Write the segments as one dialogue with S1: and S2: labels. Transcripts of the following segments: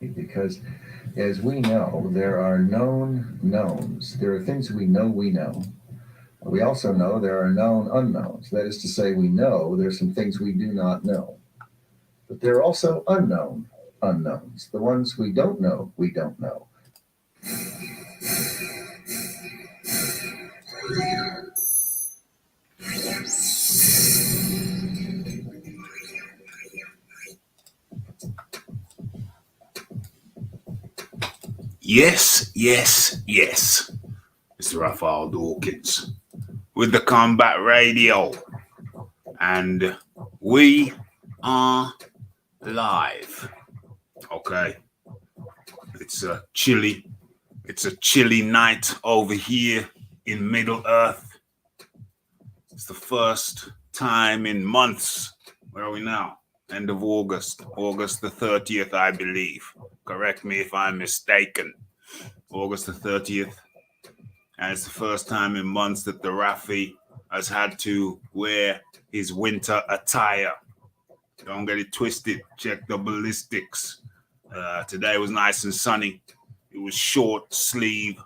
S1: because, as we know, there are known knowns. There are things we know we know. We also know there are known unknowns. That is to say, we know there's some things we do not know. But there are also unknown unknowns. The ones we don't know, we don't know.
S2: Yes, yes, yes. It's Raphie Dawkins with the Combat Radio. And we are live. Okay. It's a chilly night over here in Middle Earth. It's the first time in months. Where are we now? End of August. August the 30th, I believe. Correct me if I'm mistaken. August the 30th. And it's the first time in months that the Raphie has had to wear his winter attire. Don't get it twisted. Check the ballistics. Today was nice and sunny. It was short sleeve,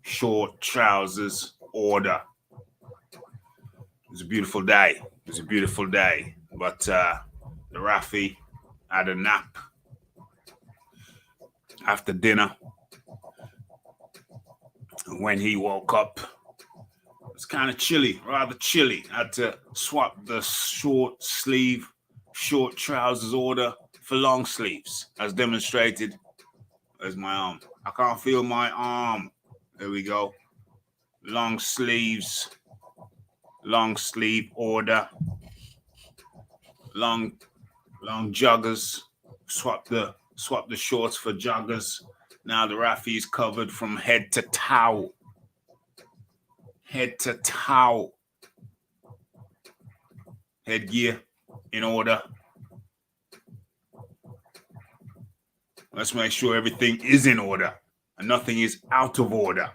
S2: short trousers order. It was a beautiful day. But the Raphie had a nap after dinner. When he woke up, it was kind of chilly, rather chilly. I had to swap the short sleeve, short trousers order for long sleeves, as demonstrated. There's my arm. I can't feel my arm. There we go. Long sleeves, long sleeve order, long joggers. Swap the shorts for joggers. Now the Raphie is covered from head to toe. Head to toe. Headgear in order. Let's make sure everything is in order and nothing is out of order.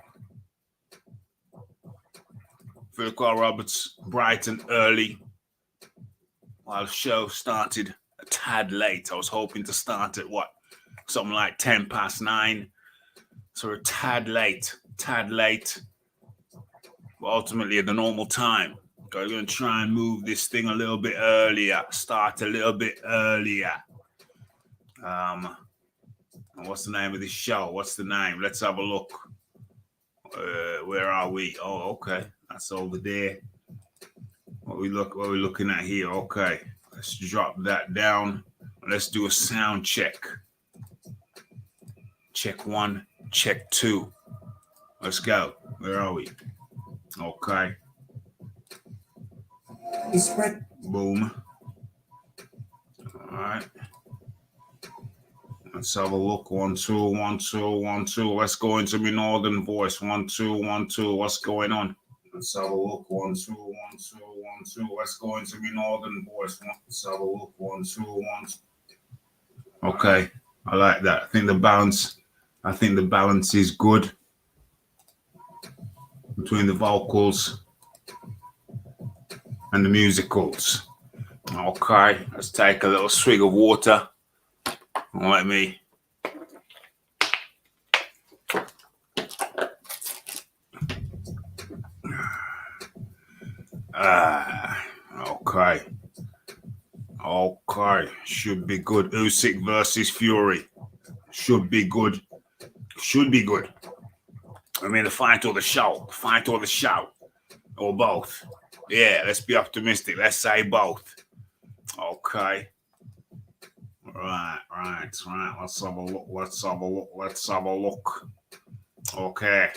S2: Phil Carl Roberts, bright and early. While the show started a tad late. I was hoping to start at something like 9:10. So a tad late. But ultimately at the normal time. I'm going to try and move this thing a little bit earlier. Start a little bit earlier. What's the name of this show? What's the name? Let's have a look. Where are we? Oh, okay. That's over there. What are we looking at here? Okay. Let's drop that down. Let's do a sound check. Check 1, check 2. Let's go. Where are we? Okay. Boom. All right. Let's have a look. 1, 2, 1, 2, 1, 2. Let's go into my northern voice. 1, 2, 1, 2. What's going on? Let's have a look. 1, 2, 1, 2, 1, 2. Let's go into my northern voice. Let's have a look. 1, 2, 1, 2. Okay. I like that. I think the balance is good between the vocals and the musicals. Okay. Let's take a little swig of water. Let me. Okay. Should be good. Usyk versus Fury. Should be good. I mean, the fight or the show. Or both. Yeah, let's be optimistic. Let's say both. Okay. Right. Let's have a look. Okay.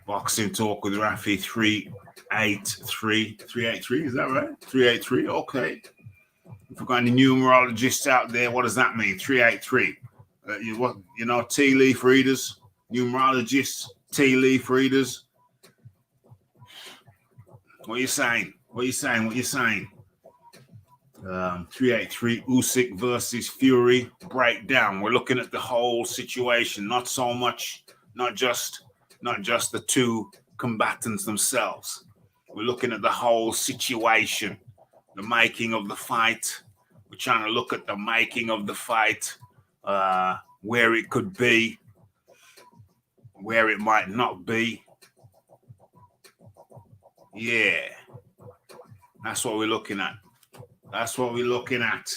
S2: Boxing Talk with Raphie 383. 383, is that right? 383, okay. If we've got any numerologists out there, what does that mean? 383. Tea leaf readers, numerologists, tea leaf readers. What are you saying? 383 Usyk versus Fury breakdown. We're looking at the whole situation, not just the two combatants themselves. We're looking at the whole situation, the making of the fight. We're trying to look at the making of the fight. where it could be, where it might not be. Yeah, that's what we're looking at. That's what we're looking at.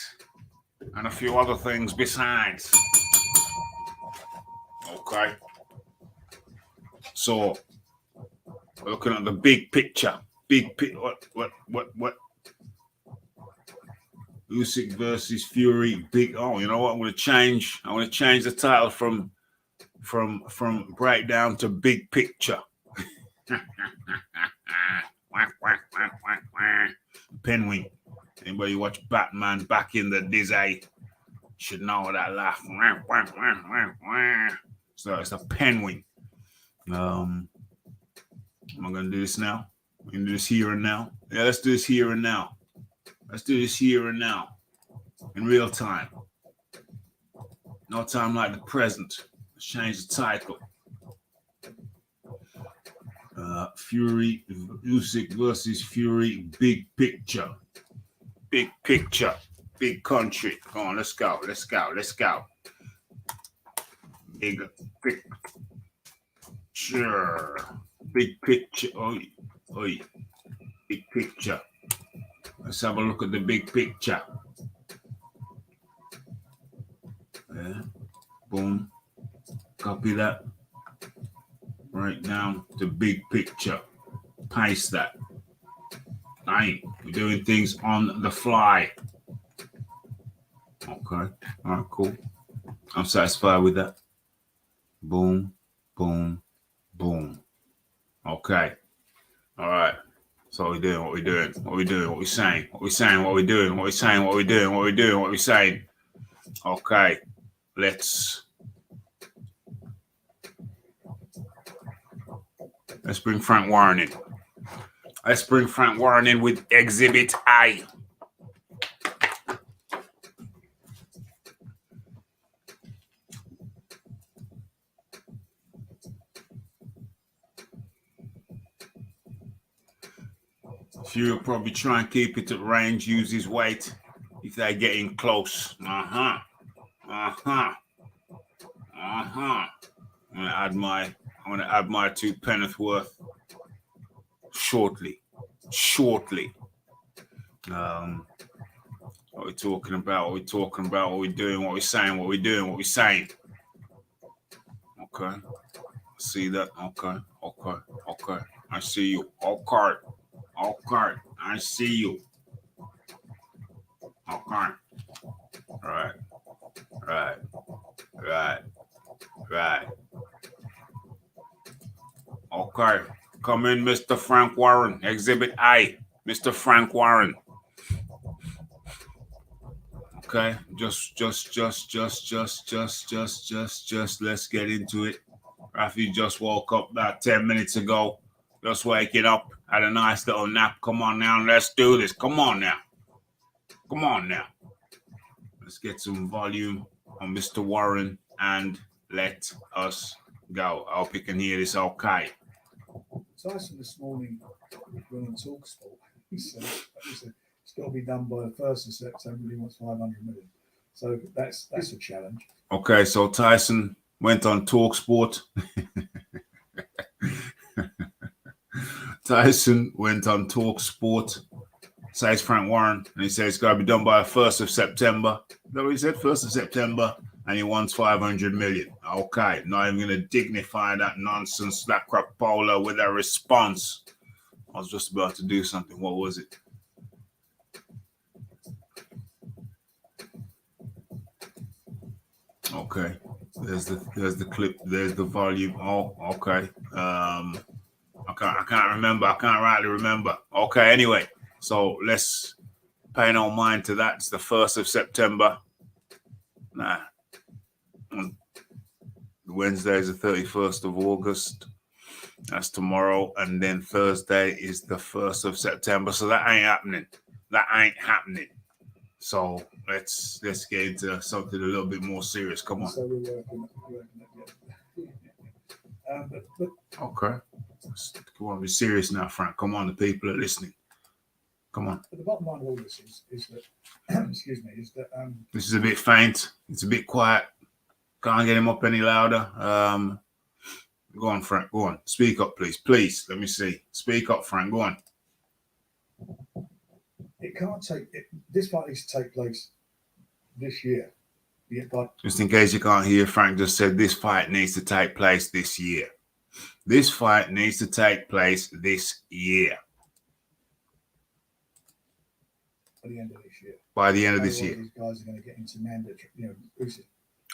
S2: And a few other things besides. Okay. So we're looking at the big picture. What? Usyk versus Fury. Big. Oh, you know what? I'm going to change the title from breakdown to big picture. Penguin. Anybody watch Batman back in the day should know that laugh. So it's a penguin. Am I gonna do this now? We're gonna do this here and now. Yeah, let's do this here and now. Let's do this here and now. In real time. No time like the present. Let's change the title. Fury, Usyk versus Fury, big picture. Big picture. Big country. Come on, let's go. Big picture. Big picture. Oi. Big picture. Let's have a look at the big picture. Yeah. Boom. Copy that. Right down to big picture. Paste that. Aye. We're doing things on the fly. Okay. All right, cool. I'm satisfied with that. Boom, boom, boom. Okay. All right. So what we doing? What we saying? What we saying? Okay. Let's bring Frank Warren in. Let's bring Frank Warren in with Exhibit I. Fury will probably try and keep it at range, use his weight if they're getting close. I'm gonna add my 2 penneth worth shortly. What we talking about? What we doing? What we saying? Okay. See that? Okay. I see you. Okay. I see you. Okay. Right. Okay. Come in, Mr. Frank Warren. Exhibit I. Mr. Frank Warren. Okay. Just let's get into it. Raphie just woke up about 10 minutes ago. Just waking up. Had a nice little nap. Come on now. Let's do this. Come on now. Let's get some volume on Mr. Warren and let us go. I hope you can hear this okay.
S3: Tyson this morning went on TalkSport. He said it's got to be done by the 1st of September. He wants 500 million. So that's a challenge.
S2: Okay, so Tyson went on TalkSport. Tyson went on TalkSport. Says Frank Warren, and he says it's got to be done by the 1st of September. Is that what he said? 1st of September, and he wants 500 million. Okay, not even going to dignify that nonsense, that crapola with a response. I was just about to do something. What was it? Okay, there's the clip. There's the volume. Oh, okay. I can't remember. I can't rightly remember. Okay, anyway. So let's pay no mind to that. It's the 1st of September. Wednesday is the 31st of August. That's tomorrow. And then Thursday is the 1st of September. So that ain't happening. So let's get into something a little bit more serious. Come on.
S3: So we're working at
S2: Okay. Come on, be serious now, Frank. Come on, the people are listening. Come on.
S3: But the bottom line of all this is that, excuse me, is that
S2: this is a bit faint. It's a bit quiet. Can't get him up any louder. Go on, Frank. Go on. Speak up, please. Please. Let me see. Speak up, Frank. Go on.
S3: It can't take it. This fight needs to take place this year.
S2: Just in case you can't hear, Frank just said this fight needs to take place this year. This fight needs to take place this year.
S3: By the end of this year.
S2: By the end of this year.
S3: These guys are going to get into mandatory. Usyk.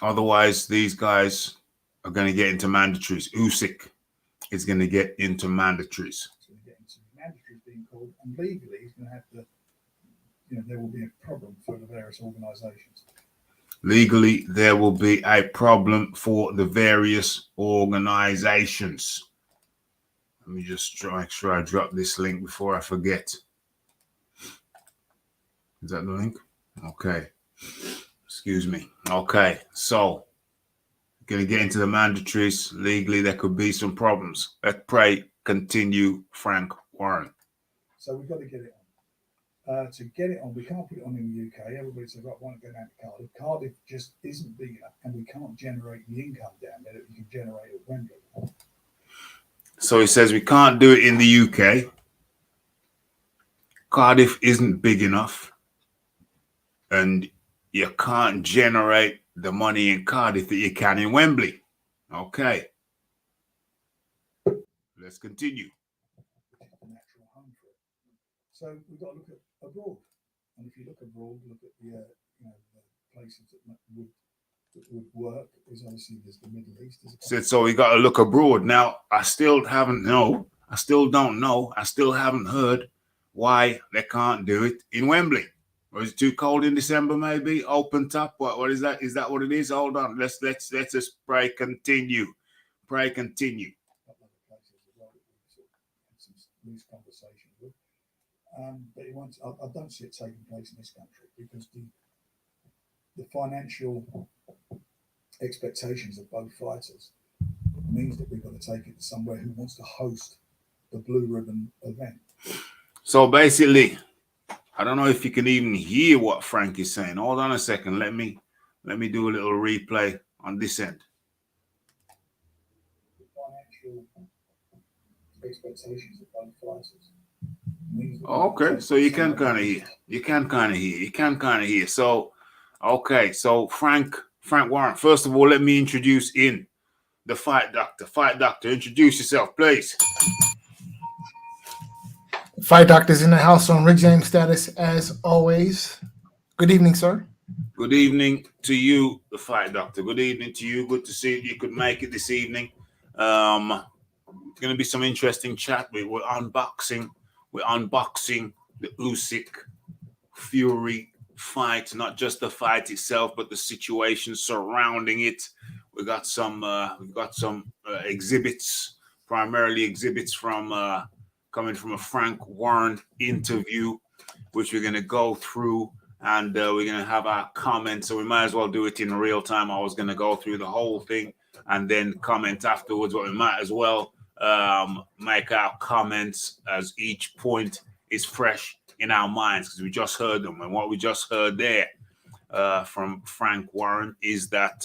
S2: Otherwise, these guys are going to get into mandatories. Usyk is going to get into mandatories.
S3: He's going to get into mandatories being called, and legally he's going to have to. There will be a problem for the various organisations.
S2: Legally, there will be a problem for the various organizations. Let me just make sure I drop this link before I forget. Is that the link? Okay. Excuse me. Okay. So, going to get into the mandatories. Legally, there could be some problems. Let's pray. Continue, Frank Warren.
S3: So we've got to get it on. To get it on, we can't put it on in the UK. Everybody says, right, why not go down to Cardiff? Cardiff just isn't big enough, and we can't generate the income down there that we can generate at Wembley.
S2: So he says we can't do it in the UK. Cardiff isn't big enough, and you can't generate the money in Cardiff that you can in Wembley. Okay. Let's continue.
S3: The natural home for it. So we've got to look at abroad, and if you look abroad, look at the the places that would work. Is obviously there's the Middle East.
S2: So we got to look abroad. Now I still don't know. I still haven't heard why they can't do it in Wembley. Or is it too cold in December? Maybe open top. What is that? Is that what it is? Hold on. Let's just pray. Continue. Pray. Continue.
S3: Some loose conversations with. But I don't see it taking place in this country because the financial expectations of both fighters means that we've got to take it to somewhere who wants to host the Blue Ribbon event.
S2: So basically, I don't know if you can even hear what Frank is saying. Hold on a second. Let me do a little replay on this end.
S3: The financial expectations of both fighters.
S2: Okay, so you can kind of hear. So, okay, so Frank Warren. First of all, let me introduce in the Fight Doctor. Fight Doctor, introduce yourself, please.
S4: Fight Doctor's in the house on Rick James status as always. Good evening, sir.
S2: Good evening to you, the Fight Doctor. Good evening to you. Good to see you could make it this evening. It's going to be some interesting chat. We're unboxing the Usyk Fury fight, not just the fight itself, but the situation surrounding it. We've got some exhibits, primarily exhibits from coming from a Frank Warren interview, which we're going to go through, and we're going to have our comments. So we might as well do it in real time. I was going to go through the whole thing and then comment afterwards, but we might as well make our comments as each point is fresh in our minds because we just heard them. And what we just heard there from Frank Warren is that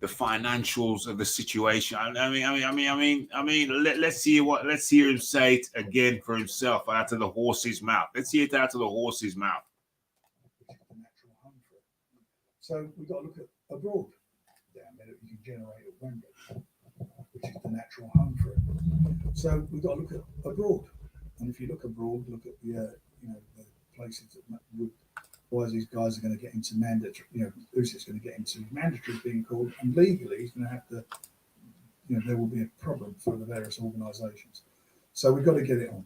S2: the financials of the situation. Let's hear him say it again for himself out of the horse's mouth. Let's hear it out of the horse's mouth.
S3: So we've got to look at abroad down there that we can generate at Wembley, which is the natural home for it. So we've got to look at abroad, and if you look abroad, look at the places that would. Why these guys are going to get into mandatory? Usyk's going to get into mandatory being called, and legally he's going to have to. There will be a problem for the various organisations. So we've got to get it on.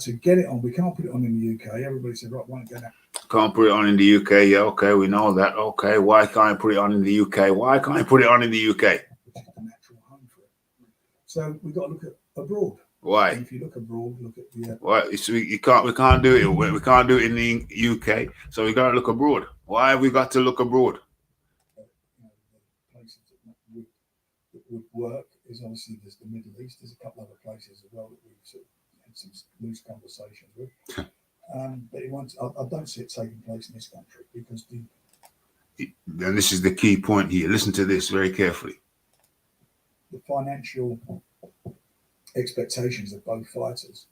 S3: To get it on, we can't put it on in the UK. Everybody said, right, why not go down?
S2: Can't put it on in the UK. Yeah, okay, we know that. Okay, why can't I put it on in the UK? Why can't I put it on in the UK?
S3: Which is the natural home for it. So we've got to look at abroad.
S2: Why?
S3: And if you look abroad, look at the.
S2: Why? So we can't do it. We can't do it in the UK. So we got to look abroad. Why have we got to look abroad?
S3: The places that would work is obviously there's the Middle East. There's a couple other places as well that we've sort of had some loose conversations with. But I don't see it taking place in this country because
S2: and this is the key point here. Listen to this very carefully.
S3: The financial expectations of both fighters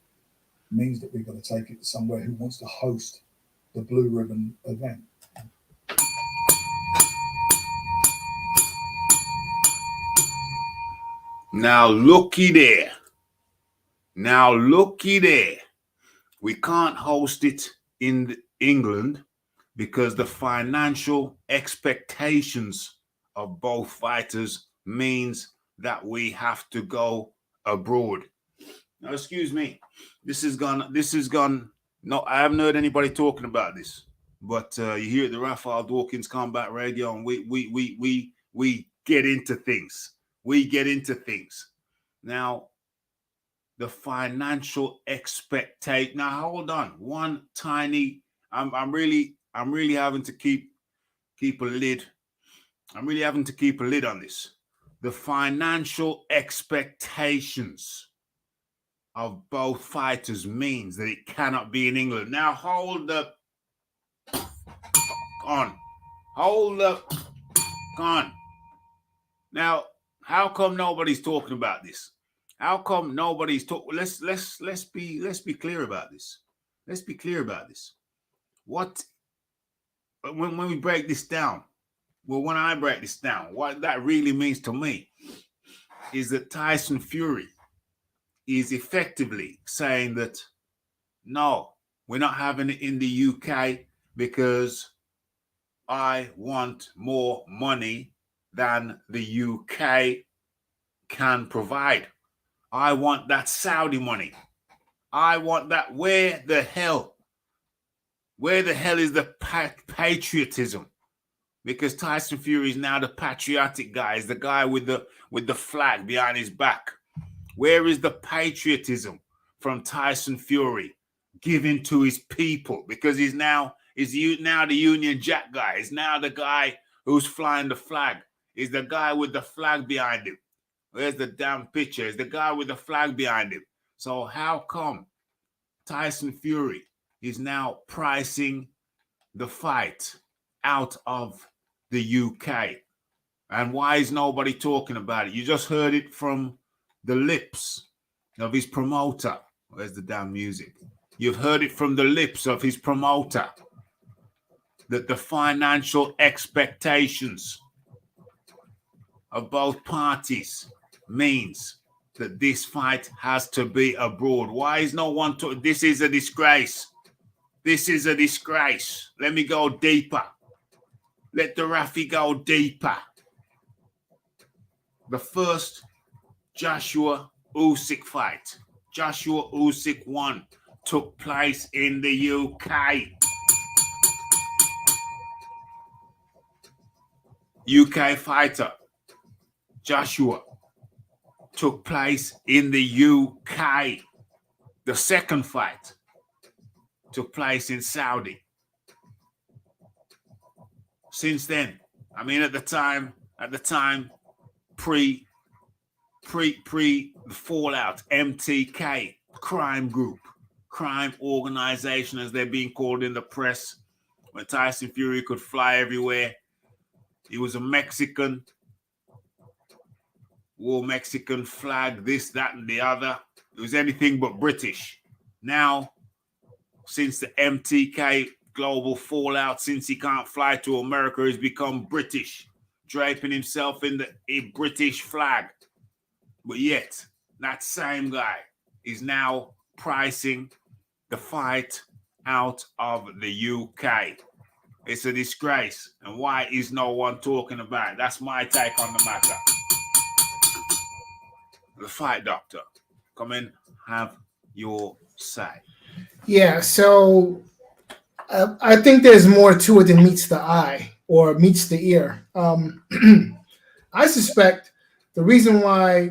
S3: means that we've got to take it to somewhere who wants to host the Blue Ribbon event.
S2: Now looky there. Now looky there. We can't host it in England because the financial expectations of both fighters means that we have to go abroad. Now, excuse me. This is gone. No, I haven't heard anybody talking about this, but you hear the Raphie Dawkins Combat Radio, and we get into things. We get into things. Now, the financial expectation. Now, hold on. One tiny. I'm really having to keep a lid. I'm really having to keep a lid on this. The financial expectations of both fighters means that it cannot be in England. Now, hold up. Hold up. Now, how come nobody's talking about this? How come nobody's talking? Let's be clear about this. Let's be clear about this. What when we break this down? Well, when I break this down, what that really means to me is that Tyson Fury is effectively saying that no, we're not having it in the UK because I want more money than the UK can provide. I want that Saudi money. I want that. Where the hell is the patriotism? Because Tyson Fury is now the patriotic guy. Is the guy with the flag behind his back. Where is the patriotism from Tyson Fury given to his people? Because he's now the Union Jack guy. He's now the guy who's flying the flag. He's the guy with the flag behind him. Where's the damn picture? It's the guy with the flag behind him. So how come Tyson Fury is now pricing the fight out of the UK? And why is nobody talking about it? You just heard it from the lips of his promoter. Where's the damn music? You've heard it from the lips of his promoter that the financial expectations of both parties means that this fight has to be abroad. Why is no one talking? This is a disgrace. This is a disgrace. Let me go deeper. Let the Raphie go deeper. The first Joshua Usyk fight, Joshua Usyk 1, took place in the UK. UK fighter Joshua took place in the UK. The second fight took place in Saudi. Since then, I mean, at the time, pre the fallout, MTK, crime group, crime organization, as they're being called in the press, when Tyson Fury could fly everywhere. He was a Mexican, wore Mexican flag, this, that, and the other. It was anything but British. Now, since the MTK global fallout, since he can't fly to America, he's become British, draping himself in a British flag. But yet, that same guy is now pricing the fight out of the UK. It's a disgrace. And why is no one talking about it? That's my take on the matter. The Fight Doctor, come in, have your say.
S4: Yeah, so I think there's more to it than meets the eye or meets the ear. I suspect the reason why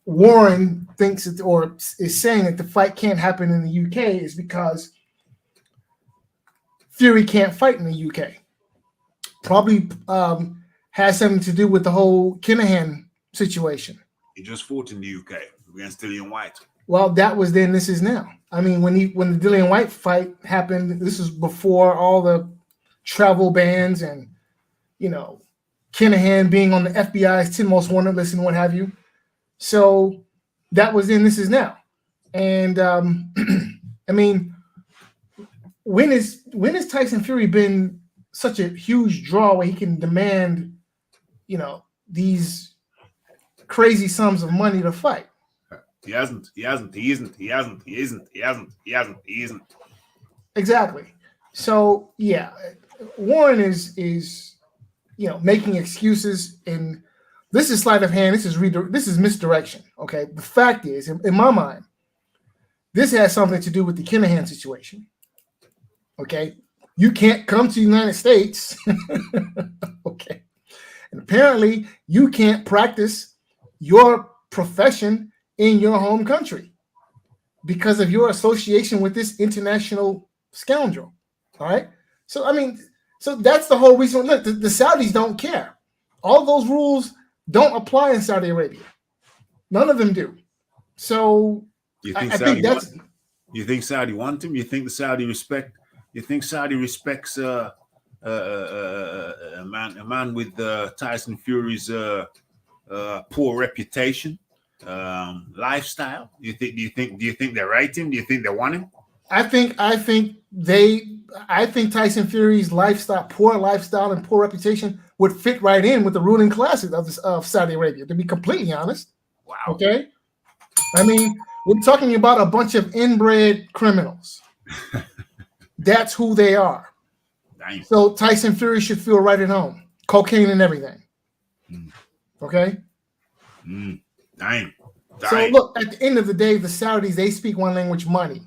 S4: Warren thinks it, or is saying that the fight can't happen in the UK is because Fury can't fight in the UK. Probably has something to do with the whole Kinahan situation.
S2: He just fought in the UK against Dillian White.
S4: Well, that was then. This is now. I mean, when the Dillian White fight happened, this is before all the travel bans and, Kinahan being on the FBI's 10 most wanted list and what have you. So that was then, this is now. And I mean, when is Tyson Fury been such a huge draw where he can demand, these crazy sums of money to fight?
S2: He isn't.
S4: Exactly. So yeah, Warren is making excuses, and this is sleight of hand. This is misdirection. Okay, the fact is, in my mind, this has something to do with the Kinahan situation. Okay, you can't come to the United States. Okay, and apparently you can't practice your profession in your home country because of your association with this international scoundrel. All right. So, so that's the whole reason. Look, the Saudis don't care. All those rules don't apply in Saudi Arabia. None of them do. So
S2: You think
S4: I
S2: Saudi
S4: think that's.
S2: You think Saudi want him? You think the Saudi respect? You think Saudi respects a man with Tyson Fury's poor reputation, lifestyle? Do you think they rate him? Do you think they want him?
S4: I think Tyson Fury's lifestyle, poor lifestyle and poor reputation would fit right in with the ruling classes of Saudi Arabia, to be completely honest.
S2: Wow.
S4: Okay. I mean, we're talking about a bunch of inbred criminals. That's who they are.
S2: Damn.
S4: So Tyson Fury should feel right at home. Cocaine and everything. Okay?
S2: Damn.
S4: So look, at the end of the day, the Saudis, they speak one language, money.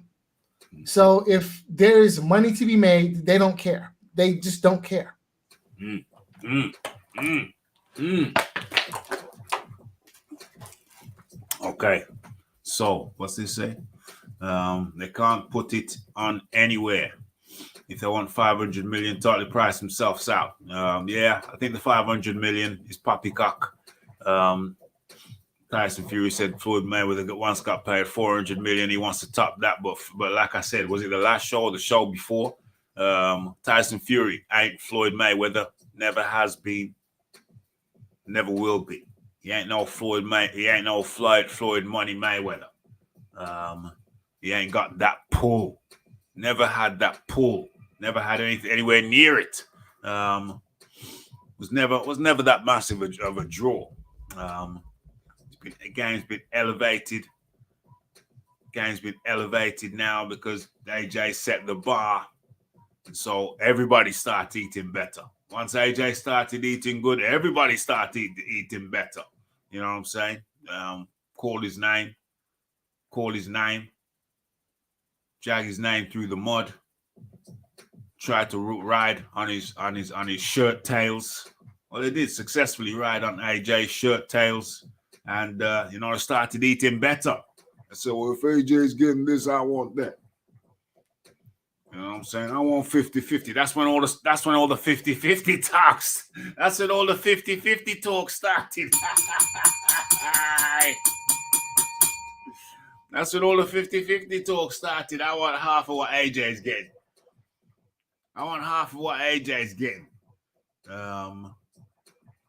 S4: So if there is money to be made, they don't care. They just don't care.
S2: Okay. So what's this say? They can't put it on anywhere. If they want 500 million, totally price themselves out. Yeah, I think the 500 million is poppycock. Tyson Fury said Floyd Mayweather once got paid 400 million. He wants to top that, but like I said, was it the last show or the show before? Tyson Fury ain't Floyd Mayweather. Never has been. Never will be. He ain't no Floyd Money Mayweather. He ain't got that pull. Never had that pull. Never had anything anywhere near it. Was never that massive of a draw. The game's been elevated. Game's been elevated now because AJ set the bar. And so everybody started eating better. Once AJ started eating good, everybody started eating better. You know what I'm saying? Call his name. Drag his name through the mud. Tried to ride on his shirt tails. Well, they did successfully ride on AJ's shirt tails. And, they started eating better. I said, well, if AJ's getting this, I want that. You know what I'm saying? I want 50-50. That's when all the 50-50 talks. That's when all the 50-50 talk started. That's when all the 50-50 talk started. I want half of what AJ's getting.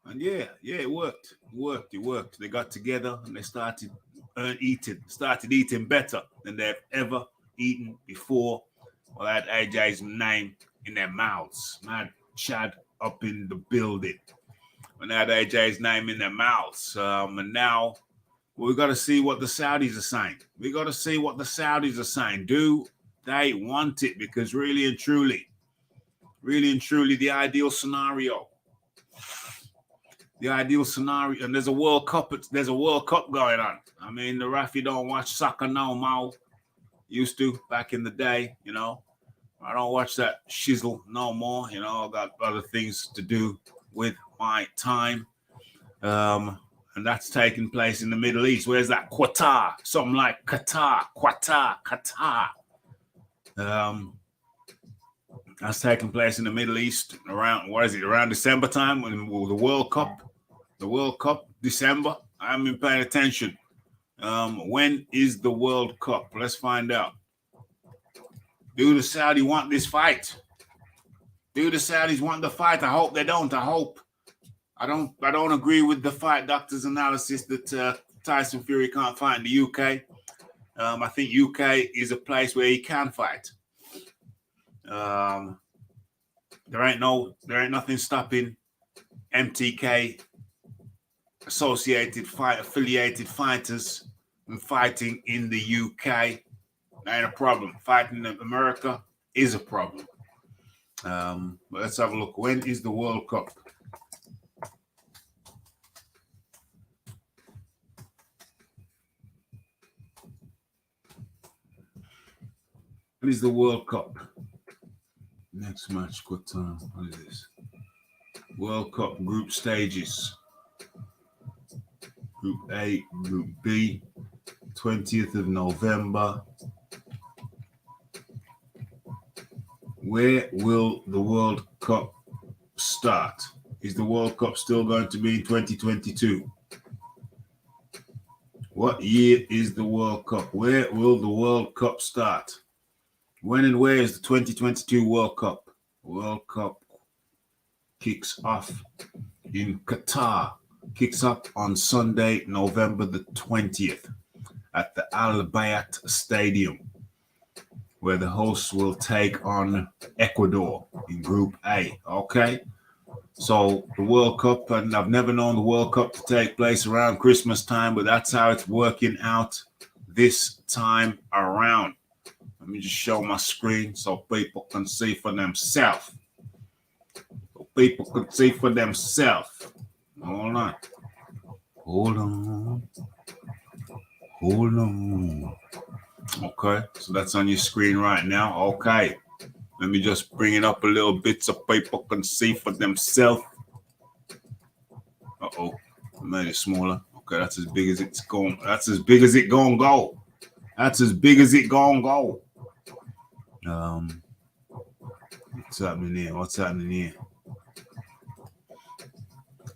S2: And yeah, it worked. It worked. They got together and they started eating better than they've ever eaten before. Well, I had AJ's name in their mouths. Mad Chad up in the building. When they had AJ's name in their mouths. And now we got to see what the Saudis are saying. Do they want it? Because really and truly, the ideal scenario, and there's a World Cup going on. I mean, the Raphie don't watch soccer no more. Used to back in the day, I don't watch that shizzle no more. I got other things to do with my time. And that's taking place in the Middle East. Where's that? Qatar. Something like Qatar. That's taking place in the Middle East around December time when the World Cup, December. I haven't been paying attention. When is the World Cup? Let's find out. Do the Saudi want this fight? Do the Saudis want the fight? I hope they don't. I hope. I don't agree with the fight doctor's analysis that Tyson Fury can't fight in the UK. I think UK is a place where he can fight. There ain't nothing stopping MTK affiliated fighters from fighting in the UK. That ain't a problem. Fighting in America is a problem. But let's have a look. When is the World Cup? When is the World Cup? Next match, what time? What is this? World Cup group stages. Group A, Group B, 20th of November. Where will the World Cup start? Is the World Cup still going to be in 2022? What year is the World Cup? Where will the World Cup start? When and where is the 2022 World Cup? World Cup kicks off in Qatar. Kicks up on Sunday, November the 20th at the Al Bayat Stadium, where the hosts will take on Ecuador in Group A. Okay? So the World Cup, and I've never known the World Cup to take place around Christmas time, but that's how it's working out this time around. Let me just show my screen so people can see for themselves. Hold on. Okay, so that's on your screen right now. Okay. Let me just bring it up a little bit so people can see for themselves. Uh-oh. I made it smaller. Okay, that's as big as it's going. That's as big as it gonna go. What's happening here?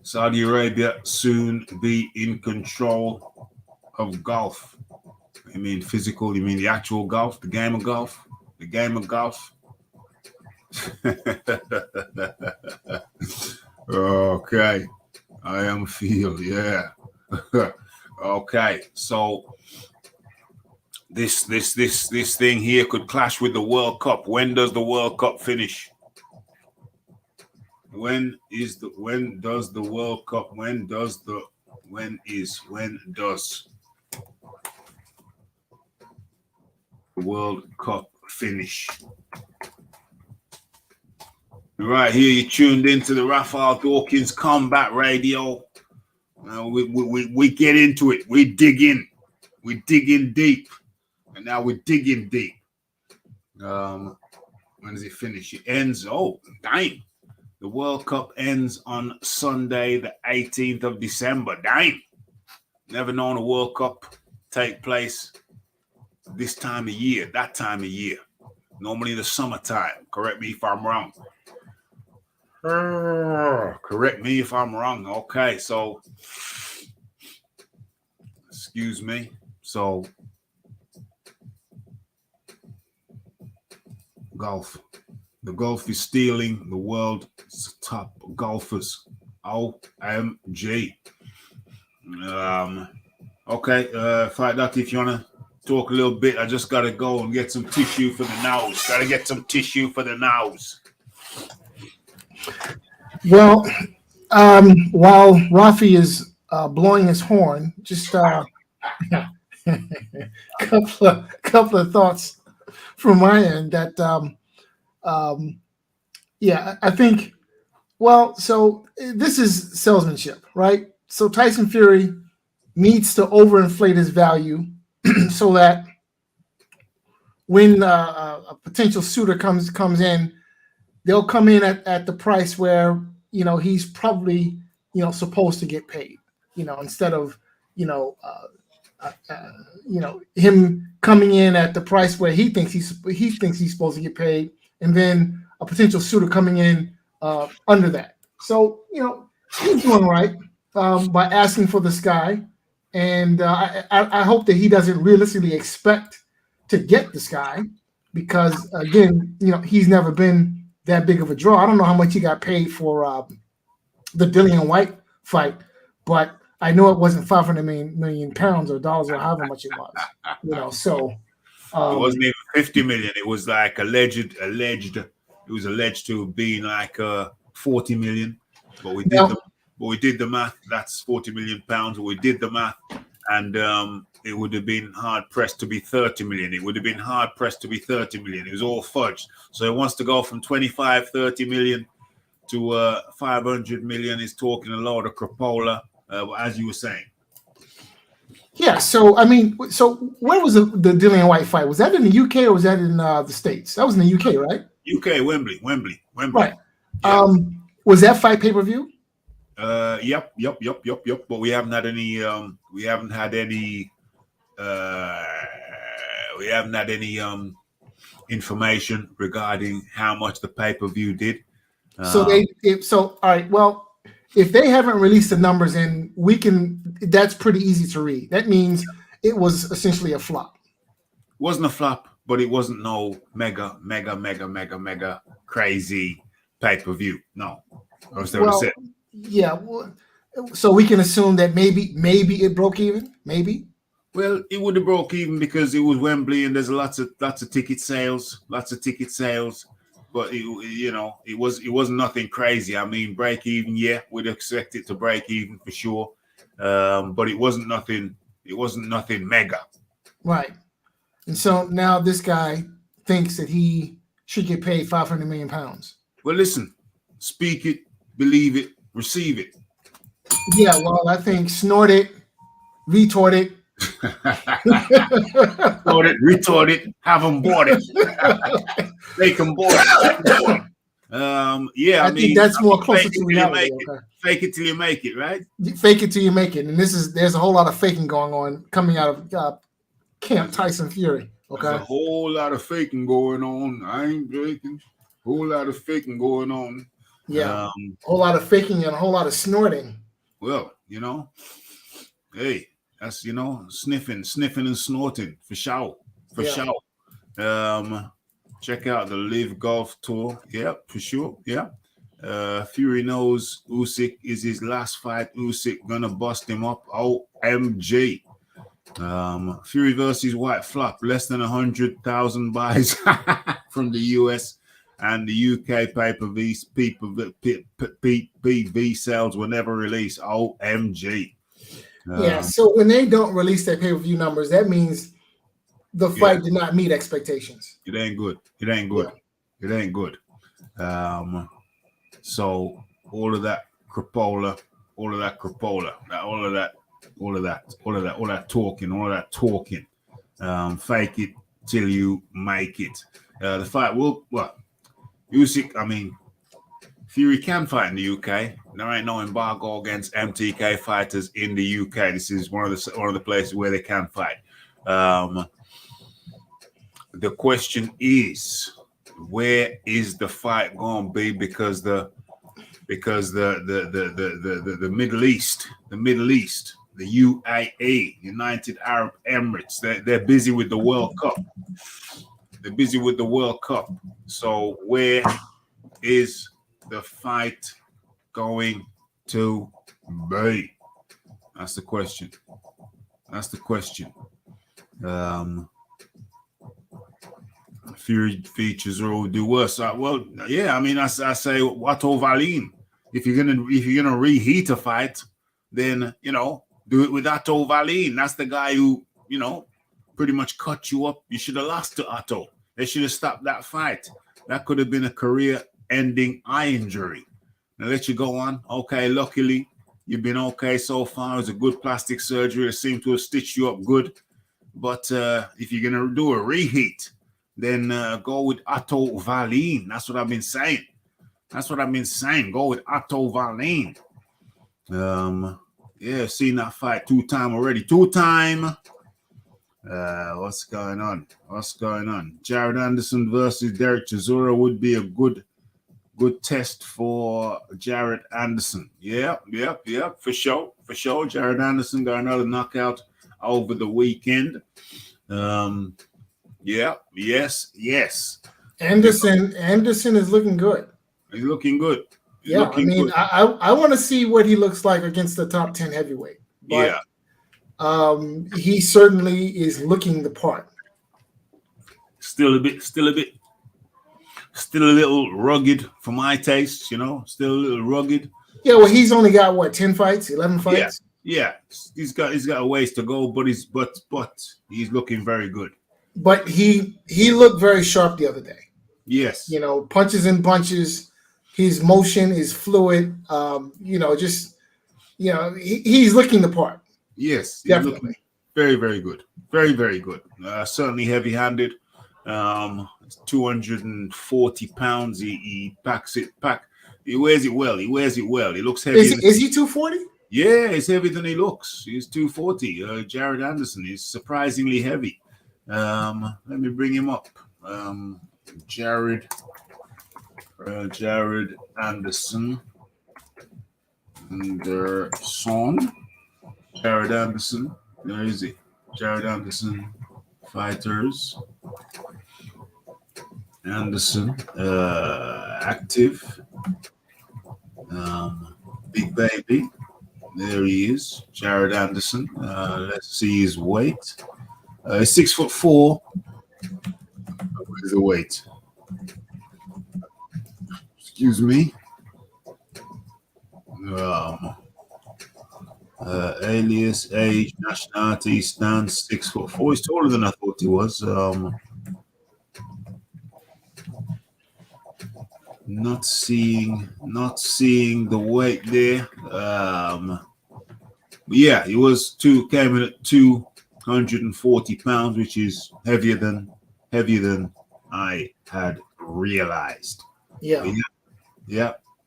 S2: Saudi Arabia soon be in control of golf. You mean physical? You mean the actual golf? The game of golf? Okay. I am feel, yeah. Okay, so this thing here could clash with the World Cup. When does the World Cup finish? When does the World Cup finish? Right here, you tuned into the Raphie Dawkins Combat Radio. We get into it. We dig in. We dig in deep. And now we're digging deep. When does it finish? It ends. Oh, dang. The World Cup ends on Sunday, the 18th of December. Dang. Never known a World Cup take place this time of year, that time of year. Normally the summertime. Correct me if I'm wrong. Okay, so excuse me. So golf. The golf is stealing the world's top golfers. OMG. Okay, Fight Doctor, if you want to talk a little bit, I just got to go and get some tissue for the nose.
S4: Well, while Raphie is blowing his horn, just couple of thoughts from my end that I think, well, so this is salesmanship, right? So Tyson Fury needs to overinflate his value so that when a potential suitor comes in, they'll come in at the price where, he's probably, supposed to get paid, instead of, him coming in at the price where he thinks he's supposed to get paid, and then a potential suitor coming in under that. So, he's doing right by asking for the sky. And I hope that he doesn't realistically expect to get the sky, because, again, he's never been that big of a draw. I don't know how much he got paid for the Dillian White fight, but I know it wasn't 500 million pounds or dollars or however much it was. So
S2: it wasn't even 50 million. It was like alleged. It was alleged to have been like 40 million, but we did the math. That's 40 million pounds. We did the math, and it would have been hard pressed to be 30 million. It would have been hard pressed to be 30 million. It was all fudged. So it wants to go from 25, 30 million to 500 million. Is talking a lot of crapola, as you were saying.
S4: Yeah. So where was the Dillian White fight? Was that in the UK or was that in the States? That was in the UK, right?
S2: UK, Wembley.
S4: Right.
S2: Yeah.
S4: Was that fight pay-per-view?
S2: Yep. But we haven't had any. We haven't had any information regarding how much the pay-per-view did.
S4: All right. Well, if they haven't released the numbers, and that's pretty easy to read. That means it was essentially a flop.
S2: It wasn't a flop, but it wasn't no mega crazy pay-per-view. No.
S4: Yeah. So we can assume that maybe it broke even. Maybe.
S2: Well, it would have broke even because it was Wembley and there's lots of ticket sales. But it wasn't nothing crazy. I mean, break even, yeah, we'd expect it to break even for sure. But it wasn't nothing. It wasn't nothing mega.
S4: Right. And so now this guy thinks that he should get paid 500 million pounds.
S2: Well, listen, speak it, believe it, receive it.
S4: Yeah. Well, I think snort it, retort it.
S2: Retort it, have them bought it. They can board it. I
S4: think that's more closer to reality.
S2: Fake it till you make it, right?
S4: Fake it till you make it, and there's a whole lot of faking going on coming out of Camp Tyson Fury. Okay,
S2: there's a whole lot of faking going on. I ain't faking. Whole lot of faking going on.
S4: Yeah, a whole lot of faking and a whole lot of snorting.
S2: Well, hey, that's sniffing and snorting for sure. Check out the Live Golf Tour. Yeah, for sure. Yeah. Fury knows Usyk is his last fight. Usyk gonna bust him up. OMG. Fury versus White flop. Less than 100,000 buys from the US and the UK PPV sales were never released. OMG.
S4: So when they don't release their pay-per-view numbers, that means the fight did not meet expectations.
S2: It ain't good. So all of that crapola, all that talking, fake it till you make it. The fight Usyk, I mean, Fury can fight in the UK. There ain't no embargo against MTK fighters in the UK. This is one of the places where they can fight. The question is, where is the fight going to be? Because the Middle East, the UAE, United Arab Emirates, they're busy with the World Cup. So where is the fight going to be? That's the question. Fury features or do worse. I say Otto Wallin. If you're gonna reheat a fight, then do it with Otto Wallin. That's the guy who pretty much cut you up. You should have lost to Otto. They should have stopped that fight. That could have been a career-ending eye injury. Now let you go on. Okay, luckily you've been okay so far. It was a good plastic surgery. It seemed to have stitched you up good. But if you're gonna do a reheat, then go with Otto Wallin. That's what I've been saying. Go with Otto Wallin. Seen that fight 2 times already. 2 times. What's going on? Jared Anderson versus Derek Chisora would be a good test for Jared Anderson. Yeah, for sure. Jared Anderson got another knockout over the weekend. Yes.
S4: Anderson is looking good.
S2: He's looking good. He's
S4: Yeah, I
S2: looking
S4: mean,
S2: good.
S4: I want to see what he looks like against the top 10 heavyweight. But he certainly is looking the part.
S2: Still a little rugged for my taste, still a little rugged.
S4: Yeah, well, he's only got what, 10 fights, 11 fights?
S2: Yeah. He's got a ways to go, but he's looking very good.
S4: But he looked very sharp the other day.
S2: Yes.
S4: Punches and bunches. His motion is fluid. He's looking the part.
S2: Yes, he's
S4: definitely
S2: looking very, very good. Very, very good. Certainly heavy-handed. 240 pounds. He packs it. He wears it well. He looks heavy.
S4: Is he 240?
S2: Yeah, he's heavier than he looks. He's 240. Jared Anderson is surprisingly heavy. Let me bring him up. Jared Anderson. Jared Anderson. Where is he? Jared Anderson. Fighters. Anderson. Active. Big baby. There he is. Jared Anderson. Let's see his weight. 6'4". Where's the weight? Excuse me. Alias, age, nationality, stance, 6'4". He's taller than I thought he was. Not seeing the weight there. Yeah, he came in at 240 pounds, which is heavier than I had realized.
S4: Yeah.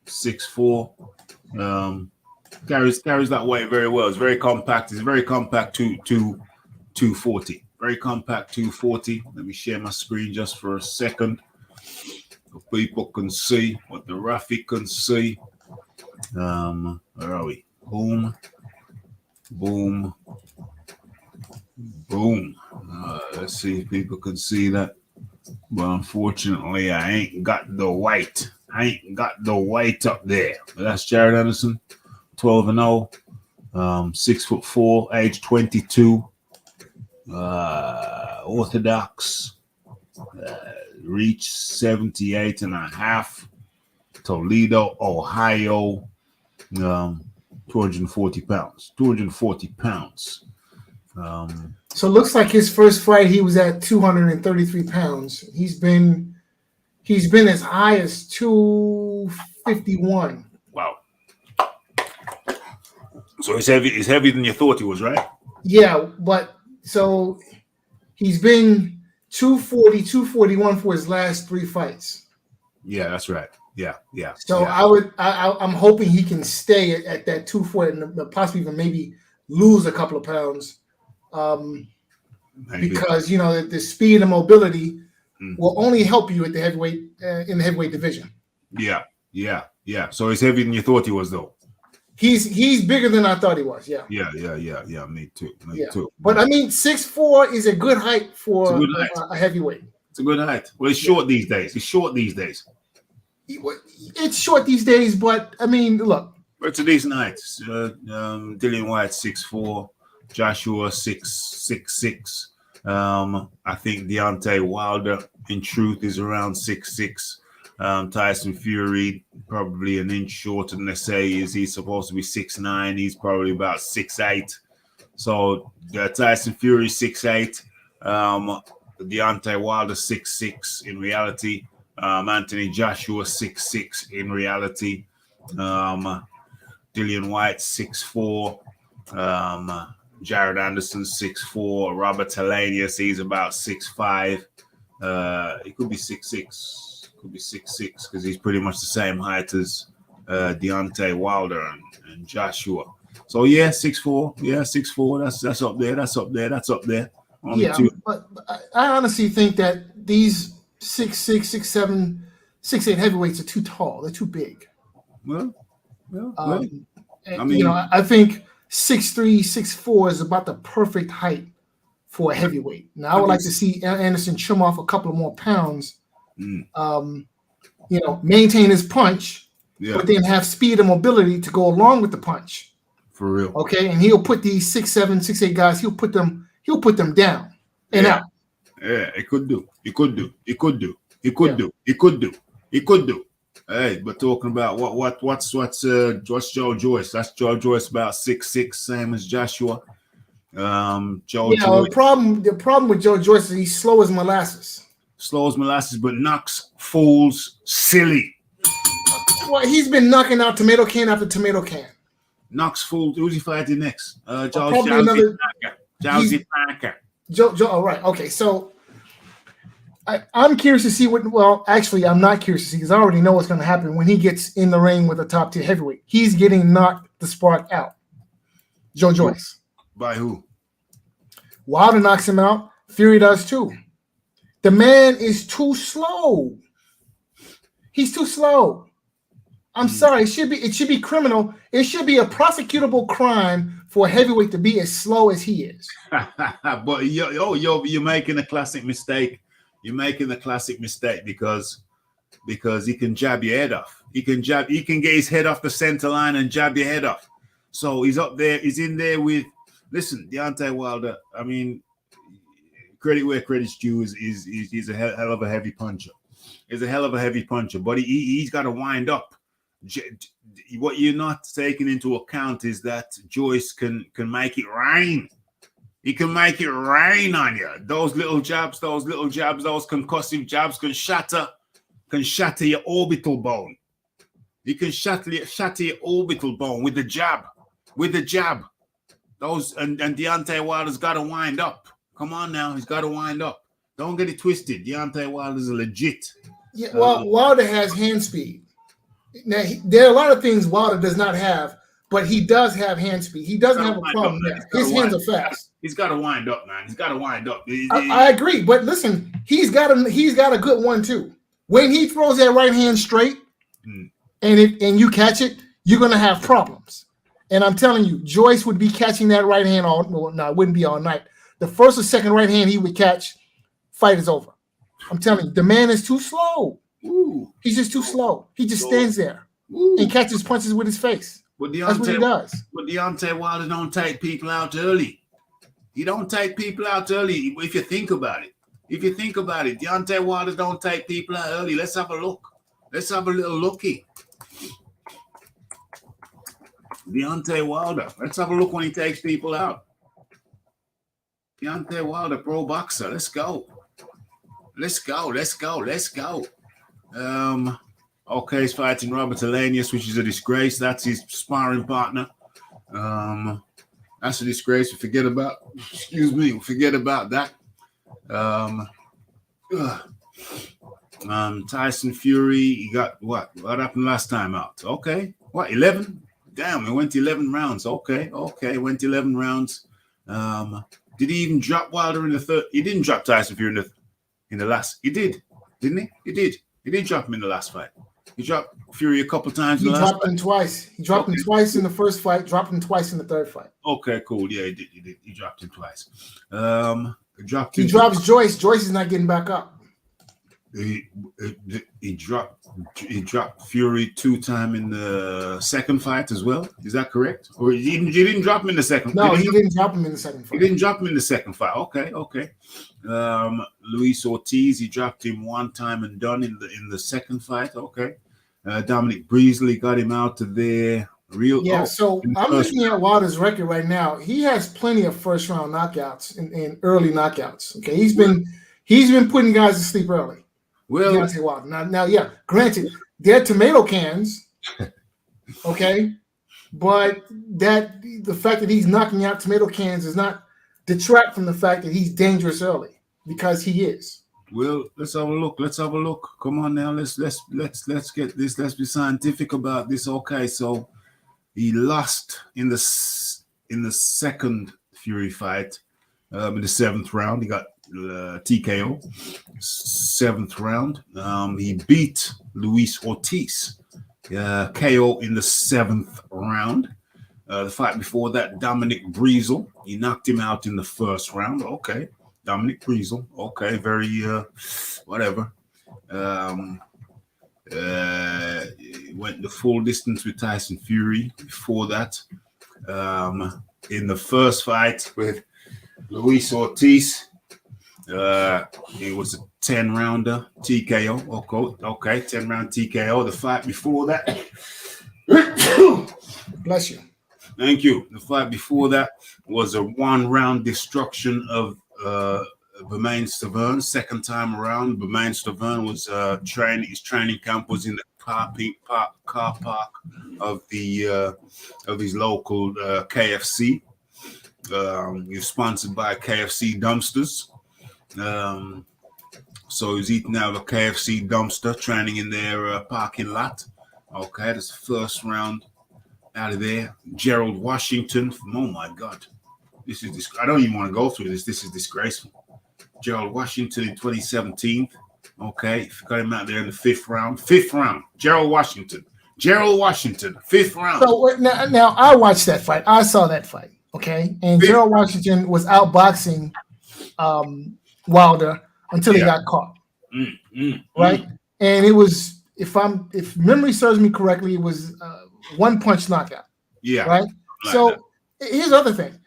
S2: 6'4". Carries that weight very well. It's very compact. It's very compact 240. Very compact 240. Let me share my screen just for a second so people can see what the Raphie can see. Where are we? Boom. Let's see if people can see that. But unfortunately, I ain't got the weight. Up there. But that's Jared Anderson, 12-0, 6'4", age 22, orthodox, reach 78.5, Toledo, Ohio, 240 pounds.
S4: So it looks like his first fight he was at 233 pounds. He's been as high as 251.
S2: Wow. So he's heavier than you thought he was, right?
S4: Yeah, but so he's been 240, 241 for his last 3 fights.
S2: Yeah, that's right. Yeah.
S4: So
S2: yeah.
S4: I'm hoping he can stay at that 240 and possibly even maybe lose a couple of pounds. Because the speed and mobility will only help you at the heavyweight in the heavyweight division.
S2: Yeah. So he's heavier than you thought he was, though.
S4: He's bigger than I thought he was. Yeah.
S2: Me too.
S4: But I mean, 6'4" is a good height for a heavyweight.
S2: It's a good height. Well, it's short these days.
S4: It's short these days, but I mean, look.
S2: But it's a decent height. Dillian White 6'4", Joshua 6'6". I think Deontay Wilder, in truth, is around 6'6". Tyson Fury probably an inch shorter than they say he's supposed to be 6'9". He's probably about 6'8". So Tyson Fury 6'8". Deontay Wilder 6'6" in reality. Anthony Joshua 6'6" in reality. Dillian White 6'4". Jared Anderson 6'4". Robert Helenius, he's about 6'5". He could be 6'6". Could be 6'6" because he's pretty much the same height as Deontay Wilder and Joshua. So 6'4". Yeah, 6'4". That's up there. Only two.
S4: But I honestly think that these 6'6", 6'7", 6'8" heavyweights are too tall. They're too big.
S2: Well.
S4: I think 6'3", 6'4" is about the perfect height for a heavyweight. Now, I would like to see Anderson trim off a couple of more pounds maintain his punch,
S2: Yeah,
S4: but then have speed and mobility to go along with the punch.
S2: for real.
S4: Okay, and he'll put these 6'7", 6'8" guys. He'll put them down and out.
S2: Yeah, he could do. He could do. Hey, but talking about what's Joe Joyce? That's Joe Joyce, about 6'6", same as Joshua. Joe Joyce.
S4: The problem with Joe Joyce is he's slow as molasses.
S2: Slow as molasses, but knocks fools silly.
S4: Well, he's been knocking out tomato can after tomato can.
S2: Knocks fools. Who's he fighting next?
S4: Probably
S2: Jousy Parker.
S4: Joe. Oh, right. Okay, so I'm curious to see what. Well, actually, I'm not curious to see because I already know what's going to happen when he gets in the ring with a top tier heavyweight. He's getting knocked the spark out. Joe Joyce.
S2: By who?
S4: Wilder knocks him out. Fury does too. The man is too slow. He's too slow. I'm sorry. It should be criminal. It should be a prosecutable crime for a heavyweight to be as slow as he is.
S2: But you're making a classic mistake. You're making the classic mistake because he can jab your head off. He can get his head off the center line and jab your head off. So he's up there. He's in there with. Listen, Deontay Wilder. I mean, credit where credit's due. He's a hell of a heavy puncher. He's a hell of a heavy puncher, but he's got to wind up. What you're not taking into account is that Joyce can make it rain. He can make it rain on you. Those little jabs, those concussive jabs can shatter your orbital bone. You can shatter your orbital bone with the jab. Those and Deontay Wilder's got to wind up. Come on now, he's got to wind up. Don't get it twisted. Deontay Wilder's legit.
S4: Yeah, well, Wilder has hand speed. Now, there are a lot of things Wilder does not have, but he does have hand speed. He doesn't have a problem there. His hands are fast.
S2: He's got to wind up, man. He's got to wind up.
S4: I agree, but listen, he's got a good one too. When he throws that right hand straight, and you catch it, you're gonna have problems. And I'm telling you, Joyce would be catching that right hand it wouldn't be all night. The first or second right hand he would catch, fight is over. I'm telling you, the man is too slow.
S2: Ooh.
S4: He's just too slow. He just stands there and catches punches with his face. That's what he does.
S2: But Deontay Wilder don't take people out early. He don't take people out early. If you think about it, Deontay Wilder don't take people out early. Let's have a look. Let's have a little looky. Deontay Wilder. Let's have a look when he takes people out. Deontay Wilder, pro boxer. Let's go. Okay, he's fighting Robert Alanius, which is a disgrace. That's his sparring partner. That's a disgrace. Forget about that. Tyson Fury, he got what happened last time out? Okay. What, 11? Damn, it went 11 rounds. Okay, went 11 rounds. Did he even drop Wilder in the third? He didn't drop Tyson Fury in the last. He did, didn't he? He did. He did drop him in the last fight. He dropped Fury a couple times.
S4: He dropped him twice. He dropped him twice in the first fight. Dropped him twice in the third fight.
S2: Okay, cool. Yeah, he did. He dropped him twice.
S4: He drops Joyce. Joyce is not getting back up.
S2: He dropped Fury 2 times in the second fight as well. Is that correct? Or you didn't drop him in the second?
S4: No, he didn't drop him in the second fight.
S2: He didn't drop him in the second fight. Okay. Luis Ortiz, he dropped him 1 time and done in the second fight. Okay. Dominic Breesley got him out of there.
S4: So I'm looking at Wilder's record right now. He has plenty of first round knockouts and early knockouts. Okay, he's been putting guys to sleep early.
S2: Well,
S4: now, granted, they're tomato cans, okay, but the fact that he's knocking out tomato cans does not detract from the fact that he's dangerous early, because he is.
S2: Well, let's have a look. Come on now, let's get this. Let's be scientific about this. Okay, so he lost in the second Fury fight in the 7th round. He got TKO, 7th round. He beat Luis Ortiz, KO in the 7th round. The fight before that, Dominic Breezel, he knocked him out in the 1st round. Okay, Dominic Breezel. Okay, very whatever. Went the full distance with Tyson Fury. Before that, in the first fight with Luis Ortiz, it was a 10-rounder TKO. Okay, 10-round TKO. The fight before that.
S4: Bless you.
S2: Thank you. The fight before that was a 1-round destruction of Bermain Stavern. Second time around, Bermain Stavern was training. His training camp was in the car park of his local KFC. He was sponsored by KFC dumpsters. So he's eating out of a KFC dumpster, training in their parking lot. Okay, that's the first round out of there. Gerald Washington. Oh my God, I don't even want to go through this. This is disgraceful. Gerald Washington in 2017. Okay, got him out there in the 5th round. 5th round. Gerald Washington, 5th round.
S4: So now I watched that fight. I saw that fight. Okay, and Gerald Washington was outboxing Wilder until he got caught. Right, and it was, if memory serves me correctly, it was 1-punch knockout.
S2: Yeah.
S4: Right.
S2: Like
S4: so
S2: that.
S4: Here's the other thing.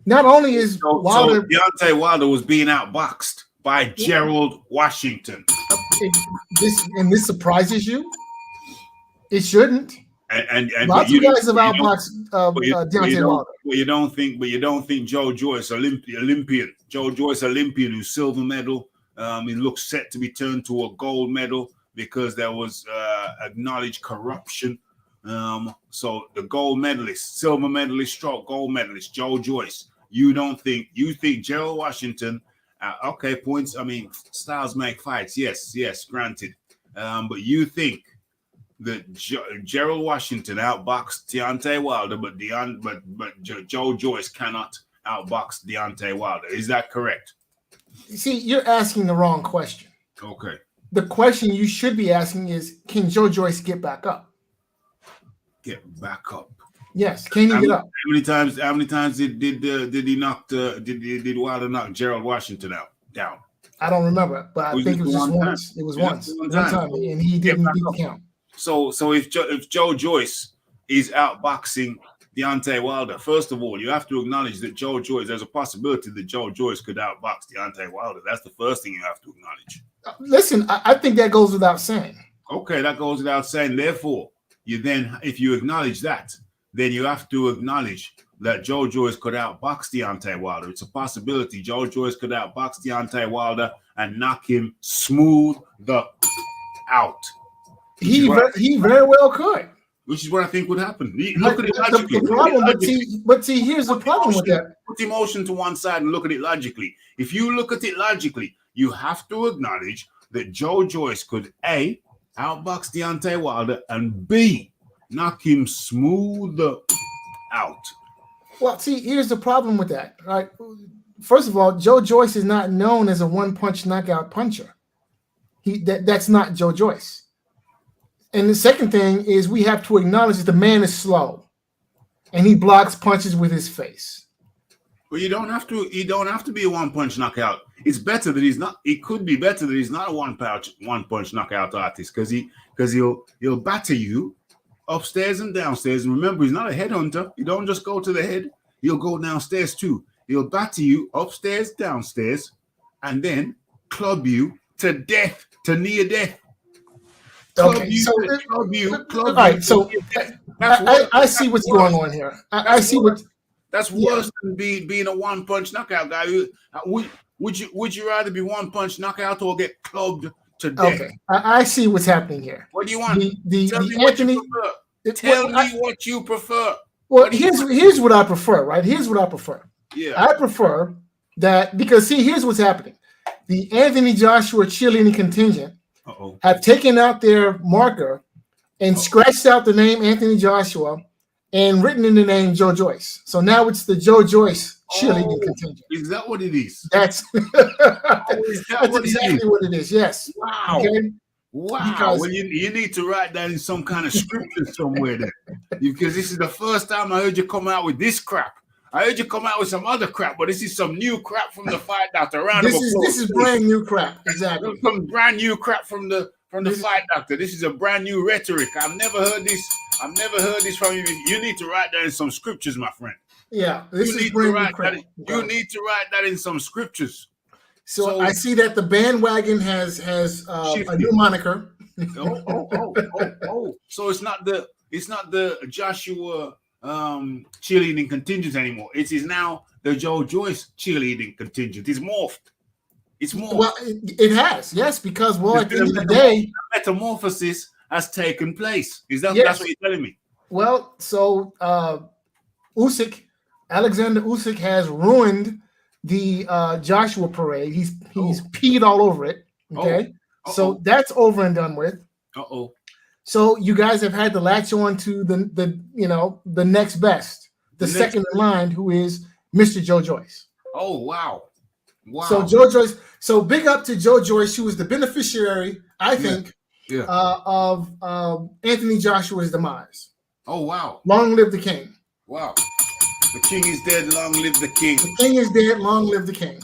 S4: Not only is Wilder,
S2: Deontay Wilder was being outboxed by Gerald Washington.
S4: This surprises you? It shouldn't.
S2: And
S4: lots of guys have outboxed Deontay Wilder.
S2: But you don't think Joe Joyce, Olympian, who's silver medal, he looks set to be turned to a gold medal because there was acknowledged corruption. So the gold medalist, silver medalist, gold medalist, Joe Joyce. You think Gerald Washington? Okay, points. I mean, styles make fights. Yes, granted. But you think that Gerald Washington outboxed Deontay Wilder, but Joe Joyce cannot outbox Deontay Wilder. Is that correct?
S4: See, you're asking the wrong question.
S2: Okay.
S4: The question you should be asking is, can Joe Joyce get back up?
S2: Get back up.
S4: Yes. Can he get up?
S2: How many times did Wilder knock Gerald Washington down?
S4: I don't remember, but I think it was just once. It was once. One time, and he didn't beat the count.
S2: So if Joe Joyce is outboxing Deontay Wilder, first of all, you have to acknowledge that there's a possibility that Joe Joyce could outbox Deontay Wilder. That's the first thing you have to acknowledge.
S4: Listen, I think that goes without saying.
S2: Okay, that goes without saying. Therefore, if you acknowledge that, then you have to acknowledge that Joe Joyce could outbox Deontay Wilder. It's a possibility Joe Joyce could outbox Deontay Wilder and knock him smooth out.
S4: He very well could.
S2: Which is what I think would happen. Look at it logically.
S4: But here's the problem with that.
S2: Put emotion to one side and look at it logically. If you look at it logically, you have to acknowledge that Joe Joyce could A, outbox Deontay Wilder, and B, knock him smooth out.
S4: Well, see, here's the problem with that. Right? First of all, Joe Joyce is not known as a 1-punch knockout puncher. That's not Joe Joyce. And the second thing is we have to acknowledge that the man is slow, and he blocks punches with his face.
S2: Well, you don't have to be a 1-punch knockout. It's better that he's not. It could be better that he's not a 1-punch knockout artist because he'll batter you upstairs and downstairs. And remember, he's not a headhunter. You don't just go to the head. He'll go downstairs too. He'll batter you upstairs, downstairs, and then club you to death, to near death.
S4: Okay, all right. So I see what's going on here. I see what.
S2: That's worse than being a 1-punch knockout guy. Would you rather be 1-punch knockout or get clubbed to death?
S4: Okay, I see what's happening here.
S2: What do you want?
S4: Tell me Anthony.
S2: Tell me what you prefer.
S4: Well, here's what I prefer. Right? Here's what I prefer.
S2: Yeah.
S4: I prefer that because here's what's happening. The Anthony Joshua cheerleading contingent have taken out their marker and scratched out the name Anthony Joshua and written in the name Joe Joyce. So now it's the Joe Joyce cheerleading contingent.
S2: Is that what it is?
S4: That's exactly what it is. Yes.
S2: Wow. Okay? Wow. Because, well, you need to write that in some kind of scripture somewhere then. Because this is the first time I heard you come out with this crap. I heard you come out with some other crap, but this is some new crap from the Fight Doctor. Round of applause.
S4: This is brand new crap. Exactly.
S2: Some brand new crap from the
S4: This-
S2: Fight Doctor. This is a brand new rhetoric. I've never heard this. I've never heard this from you. You need to write that in some scriptures, my friend.
S4: Yeah, this
S2: You
S4: is
S2: need to
S4: brand new
S2: write
S4: crap.
S2: that. You need to write that in some scriptures.
S4: So I see that the bandwagon has a
S2: Shifted.
S4: new moniker.
S2: Oh. So it's not the Joshua cheerleading contingent anymore. It is now the Joe Joyce cheerleading contingent. It's morphed. It's morphed.
S4: Well, it has, yes, because at the end of the
S2: The
S4: day,
S2: metamorphosis has taken place. Is that
S4: Yes.
S2: that's what you're telling me?
S4: well, so Usyk, Alexander Usyk has ruined the Joshua parade. He's peed all over it. Okay, so that's over and done with.
S2: Uh-oh.
S4: So you guys have had to latch on to the next best, the
S2: The next-
S4: second in line, who is Mr. Joe Joyce.
S2: Oh, wow.
S4: So Joe Joyce. So big up to Joe Joyce, who was the beneficiary, I think,
S2: Yeah.
S4: of Anthony Joshua's demise.
S2: Oh, wow.
S4: Long live the king.
S2: Wow. The king is dead. Long live the king.
S4: The king is dead. Long live the king.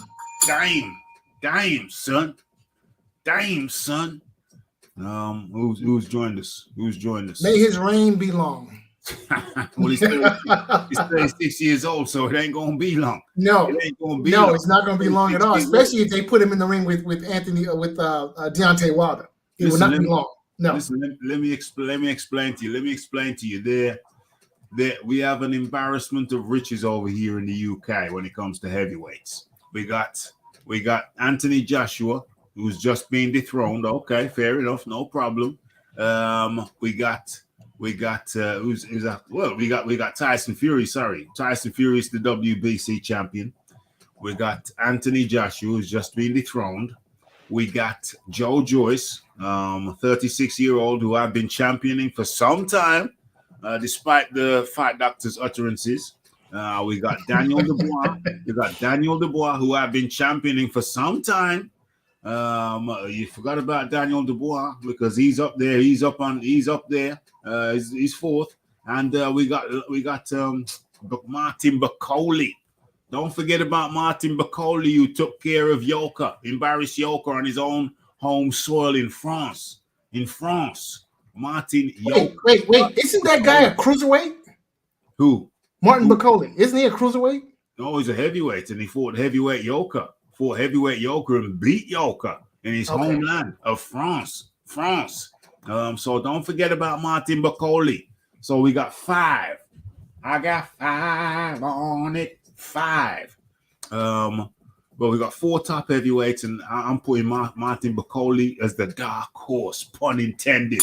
S2: Damn, son. Who's joined us?
S4: May his reign be long.
S2: Well, he's 36 years old, so it ain't gonna be long.
S4: No,
S2: It ain't gonna be
S4: no,
S2: long.
S4: it's not going to be long at all. Especially if they put him in the ring with Deontay Wilder. It will not be long. No.
S2: Listen, let me explain to you. There we have an embarrassment of riches over here in the UK when it comes to heavyweights. We got Anthony Joshua, who's just been dethroned. Okay, fair enough, no problem. We got Tyson Fury. Sorry, Tyson Fury is the WBC champion. We got Anthony Joshua, who's just been dethroned. We got Joe Joyce, 36-year-old, who I've been championing for some time, despite the Fight Doctor's utterances. We got Daniel Dubois. Who I've been championing for some time. You forgot about Daniel Dubois because he's up there. He's up there. He's fourth, and we got Martin Bacoli. Don't forget about Martin Bacoli, who took care of Yoka, embarrassed Yoka on his own home soil in France. Martin Yoka.
S4: Wait! Isn't that guy a cruiserweight?
S2: Who?
S4: Martin Bacoli. Isn't he a cruiserweight?
S2: No, he's a heavyweight, and he fought heavyweight Yoka. And beat Yoka in his homeland of France. So don't forget about Martin Bacoli. So we got 5. I got 5 on it. 5. But we got 4 top heavyweights, and I'm putting Martin Bacoli as the dark horse, pun intended.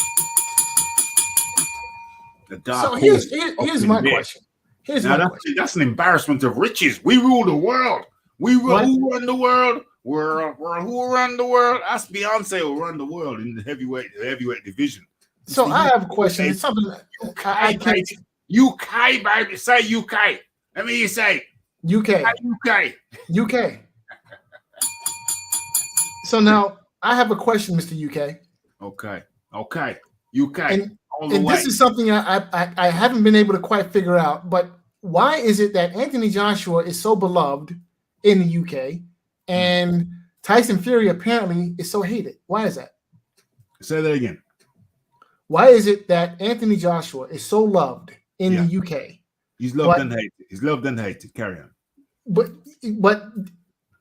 S2: The dark
S4: So
S2: horse.
S4: here's my question.
S2: That's an embarrassment of riches. We rule the world. Who run the world? Who run the world? Ask Beyonce who run the world in the heavyweight division.
S4: So I have a question. It's something I can't.
S2: UK, baby. Say UK. Let me say
S4: UK. UK. So now I have a question, Mr. UK.
S2: Okay. UK.
S4: And this is something I haven't been able to quite figure out. But why is it that Anthony Joshua is so beloved in the UK and Tyson Fury apparently is so hated? Why is that?
S2: Say that again.
S4: Why is it that Anthony Joshua is so loved in the UK?
S2: He's loved and hated. Carry on.
S4: But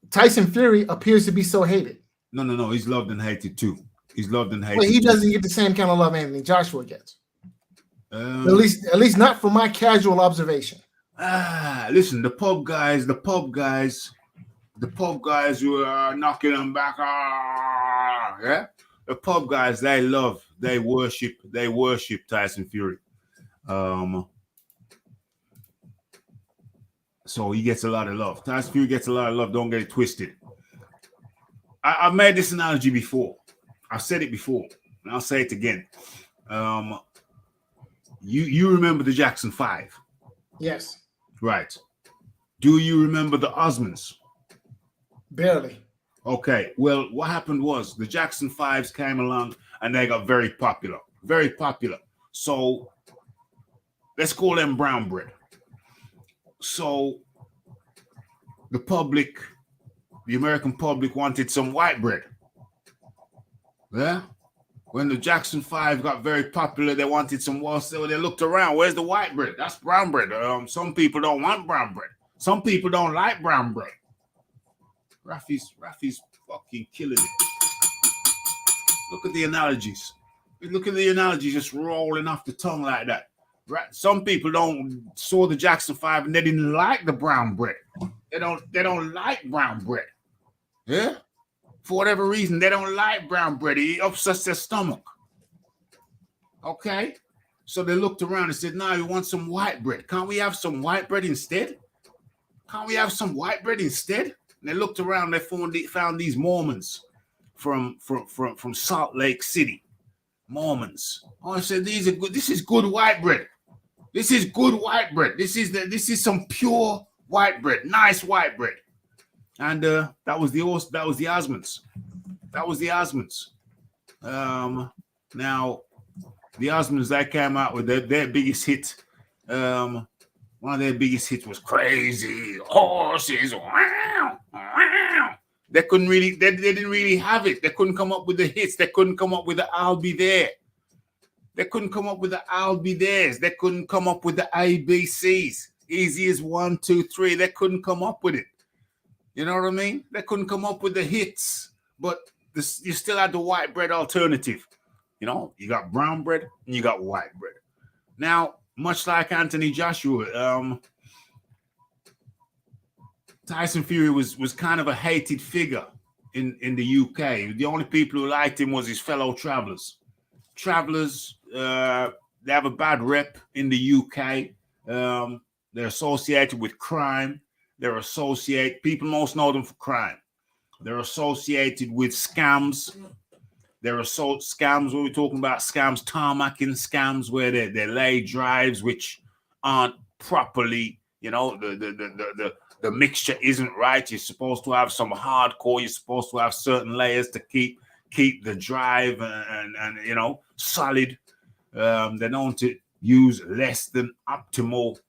S4: Tyson Fury appears to be so hated.
S2: No. He's loved and hated too.
S4: Well, he doesn't get the same kind of love Anthony Joshua gets. At least not from my casual observation.
S2: Listen, the pub guys who are knocking them back. The pub guys, they worship Tyson Fury. So he gets a lot of love. Tyson Fury gets a lot of love. Don't get it twisted. I've made this analogy before. I've said it before, and I'll say it again. You remember the Jackson 5?
S4: Yes.
S2: Right. Do you remember the Osmonds?
S4: Barely.
S2: Okay. Well, what happened was the Jackson 5s came along and they got very popular. Very popular. So let's call them brown bread. So the American public wanted some white bread. Yeah? When the Jackson 5 got very popular, they wanted some more. So they looked around. Where's the white bread? That's brown bread. Some people don't want brown bread. Some people don't like brown bread. Raphie's fucking killing it. Look at the analogies. Look at the analogies just rolling off the tongue like that. Right? Some people saw the Jackson 5 and they didn't like the brown bread. They don't like brown bread. Yeah? For whatever reason, they don't like brown bread. It upsets their stomach. Okay? So they looked around and said, "No, we want some white bread. Can't we have some white bread instead? Can't we have some white bread instead?" And they looked around, they found these Mormons from Salt Lake City. Mormons. Oh, I said, these are good. This is good white bread. This is good white bread. This is some pure white bread. Nice white bread. And that was the Osmonds. That was the Osmonds. Now the Osmonds, they came out with their biggest hit. One of their biggest hits was "Crazy Horses." Wow, wow. They couldn't really, they didn't really have it. They couldn't come up with the hits. They couldn't come up with the "I'll Be There." They couldn't come up with the "I'll Be Theirs." They couldn't come up with the ABCs. Easy as 1, 2, 3. They couldn't come up with it. You know what I mean? They couldn't come up with the hits, but you still had the white bread alternative. You know, you got brown bread and you got white bread. Now, much like Anthony Joshua, Tyson Fury was kind of a hated figure in the UK. The only people who liked him was his fellow travelers. Travelers, they have a bad rep in the UK. They're associated with crime. People most know them for crime. They're associated with scams. Scams, what we're talking about, scams, tarmacking scams, where they lay drives which aren't properly, you know, the mixture isn't right. You're supposed to have some hardcore. You're supposed to have certain layers to keep the drive and you know, solid. They're known to use less than optimal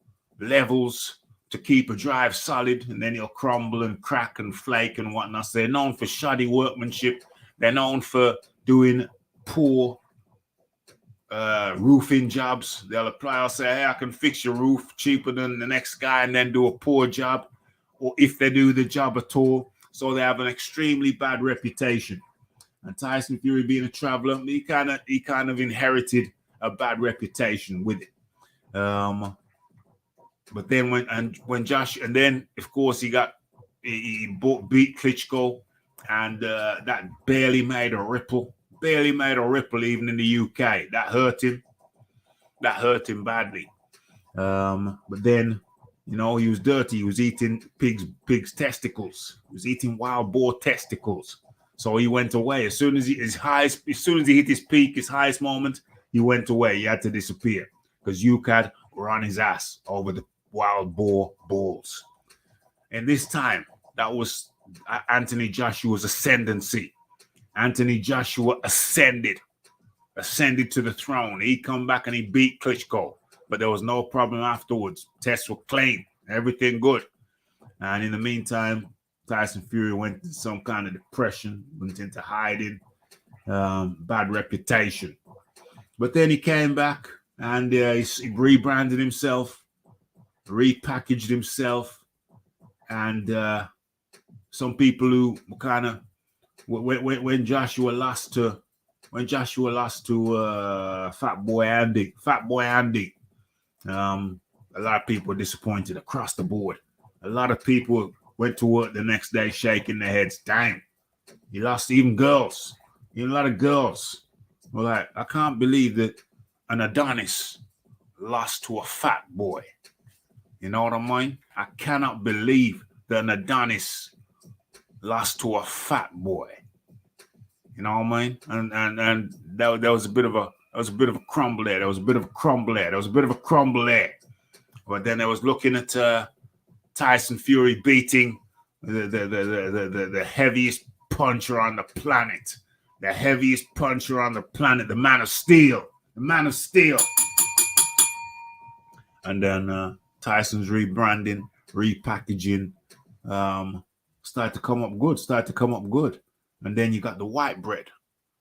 S2: levels to keep a drive solid, and then it'll crumble and crack and flake and whatnot. So they're known for shoddy workmanship. They're known for doing poor roofing jobs. I'll say, "Hey, I can fix your roof cheaper than the next guy," and then do a poor job, or if they do the job at all. So they have an extremely bad reputation. And Tyson Fury, being a traveler, he kind of inherited a bad reputation with it. But then and then of course he beat Klitschko, and that barely made a ripple even in the UK. That hurt him badly. But then, you know, he was dirty. He was eating pigs' testicles. He was eating wild boar testicles. So he went away as soon as he hit his peak, his highest moment. He went away. He had to disappear because UCAD were on his ass over the wild boar balls. And this time, that was Anthony Joshua's ascendancy. Anthony Joshua ascended to the throne. He come back and he beat Klitschko, but there was no problem afterwards. Tests were clean, everything good. And in the meantime, Tyson Fury went into some kind of depression, went into hiding, bad reputation. But then he came back and he rebranded himself, repackaged himself, and some people who were kind of when Joshua lost to Fat Boy Andy, a lot of people were disappointed across the board. A lot of people went to work the next day shaking their heads. Damn, he lost. Even girls, a lot of girls were like, "I can't believe that an Adonis lost to a fat boy." You know what I mean? I cannot believe that an Adonis lost to a fat boy. You know what I mean? And there was a bit of a crumble there. But then I was looking at Tyson Fury beating the heaviest puncher on the planet. The heaviest puncher on the planet, the Man of Steel. And then Tyson's rebranding, repackaging, Started to come up good. And then you got the white bread.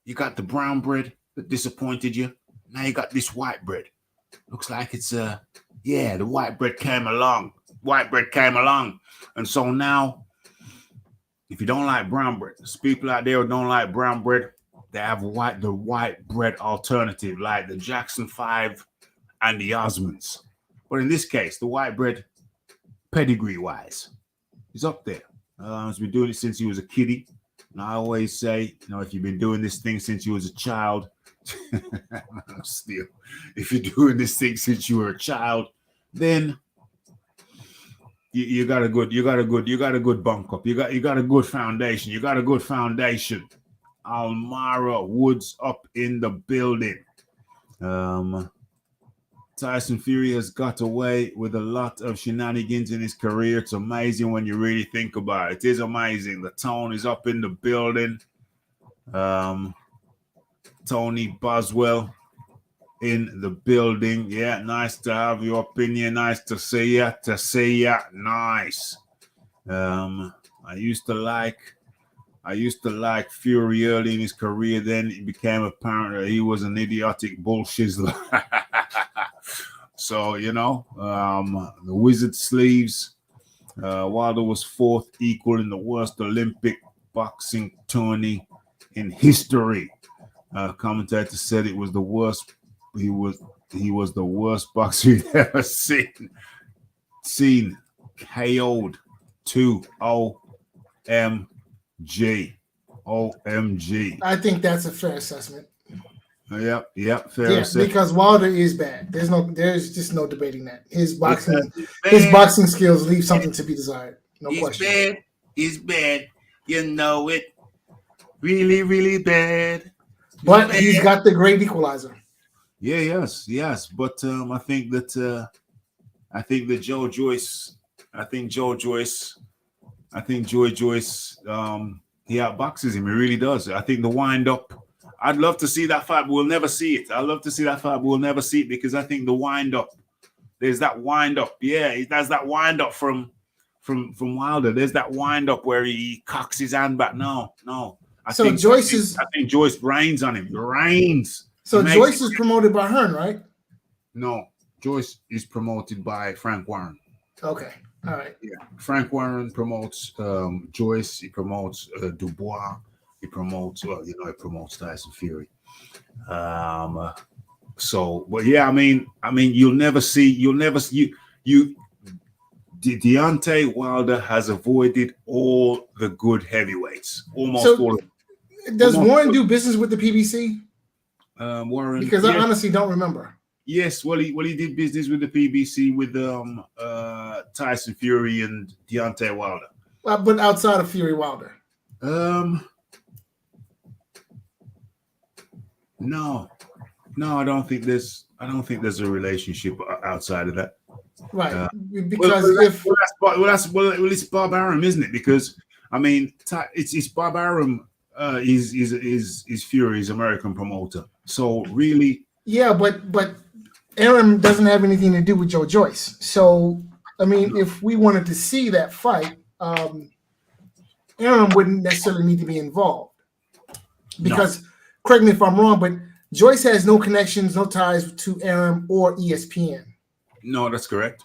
S2: You got the brown bread that disappointed you. Now you got this white bread. Looks like it's the white bread came along. And so now, if you don't like brown bread, there's people out there who don't like brown bread, they have the white bread alternative, like the Jackson 5 and the Osmonds. But in this case, the white bread, pedigree-wise, is up there. He's been doing it since he was a kiddie. And I always say, if you've been doing this thing since you was a child, still, if you're doing this thing since you were a child, then you got a good bunk up. You got a good foundation. Almara Woods up in the building. Tyson Fury has got away with a lot of shenanigans in his career. It's amazing when you really think about it. It is amazing. The tone is up in the building. Tony Boswell in the building. Yeah, nice to have your opinion. Nice to see ya. Nice. I used to like Fury early in his career. Then it became apparent that he was an idiotic bullshizzler. So, the wizard sleeves. Wilder was fourth equal in the worst Olympic boxing tourney in history. Commentator said it was the worst. He was the worst boxer he'd ever seen. KO'd 2 OMG.
S4: I think that's a fair assessment.
S2: Yep, fair assessment.
S4: Because Wilder is bad. There's just no debating that. His boxing skills leave something to be desired. No question.
S2: He's bad. You know it. Really, really bad.
S4: But he's got the great equalizer.
S2: Yeah, yes. But I think that Joe Joyce, he outboxes him. He really does. I think the wind up. I'd love to see that fight, but we'll never see it. Because I think the wind up. There's that wind up. Yeah, he does that wind up from Wilder. There's that wind up where he cocks his hand back. No. I think Joyce reigns on him. So
S4: Joyce is promoted by Hearn, right?
S2: No, Joyce is promoted by Frank Warren.
S4: Okay, all right.
S2: Yeah, Frank Warren promotes Joyce. He promotes Dubois. He promotes Tyson Fury. But yeah, I mean, you'll never see. Deontay Wilder has avoided all the good heavyweights. All.
S4: Does Warren do business with the PBC?
S2: Warren,
S4: because I honestly don't remember.
S2: Yes, well, he did business with the PBC with Tyson Fury and Deontay Wilder.
S4: But outside of Fury Wilder,
S2: no, I don't think there's a relationship outside of that.
S4: Right? Because
S2: it's Bob Arum, isn't it? Because I mean, it's Bob Arum. Is Fury's American promoter. So really,
S4: yeah, but Arum doesn't have anything to do with Joe Joyce. So I mean, if we wanted to see that fight, Arum wouldn't necessarily need to be involved. Because correct me if I'm wrong, but Joyce has no connections, no ties to Arum or ESPN.
S2: No, that's correct.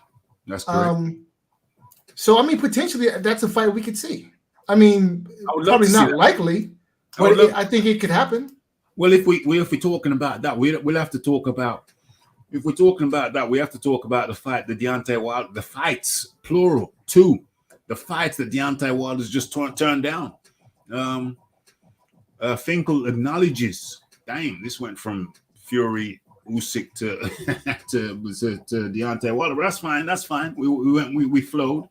S4: So I mean, potentially that's a fight we could see. I mean, probably not likely, but I think it could happen.
S2: Well, if we're talking about that, we'll have to talk about. If we're talking about that, we have to talk about the fight that Deontay Wilder, the fights plural, two, the fights that Deontay Wilder's just turned down. Finkel acknowledges. Dang, this went from Fury, Usyk to Deontay Wilder. But that's fine. We flowed.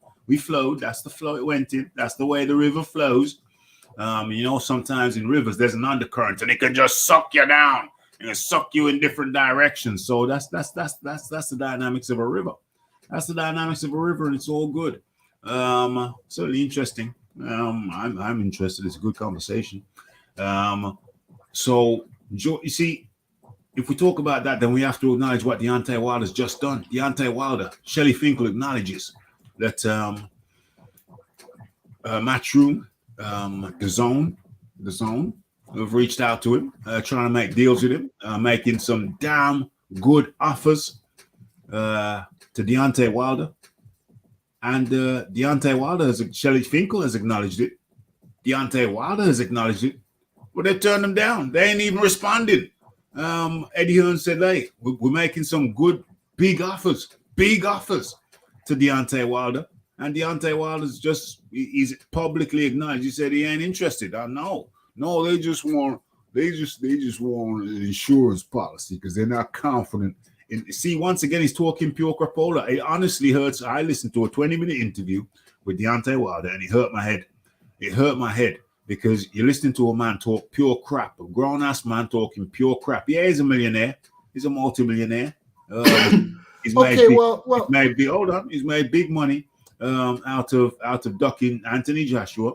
S2: That's the flow it went in. That's the way the river flows. Sometimes in rivers there's an undercurrent and it can just suck you down and suck you in different directions. So that's the dynamics of a river. That's the dynamics of a river, and it's all good. Certainly interesting. I'm interested. It's a good conversation. So you see, if we talk about that, then we have to acknowledge what Deontay Wilder's just done. Deontay Wilder, Shelley Finkel acknowledges that Matchroom, the Zone, have reached out to him, trying to make deals with him, making some damn good offers to Deontay Wilder. And Deontay Wilder, Shelley Finkel has acknowledged it. Deontay Wilder has acknowledged it. But they turned them down. They ain't even responded. Eddie Hearn said, hey, we're making some good, big offers to Deontay Wilder. And Deontay Wilder's he's publicly acknowledged. He said he ain't interested. I know. No, they just want an insurance policy because they're not confident. See, once again, he's talking pure crapola. It honestly hurts. I listened to a 20-minute interview with Deontay Wilder, and it hurt my head. It hurt my head because you're listening to a man talk pure crap, a grown-ass man talking pure crap. Yeah, he's a millionaire. He's a multimillionaire. He's made big money out of ducking Anthony Joshua,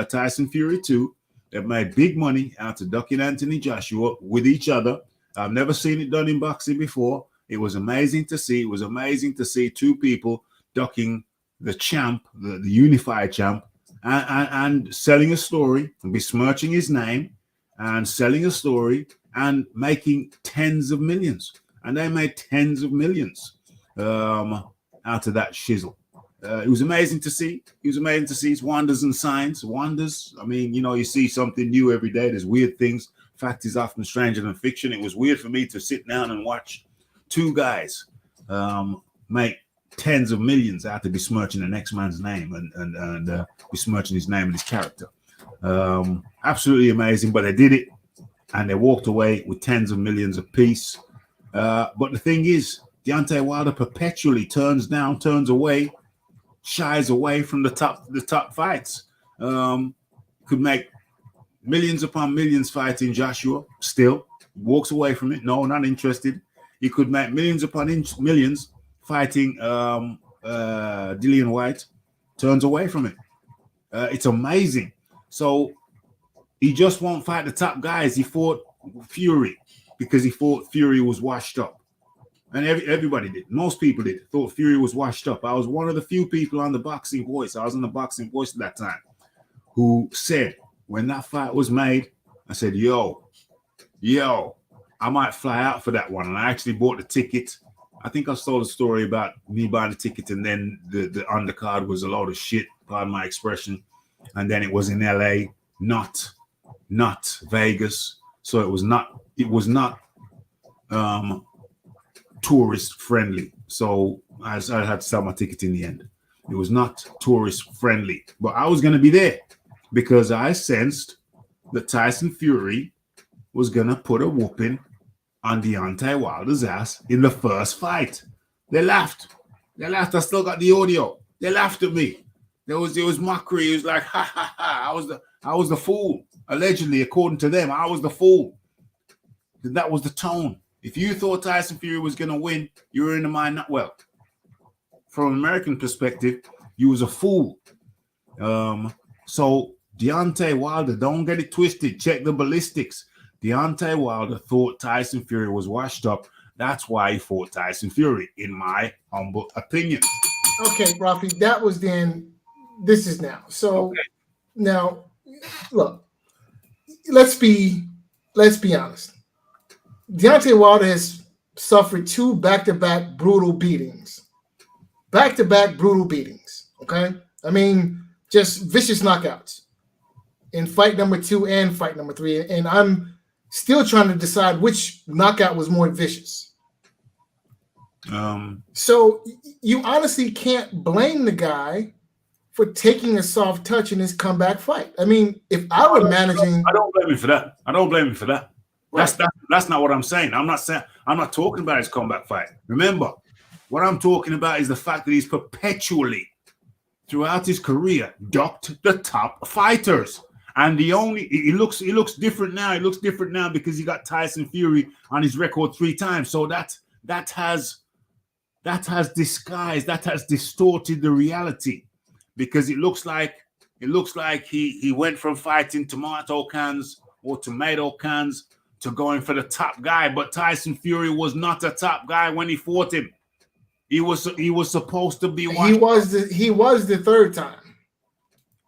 S2: Tyson Fury too. They've made big money out of ducking Anthony Joshua with each other. I've never seen it done in boxing before. It was amazing to see. It was amazing to see two people ducking the champ, the unified champ, and selling a story and besmirching his name and selling a story and making tens of millions. And they made tens of millions out of that shizzle. It was amazing to see. It's wonders and signs. Wonders. I mean, you see something new every day. There's weird things. Fact is often stranger than fiction. It was weird for me to sit down and watch two guys make tens of millions out of besmirching the next man's name and besmirching his name and his character. Absolutely amazing, but they did it and they walked away with tens of millions apiece. But the thing is, Deontay Wilder perpetually turns away, shies away from the top fights. Could make millions upon millions fighting Joshua, still walks away from it. No, not interested. He could make millions upon millions fighting Dillian White, turns away from it. It's amazing. So he just won't fight the top guys. He fought Fury because he thought Fury was washed up. And everybody did. Most people did. Thought Fury was washed up. I was one of the few people on the Boxing Voice. I was on the Boxing Voice at that time who said, when that fight was made, I said, yo, I might fly out for that one. And I actually bought the ticket. I think I told a story about me buying the ticket and then the undercard was a load of shit, pardon my expression. And then it was in LA, not Vegas. So it was not tourist friendly. So I had to sell my ticket in the end. It was not tourist friendly, but I was going to be there because I sensed that Tyson Fury was going to put a whooping on Deontay Wilder's ass in the first fight. They laughed. I still got the audio. They laughed at me. There was mockery. It was like, ha ha ha. I was the fool. Allegedly, according to them, I was the fool. That was the tone. If you thought Tyson Fury was going to win, you were in the mind not well. From an American perspective, you was a fool. So Deontay Wilder, don't get it twisted. Check the ballistics. Deontay Wilder thought Tyson Fury was washed up. That's why he fought Tyson Fury, in my humble opinion.
S4: Okay, Raphie, that was then. This is now. So okay. Now, look, let's be honest. Deontay Wilder has suffered two back-to-back brutal beatings. Okay? I mean, just vicious knockouts in fight number 2 and fight number 3. And I'm still trying to decide which knockout was more vicious. So you honestly can't blame the guy for taking a soft touch in his comeback fight. I mean, if I were managing...
S2: I don't blame him for that. Right. That's not what I'm saying. I'm not talking about his comeback fight. Remember, what I'm talking about is the fact that he's perpetually, throughout his career, ducked the top fighters. And he looks different now. He looks different now because he got Tyson Fury on his record 3 times. So that has distorted the reality, because it looks like he went from fighting tomato cans to going for the top guy. But Tyson Fury was not a top guy when he fought him. He was supposed to be one.
S4: He was the third time.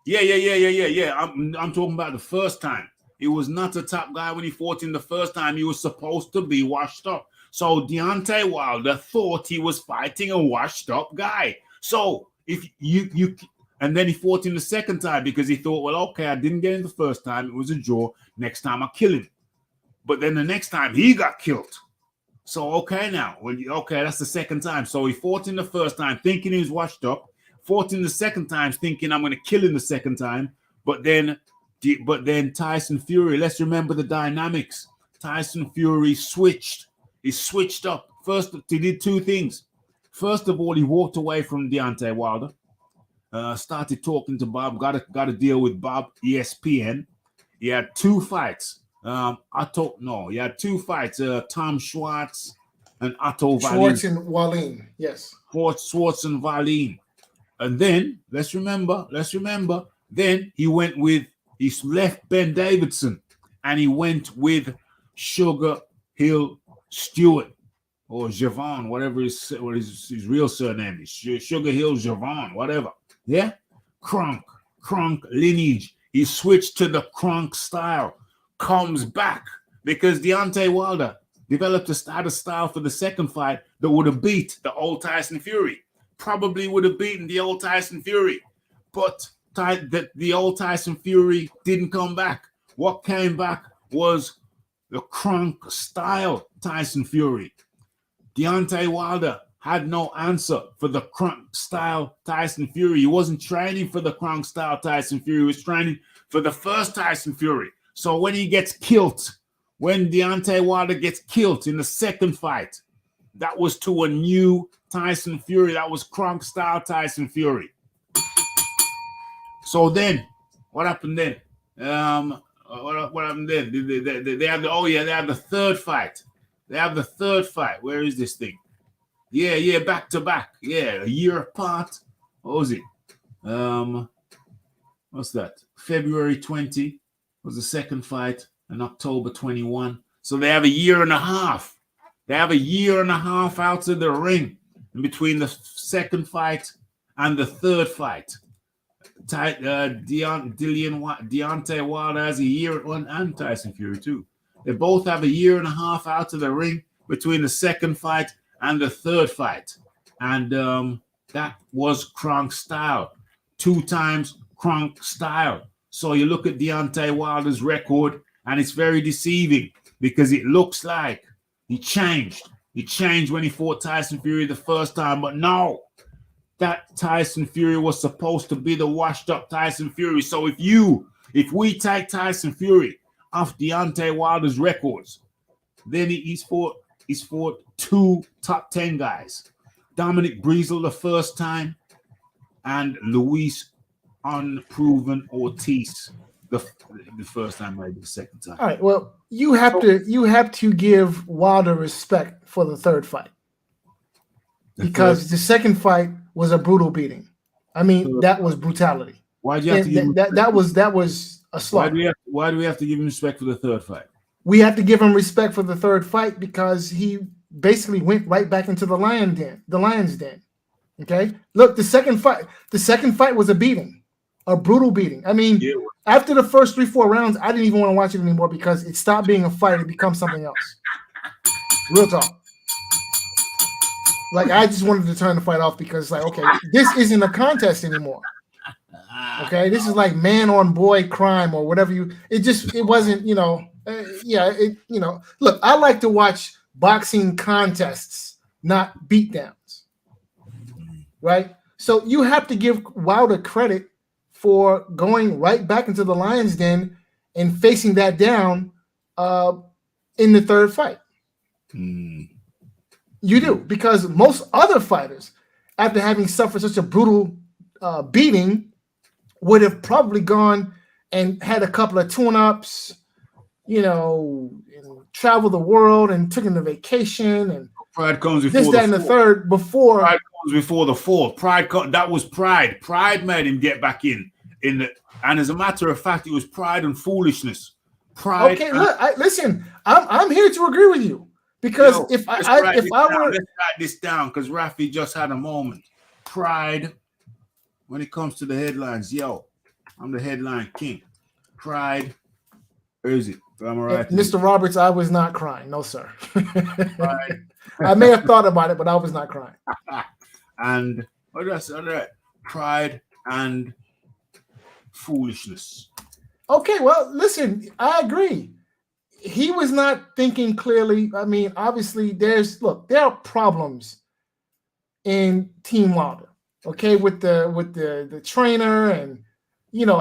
S2: Yeah. I'm talking about the first time. He was not a top guy when he fought him the first time. He was supposed to be washed up. So Deontay Wilder thought he was fighting a washed up guy. So if you and then he fought him the second time because he thought, well, okay, I didn't get him the first time. It was a draw. Next time I kill him. But then the next time he got killed. So okay now, okay, that's the second time. So he fought him the first time thinking he was washed up. Fought him the second time thinking I'm going to kill him the second time. But then Tyson Fury, let's remember the dynamics. Tyson Fury switched. He switched up. First, he did two things. First of all, he walked away from Deontay Wilder. Started talking to Bob. Got to deal with Bob, ESPN. He had two fights. He had two fights. Tom Schwartz and Otto Wallin.
S4: Schwartz and Wallin, yes.
S2: Schwartz and Wallin. And then let's remember. Then he left Ben Davidson and he went with Sugar Hill Stewart or Javon, whatever his real surname is. Sugar Hill Javon, whatever. Yeah, Kronk lineage. He switched to the Kronk style. Comes back because Deontay Wilder developed a style for the second fight that would have beat the old Tyson Fury. Probably would have beaten the old Tyson Fury, but the old Tyson Fury didn't come back. What came back was the Kronk style Tyson Fury. Deontay Wilder had no answer for the Kronk style Tyson Fury. He wasn't training for the Kronk style Tyson Fury. He was training for the first Tyson Fury. So when he gets killed, when Deontay Wilder gets killed in the second fight, that was to a new Tyson Fury. That was Kronk style Tyson Fury. So then, what happened then? What happened then? They have the third fight. They have the third fight. Where is this thing? Yeah, back to back. Yeah, a year apart. What was it? What's that? February 20 was the second fight, and October 21. So they have a year and a half. They have a year and a half out of the ring in between the second fight and the third fight. Deontay Wilder has a year, and Tyson Fury too. They both have a year and a half out of the ring between the second fight and the third fight. And that was Kronk style. 2 times Kronk style. So you look at Deontay Wilder's record, and it's very deceiving because it looks like he changed. He changed when he fought Tyson Fury the first time, but no, that Tyson Fury was supposed to be the washed-up Tyson Fury. So if we take Tyson Fury off Deontay Wilder's records, then he's fought 2 top 10 guys. Dominic Breezel the first time, and Luis Unproven Ortiz the first time, maybe the second time.
S4: All right. Well, you have to give Wilder respect for the third fight because the second fight was a brutal beating. I mean, that was brutality.
S2: Why do you have to give him
S4: that was a slaughter.
S2: Why do we have to give him respect for the third fight?
S4: We have to give him respect for the third fight because he basically went right back into the lion's den. Okay. Look, the second fight was a beating. A brutal beating. I mean, after the first 3-4 rounds, I didn't even want to watch it anymore because it stopped being a fight. It becomes something else. Real talk. Like, I just wanted to turn the fight off because, like, okay, this isn't a contest anymore. Okay, this is like man on boy crime or whatever it wasn't, look, I like to watch boxing contests, not beatdowns. Right? So you have to give Wilder credit for going right back into the lion's den and facing that down in the third fight. You do, because most other fighters, after having suffered such a brutal beating, would have probably gone and had a couple of tune-ups, and traveled the world and took a vacation and
S2: pride comes before
S4: this, that, and the third before.
S2: Pride comes before the fourth. That was pride. Pride made him get back in the. And as a matter of fact, it was pride and foolishness. Pride.
S4: Okay, look, listen. I'm here to agree with you because if I were,
S2: let's write this down because Raphie just had a moment. Pride. When it comes to the headlines, I'm the headline king. Pride. Where is it? Am I right?
S4: Mr. Roberts, I was not crying. No, sir. I may have thought about it, but I was not crying.
S2: And what did I say? Pride and foolishness.
S4: Okay, well, listen, I agree. He was not thinking clearly. I mean, obviously, there are problems in Team Wilder. Okay, with the trainer, and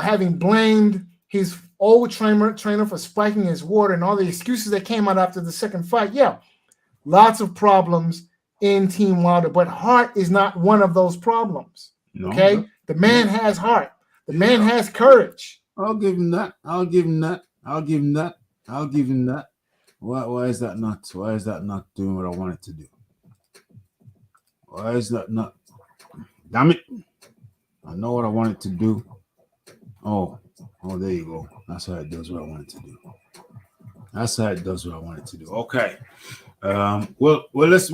S4: having blamed his old trainer for spiking his water and all the excuses that came out after the second fight. Yeah, lots of problems in Team Wilder, but heart is not one of those problems. Okay,
S2: No.
S4: The man has heart. The man has courage.
S2: I'll give him that. Why is that not? Why is that not doing what I want it to do? Why is that not? Damn it! I know what I want it to do. Oh, there you go. That's how it does what I want it to do. Okay. Well, let's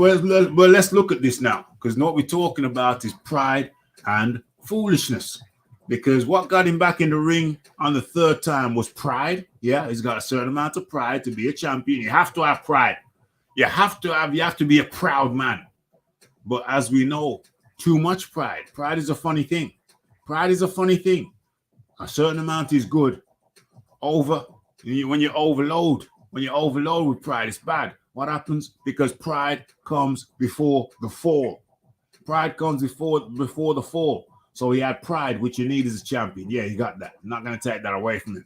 S2: look at this now, because what we're talking about is pride and foolishness. Because what got him back in the ring on the third time was pride. Yeah, he's got a certain amount of pride to be a champion. You have to have pride. You have to be a proud man. But as we know, too much pride. Pride is a funny thing. A certain amount is good. When you overload with pride, it's bad. What happens? Because pride comes before the fall. Pride comes before the fall. So he had pride, which you need as a champion. Yeah, he got that. I'm not going to take that away from him.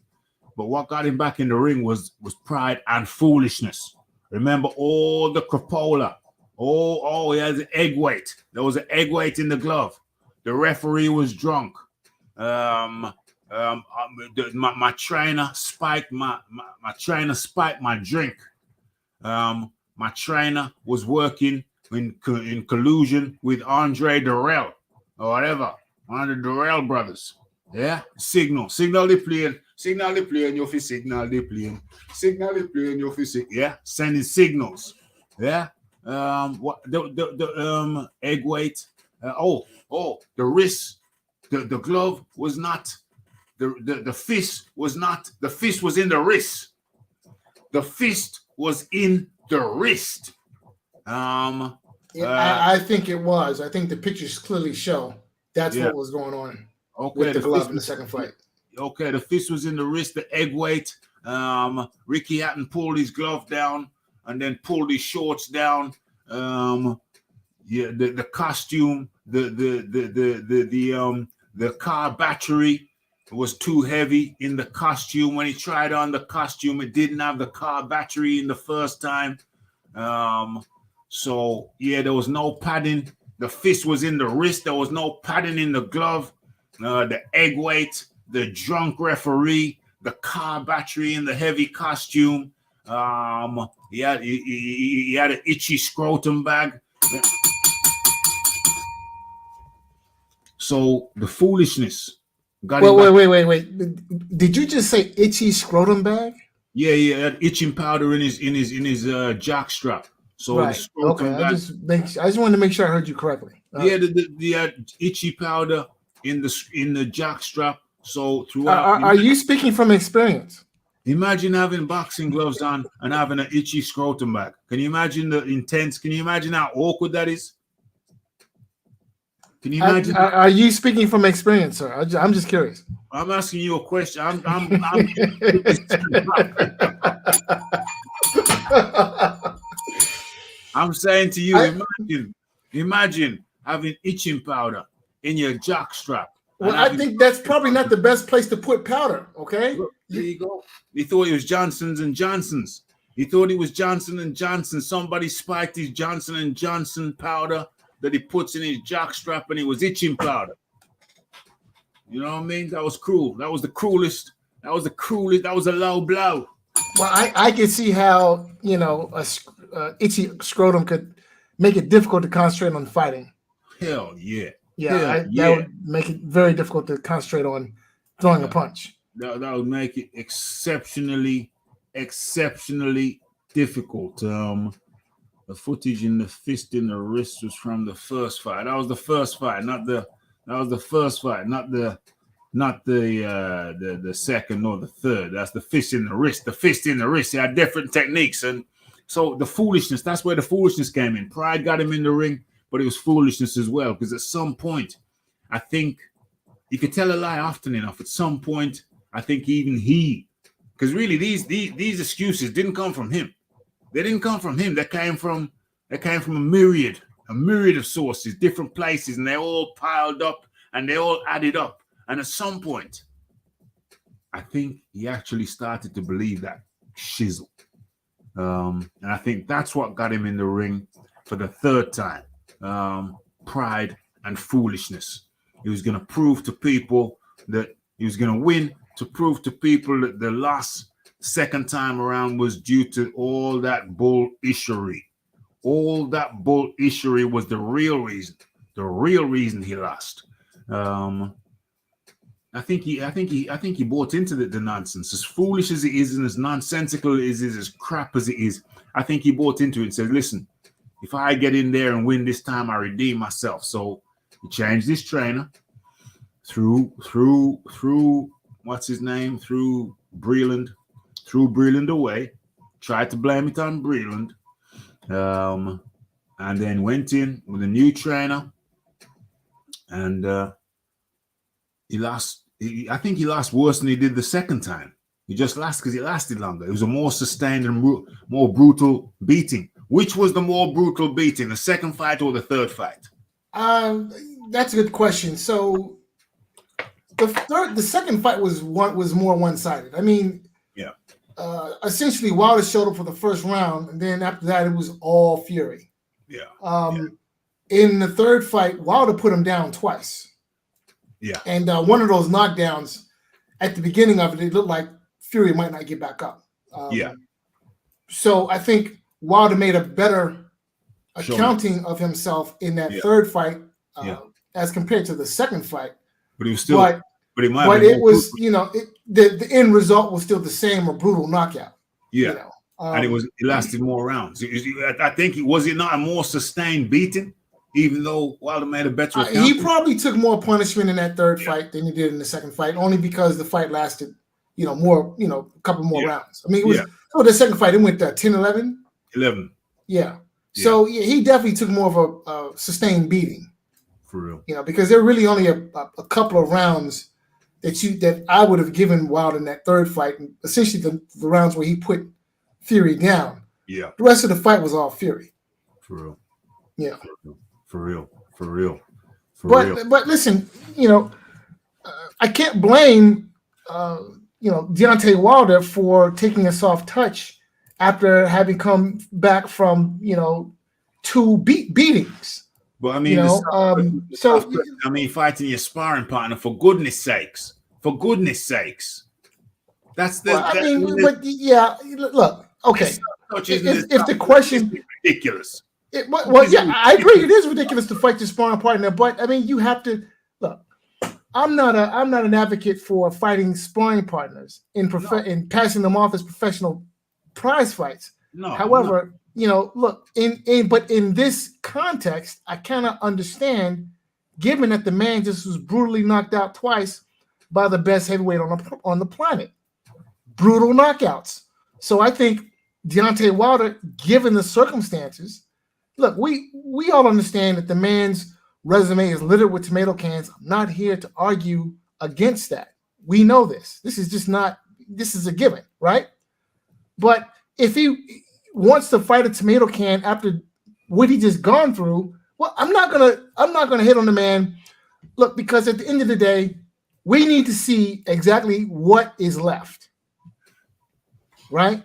S2: But what got him back in the ring was pride and foolishness. Remember all the crapola. He has an egg weight. There was an egg weight in the glove. The referee was drunk. My trainer spiked my drink. My trainer was working in collusion with Andre Durrell or whatever. One of the Durrell brothers. Yeah. Signal they playing. You fi signal they playing. Yeah. Sending signals. Yeah. What the egg weight? The wrist. The glove was not. The fist was not. The fist was in the wrist. The fist was in the wrist.
S4: I think it was. I think the pictures clearly show that's what was going on with the glove in the second fight.
S2: Okay, the fist was in the wrist, the egg weight. Ricky Hatton pulled his glove down and then pulled his shorts down. The costume, the car battery was too heavy in the costume. When he tried on the costume, it didn't have the car battery in the first time. So there was no padding. The fist was in the wrist. There was no padding in the glove. The egg weight, the drunk referee, the car battery in the heavy costume. He had an itchy scrotum bag. So the foolishness got him back.
S4: Wait. Did you just say itchy scrotum bag?
S2: Yeah, he had itching powder in his jock strap. So
S4: right. Okay. I just wanted to make sure I heard you correctly.
S2: The had itchy powder in the jock strap. So throughout.
S4: Are you speaking from experience?
S2: Imagine having boxing gloves on and having an itchy scrotum bag. Can you imagine the intense? Can you imagine how awkward that is? Can you imagine?
S4: Are you speaking from experience, sir? I'm just curious.
S2: I'm asking you a question. I'm saying to you, imagine having itching powder in your jock strap.
S4: Well, I think that's probably not the best place to put powder, okay?
S2: Look, there you go. He thought it was Johnson's and Johnson's. He thought it was Johnson & Johnson. Somebody spiked his Johnson & Johnson powder that he puts in his jock strap, and it was itching powder. You know what I mean? That was cruel. That was the cruelest. That was a low blow.
S4: Well, I can see how, a itchy scrotum could make it difficult to concentrate on fighting.
S2: Hell yeah.
S4: Yeah, that would make it very difficult to concentrate on throwing a punch.
S2: That would make it exceptionally difficult. The footage in the fist in the wrist was from the first fight. That was the first fight, not the not the second or the third. That's the fist in the wrist. The fist in the wrist. He had different techniques, and so the foolishness. That's where the foolishness came in. Pride got him in the ring, but it was foolishness as well. Because at some point, I think you could tell a lie often enough. At some point, I think even he, because really these excuses didn't come from him. They didn't come from him. They came from a myriad of sources, different places, and they all piled up and they all added up. And at some point, I think he actually started to believe that shizzle. And I think that's what got him in the ring for the third time. Pride and foolishness. He was going to prove to people that he was going to win, to prove to people that the loss second time around was due to all that bullishery. All that bullishery was the real reason. The real reason he lost. I think he bought into the nonsense. As foolish as it is and as nonsensical as it is, as crap as it is, I think he bought into it and said, listen, if I get in there and win this time, I redeem myself. So he changed his trainer through what's his name? Through Breland. Threw Breland away. Tried to blame it on Breland. And then went in with a new trainer. And he lost. I think he lost worse than he did the second time. He just lost because it lasted longer. It was a more sustained and more brutal beating. Which was the more brutal beating, the second fight or the third fight?
S4: That's a good question. So the second fight was more one-sided. I mean,
S2: yeah.
S4: Essentially, Wilder showed up for the first round, and then after that, it was all fury.
S2: Yeah.
S4: In the third fight, Wilder put him down twice.
S2: Yeah.
S4: And one of those knockdowns, at the beginning of it looked like Fury might not get back up. So I think Wilder made a better accounting of himself in that third fight as compared to the second fight.
S2: But he was still. But
S4: it was, the end result was still the same, a brutal knockout.
S2: Yeah. And it lasted more rounds. I think was it not a more sustained beating? Even though Wilder made a better account.
S4: He probably took more punishment in that third fight than he did in the second fight, only because the fight lasted, more, a couple more rounds. I mean, it was the second fight, it went 10-11?
S2: 11.
S4: Yeah. So he definitely took more of a sustained beating.
S2: For real.
S4: Because there are really only a couple of rounds that I would have given Wilder in that third fight, and essentially the rounds where he put Fury down.
S2: Yeah.
S4: The rest of the fight was all Fury.
S2: For real.
S4: Yeah.
S2: For real.
S4: But listen, I can't blame Deontay Wilder for taking a soft touch after having come back from 2 beatings.
S2: But I mean, fighting your sparring partner, for goodness sakes. That's
S4: look, okay. If the question
S2: ridiculous.
S4: I agree. It is ridiculous to fight your sparring partner, but I mean, you have to look. I'm not an advocate for fighting sparring partners in passing them off as professional prize fights.
S2: No.
S4: However, look but in this context, I cannot understand, given that the man just was brutally knocked out twice by the best heavyweight on the planet, brutal knockouts. So I think Deontay Wilder, given the circumstances. Look, we all understand that the man's resume is littered with tomato cans. I'm not here to argue against that. We know this. This is a given, right? But if he wants to fight a tomato can after what he just gone through, well, I'm not gonna hit on the man. Look, because at the end of the day, we need to see exactly what is left. Right?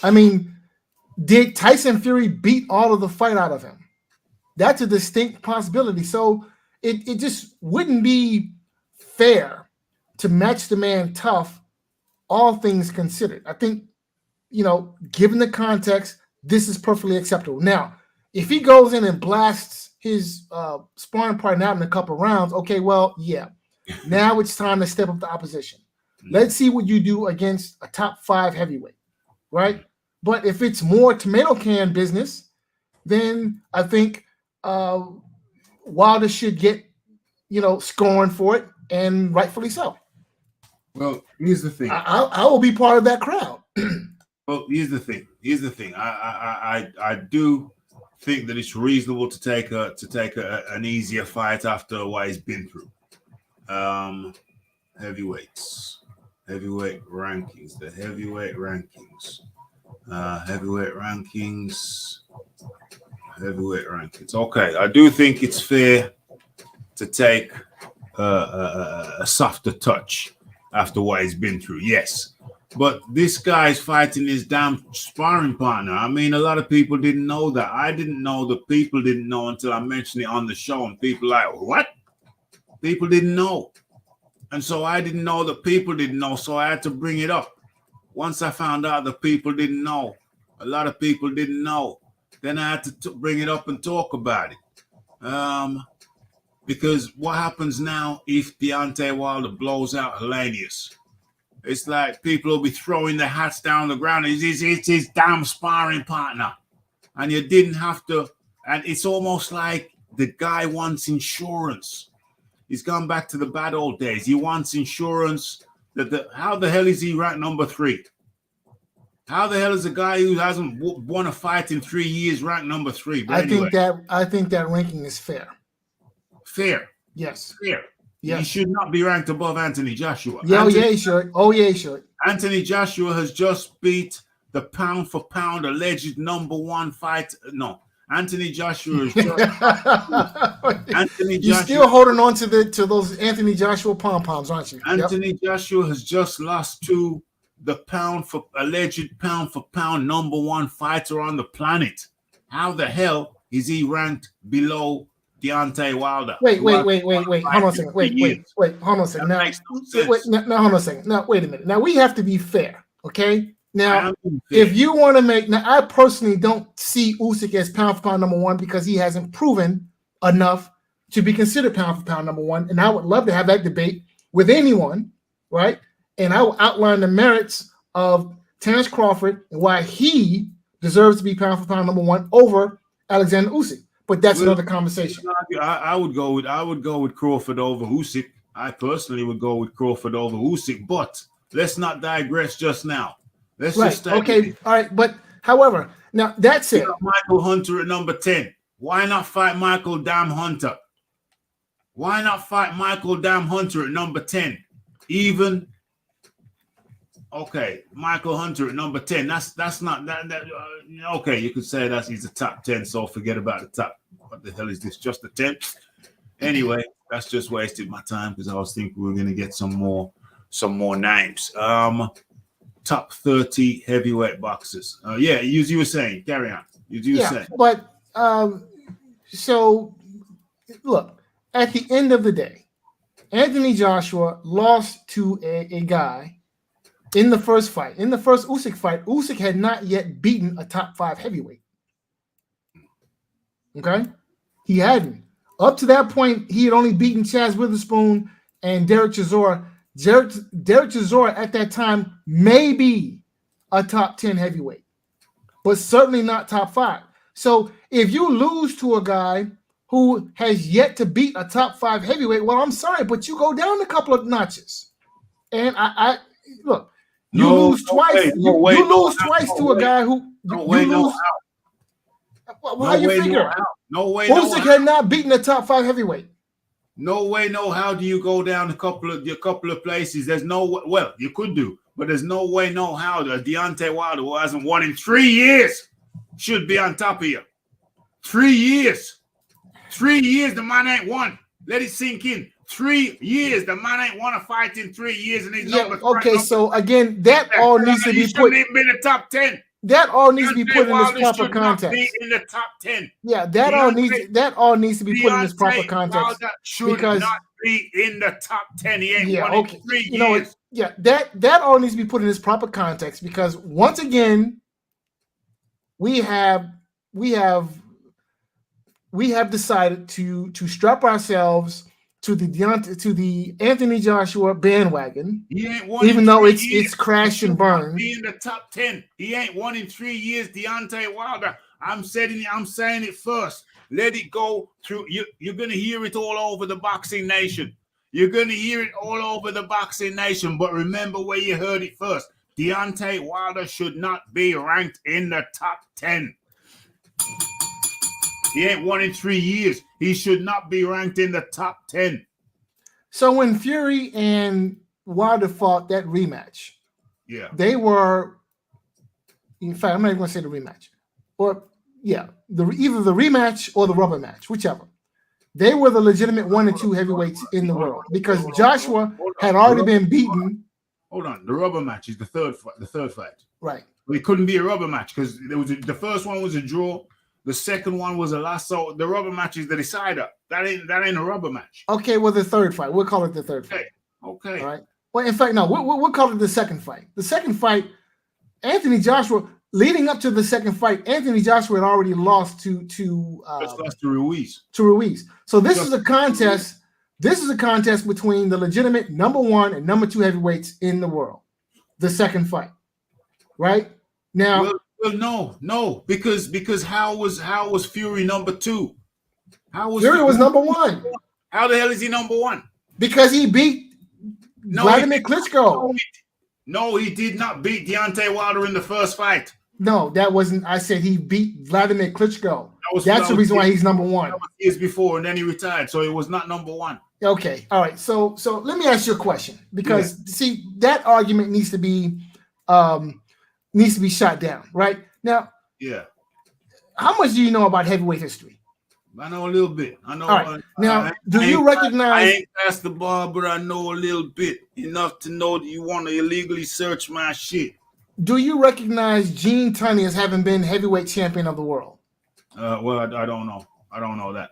S4: I mean, did Tyson Fury beat all of the fight out of him? That's a distinct possibility. So it just wouldn't be fair to match the man tough, all things considered. I think, given the context, this is perfectly acceptable. Now, if he goes in and blasts his sparring partner out in a couple rounds, okay, well, yeah. Now it's time to step up the opposition. Let's see what you do against a top 5 heavyweight, right? But if it's more tomato can business, then I think Wilder should get, scorned for it. and rightfully so.
S2: Well, here's the thing.
S4: I will be part of that crowd.
S2: Well, here's the thing. I do think that it's reasonable to take an easier fight after what he's been through. Heavyweight rankings. The heavyweight rankings. Okay, I do think it's fair to take a softer touch after what he's been through. Yes. But this guy's fighting his damn sparring partner. I mean, a lot of people didn't know that. I didn't know. The people didn't know until I mentioned it on the show. And people like, what? People didn't know. And so I didn't know that people didn't know. So I had to bring it up. Once I found out that people didn't know, a lot of people didn't know, then I had to bring it up and talk about it. Because what happens now if Deontay Wilder blows out Helenius? It's like people will be throwing their hats down on the ground. It's his damn sparring partner. And you didn't have to. And it's almost like the guy wants insurance. He's gone back to the bad old days. He wants insurance. How the hell is he ranked number 3? How the hell is a guy who hasn't won a fight in 3 years ranked number 3? But
S4: I think that ranking is fair.
S2: Fair.
S4: Yes.
S2: Fair.
S4: Yes.
S2: He should not be ranked above Anthony Joshua.
S4: Yeah, he should. He should.
S2: Anthony Joshua has just beat the pound for pound alleged number 1 fight. No, Anthony Joshua is just Anthony Joshua.
S4: You're still holding on to those Anthony Joshua pom-poms, aren't you?
S2: Anthony Joshua has just lost to the alleged pound for pound number 1 fighter on the planet. How the hell is he ranked below Deontay Wilder?
S4: Wait. Hold on a second. Wait. Hold on a second. Now, hold on a second. Now, wait a minute. Now, we have to be fair, okay? Now, if you want to I personally don't see Usyk as pound for pound number 1 because he hasn't proven enough to be considered pound for pound number 1. And I would love to have that debate with anyone, right? And I will outline the merits of Terence Crawford and why he deserves to be pound for pound number 1 over Alexander Usyk. But that's another conversation.
S2: I would go with Crawford over Usyk. I personally would go with Crawford over Usyk. But let's not digress just now. Let's just
S4: okay. All right. But however, now that's it.
S2: Michael Hunter at number 10. Why not fight Michael Damn Hunter? Why not fight Michael Damn Hunter at number 10? Even. Okay, Michael Hunter at number 10. That's not that. Okay, you could say he's a top 10. So forget about the top. What the hell is this? Just a 10? Anyway, that's just wasted my time because I was thinking we were going to get some more names. Top 30 heavyweight boxers. Yeah, you were saying. Carry on. You were saying.
S4: But so look, at the end of the day, Anthony Joshua lost to a guy. In the first fight, in the first Usyk fight, Usyk had not yet beaten a top 5 heavyweight. Okay? He hadn't. Up to that point, he had only beaten Chaz Witherspoon and Derek Chisora. Derek Chisora at that time may be a top 10 heavyweight, but certainly not top 5. So if you lose to a guy who has yet to beat a top 5 heavyweight, well, I'm sorry, but you go down a couple of notches. And I look, you lose twice. You lose twice to a guy who you lose. How you figure?
S2: No way.
S4: Usyk had not beaten a top 5 heavyweight.
S2: No way, no how do you go down a couple of places? There's no way. Well, you could do, but there's no way, no how. Deontay Wilder, who hasn't won in 3 years, should be on top of you. 3 years. 3 years, the man ain't won. Let it sink in. 3 years, the man ain't won a fight in 3 years, and he's
S4: okay. So again, that all needs to be put.
S2: Even been in the top 10.
S4: That all needs to be put in this proper context.
S2: Be in the top 10.
S4: Yeah, that all needs to be put in this proper context.
S2: Should not be in the top 10. He ain't won in 3 years.
S4: You know what? Yeah, that all needs to be put in this proper context because once again, we have decided to strap ourselves to the Anthony Joshua bandwagon, even though it's crashed and burned.
S2: Be in the top 10. He ain't won in 3 years. Deontay Wilder. I'm saying it first. Let it go through. You're gonna hear it all over the boxing nation. You're going to hear it all over the boxing nation, but remember where you heard it first. Deontay Wilder should not be ranked in the top 10. He ain't won in 3 years. He should not be ranked in the top 10.
S4: So when Fury and Wilder fought that rematch,
S2: Yeah,
S4: they were, in fact, I'm not even going to say the rematch. Or, yeah, either the rematch or the rubber match, whichever. They were the legitimate 1 and 2 heavyweights in the world because Joshua had already been beaten.
S2: Hold on. The rubber match is the third fight.
S4: Right.
S2: Well, it couldn't be a rubber match because the first one was a draw. The second one was a loss. So the rubber match is the decider. That ain't a rubber match.
S4: Okay, well, the third fight. We'll call it the third fight.
S2: Okay.
S4: All right. Well, in fact, no, we'll call it the second fight. The second fight, Anthony Joshua, leading up to the second fight, Anthony Joshua had already lost to
S2: Ruiz.
S4: So this is a contest. This is a contest between the legitimate number 1 and number 2 heavyweights in the world. The second fight, right now.
S2: Well, no, because how was Fury number 2?
S4: Fury was number 1.
S2: How the hell is he number 1?
S4: Because he beat Vladimir Klitschko.
S2: No, he did not beat Deontay Wilder in the first fight.
S4: No, that wasn't. I said he beat Vladimir Klitschko. That's the reason why he's number 1.
S2: That was years before, and then he retired, so it was not number 1.
S4: Okay, all right. So let me ask you a question because see that argument needs to be shot down right now.
S2: Yeah.
S4: How much do you know about heavyweight history?
S2: I know a little bit. I know.
S4: All right. Now, do you recognize?
S2: I ain't past the bar, but I know a little bit enough to know that you want to illegally search my shit.
S4: Do you recognize Gene Tunney as having been heavyweight champion of the world?
S2: Well, I don't know. I don't know that.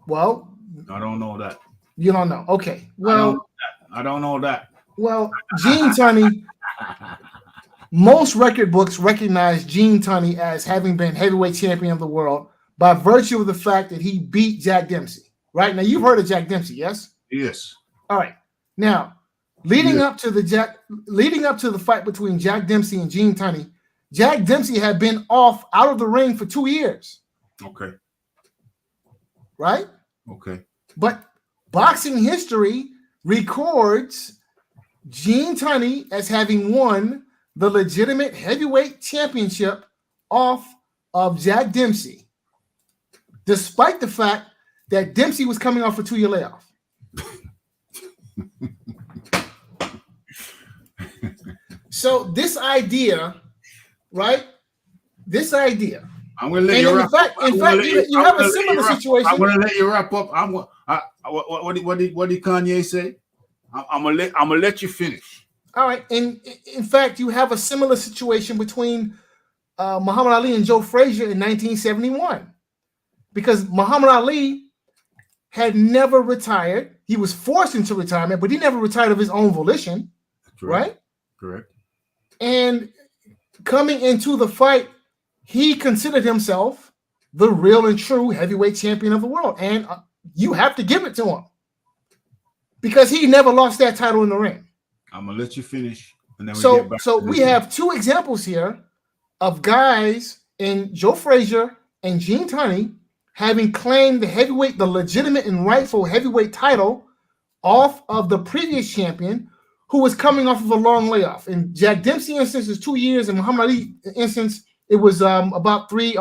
S4: Well,
S2: I don't know that.
S4: You don't know. Okay. Well,
S2: I don't know that.
S4: Well, Gene Tunney. Most record books recognize Gene Tunney as having been heavyweight champion of the world by virtue of the fact that he beat Jack Dempsey. Right now, you've heard of Jack Dempsey, yes?
S2: Yes.
S4: All right. Now, leading up to the fight between Jack Dempsey and Gene Tunney, Jack Dempsey had been out of the ring for 2 years.
S2: Okay.
S4: Right?
S2: Okay.
S4: But boxing history records Gene Tunney as having won the legitimate heavyweight championship off of Jack Dempsey, despite the fact that Dempsey was coming off a 2-year layoff. So this idea, right? This idea.
S2: I'm going to let you wrap up.
S4: In fact, you have a similar situation.
S2: I'm going to let you wrap up. What did Kanye say? I'm gonna let you finish.
S4: All right. And in fact, you have a similar situation between Muhammad Ali and Joe Frazier in 1971, because Muhammad Ali had never retired. He was forced into retirement, but he never retired of his own volition.
S2: Correct.
S4: Right?
S2: Correct.
S4: And coming into the fight, he considered himself the real and true heavyweight champion of the world. And you have to give it to him because he never lost that title in the ring.
S2: I'm going to let you finish. And then
S4: we have 2 examples here of guys in Joe Frazier and Gene Tunney having claimed the legitimate and rightful heavyweight title off of the previous champion who was coming off of a long layoff. In Jack Dempsey instance, is 2 years. In Muhammad Ali instance, it was about 3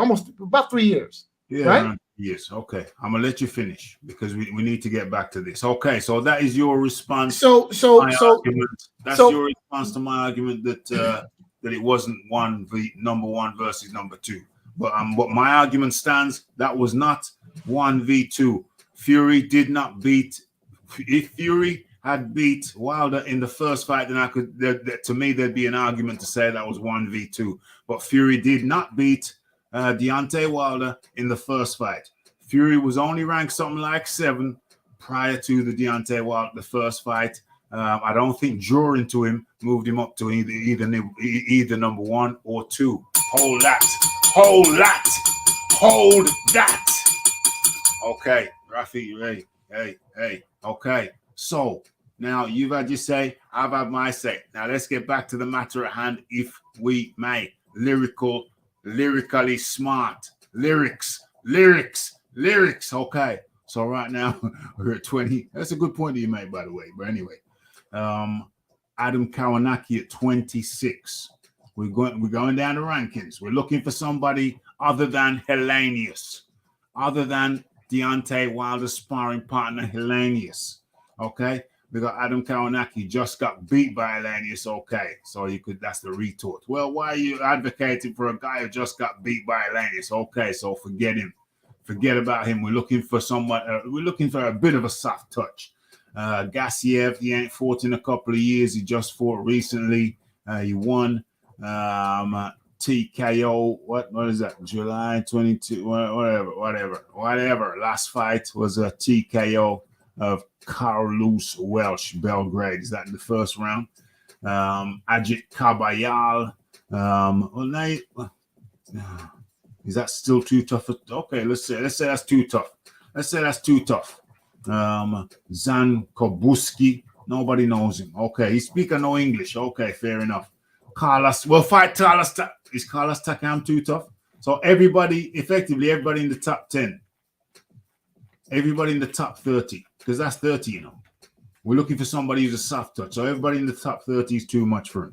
S4: years.
S2: Yeah,
S4: right?
S2: Yes. Okay. I'm gonna let you finish because we need to get back to this. Okay. So that is your response.
S4: That's
S2: your response to my argument that it wasn't number 1 versus number 2. But my argument stands. That was not 1v2. Fury did not beat. If Fury had beat Wilder in the first fight, then to me there'd be an argument to say that was 1v2. But Fury did not beat Deontay Wilder in the first fight. Fury was only ranked something like 7 prior to the Deontay Wilder the first fight. I don't think drawing to him moved him up to either number 1 or 2. Hold that. Okay, Raphie, hey. Okay, so now you've had your say, I've had my say. Now let's get back to the matter at hand, if we may. Lyrically smart. Lyrics. Okay. So right now we're at 20. That's a good point that you made, by the way. But anyway, Adam Kawanaki at 26. We're going down the rankings. We're looking for somebody other than Hellenius, other than Deontay Wilder's sparring partner Hellenius. Okay, we got Adam Kawanaki just got beat by Hellenius. Okay, so that's the retort. Well, why are you advocating for a guy who just got beat by Hellenius? Okay, so forget him. Forget about him. We're looking for someone. We're looking for a bit of a soft touch. Gassiev, he ain't fought in a couple of years. He just fought recently. He won. TKO. What is that? July 22. Whatever. Last fight was a TKO of Carlos Welch, Belgrade. Is that in the first round? Ajit Kabayal. Is that still too tough? Okay, let's say that's too tough. Zan Kobuski, nobody knows him. Okay, he speaks no English. Okay, fair enough. Fight Carlos. Is Carlos Takam too tough? So effectively everybody in the top 10, everybody in the top 30, because that's 30, We're looking for somebody who's a soft touch. So everybody in the top 30 is too much for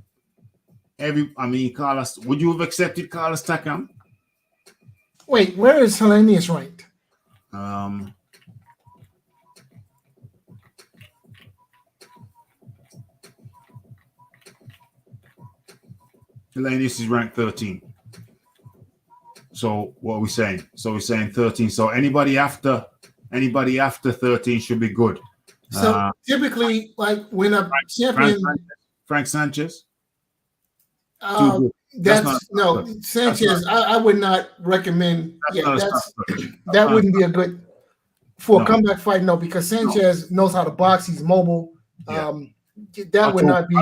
S2: him. Carlos, would you have accepted Carlos Takam?
S4: Wait, where is Hellenius ranked?
S2: Hellenius is ranked 13. So what are we saying? So we're saying 13. So anybody after 13 should be good.
S4: So typically, like when a champion,
S2: Frank Sanchez.
S4: Sanchez. I would not recommend. That wouldn't be a good for a comeback fight. No, because Sanchez knows how to box. He's mobile. That would not be.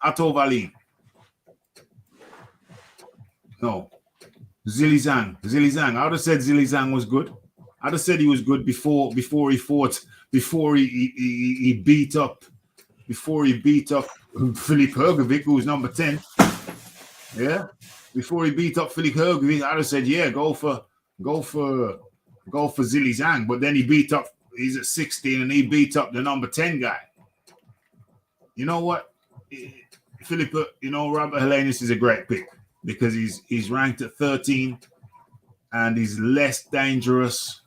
S2: Ato Valin. No. Zilizang. I would have said Zilizang was good. I'd have said he was good before he fought, before he beat up Filip Hrgovic, who was number 10. Yeah. Before he beat up Filip Hrgovic, I'd have said, yeah, go for Zilizang. But then he's at 16 and he beat up the number 10 guy. You know what? Robert Hellenius is a great pick, because he's ranked at 13 and he's less dangerous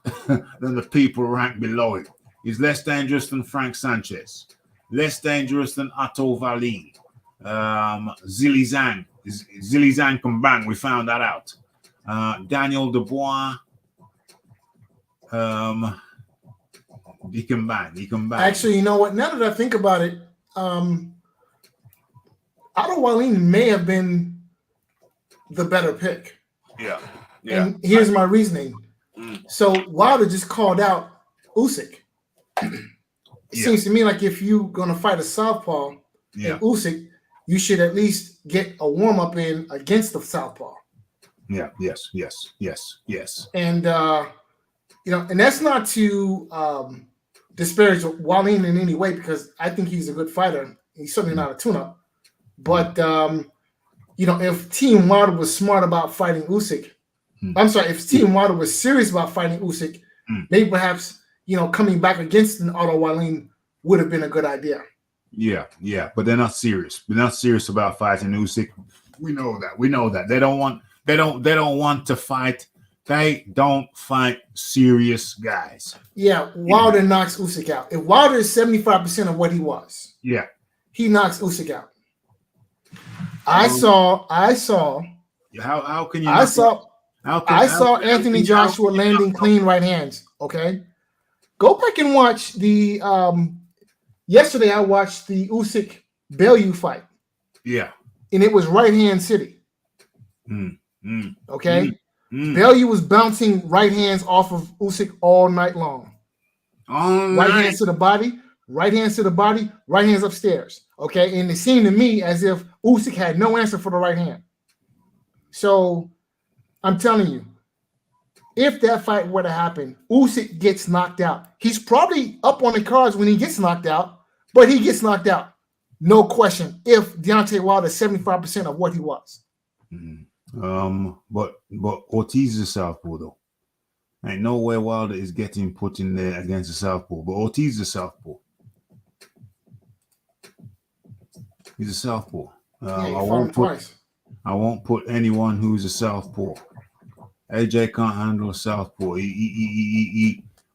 S2: than the people ranked below him. He's less dangerous than Frank Sanchez, less dangerous than Ato Valin, Zilizang can bang. We found that out. Daniel Dubois, he can bang.
S4: Actually, you know what? Now that I think about it, Ato Valin may have been the better pick.
S2: Yeah.
S4: And here's my reasoning. So Wilder just called out Usyk. It seems to me like if you're going to fight a southpaw in Usyk, you should at least get a warm-up in against the southpaw.
S2: Yeah, yes.
S4: And, and that's not to disparage Wallin in any way, because I think he's a good fighter. He's certainly not a tune-up. But, if Team Wilder was smart about fighting Usyk, if Team Wilder was serious about fighting Usyk, maybe perhaps, coming back against an Ato Wallin would have been a good idea.
S2: Yeah, but they're not serious. They're not serious about fighting Usyk. We know that. They don't want to fight. They don't fight serious guys.
S4: Yeah, Wilder knocks Usyk out. If Wilder is 75% of what he was, he knocks Usyk out. I saw.
S2: How can you?
S4: I saw Anthony Joshua landing clean right hands. Okay, go back and watch the. Yesterday I watched the Usyk Bellew fight. Yeah, and it was right hand city. Okay, Bellew was bouncing right hands off of Usyk all night long. Right hands to the body, right hands to the body, right hands upstairs. Okay, and it seemed to me as if Usyk had no answer for the right hand. So I'm telling you, if that fight were to happen, Usyk gets knocked out. He's probably up on the cards when he gets knocked out, but he gets knocked out. No question. If Deontay Wilder is 75% of what he was.
S2: But Ortiz is a southpaw though. Ain't no way Wilder is getting put in there against the southpaw. But Ortiz is a southpaw. He's a southpaw.
S4: Yeah, you fought him twice.
S2: I won't put anyone who's a southpaw. AJ can't handle a southpaw.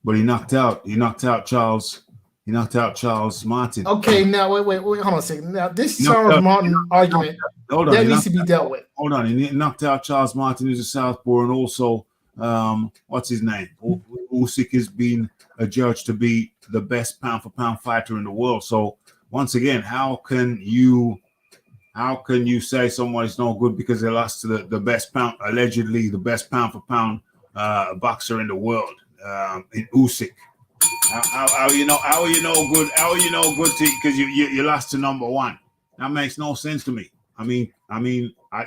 S2: But he knocked out Charles. He knocked out Charles Martin.
S4: Okay, now wait, hold on a second. Now this Charles Martin argument that needs to be dealt with.
S2: Hold on, he knocked out Charles Martin, who's a southpaw, and also what's his name? Usyk has been adjudged to be the best pound for pound fighter in the world. So once again, how can you say someone is no good because they lost to the best pound, allegedly the best pound for pound boxer in the world, in Usyk? How are you no good? How are you no good because you lost to number one? That makes no sense to me. I mean,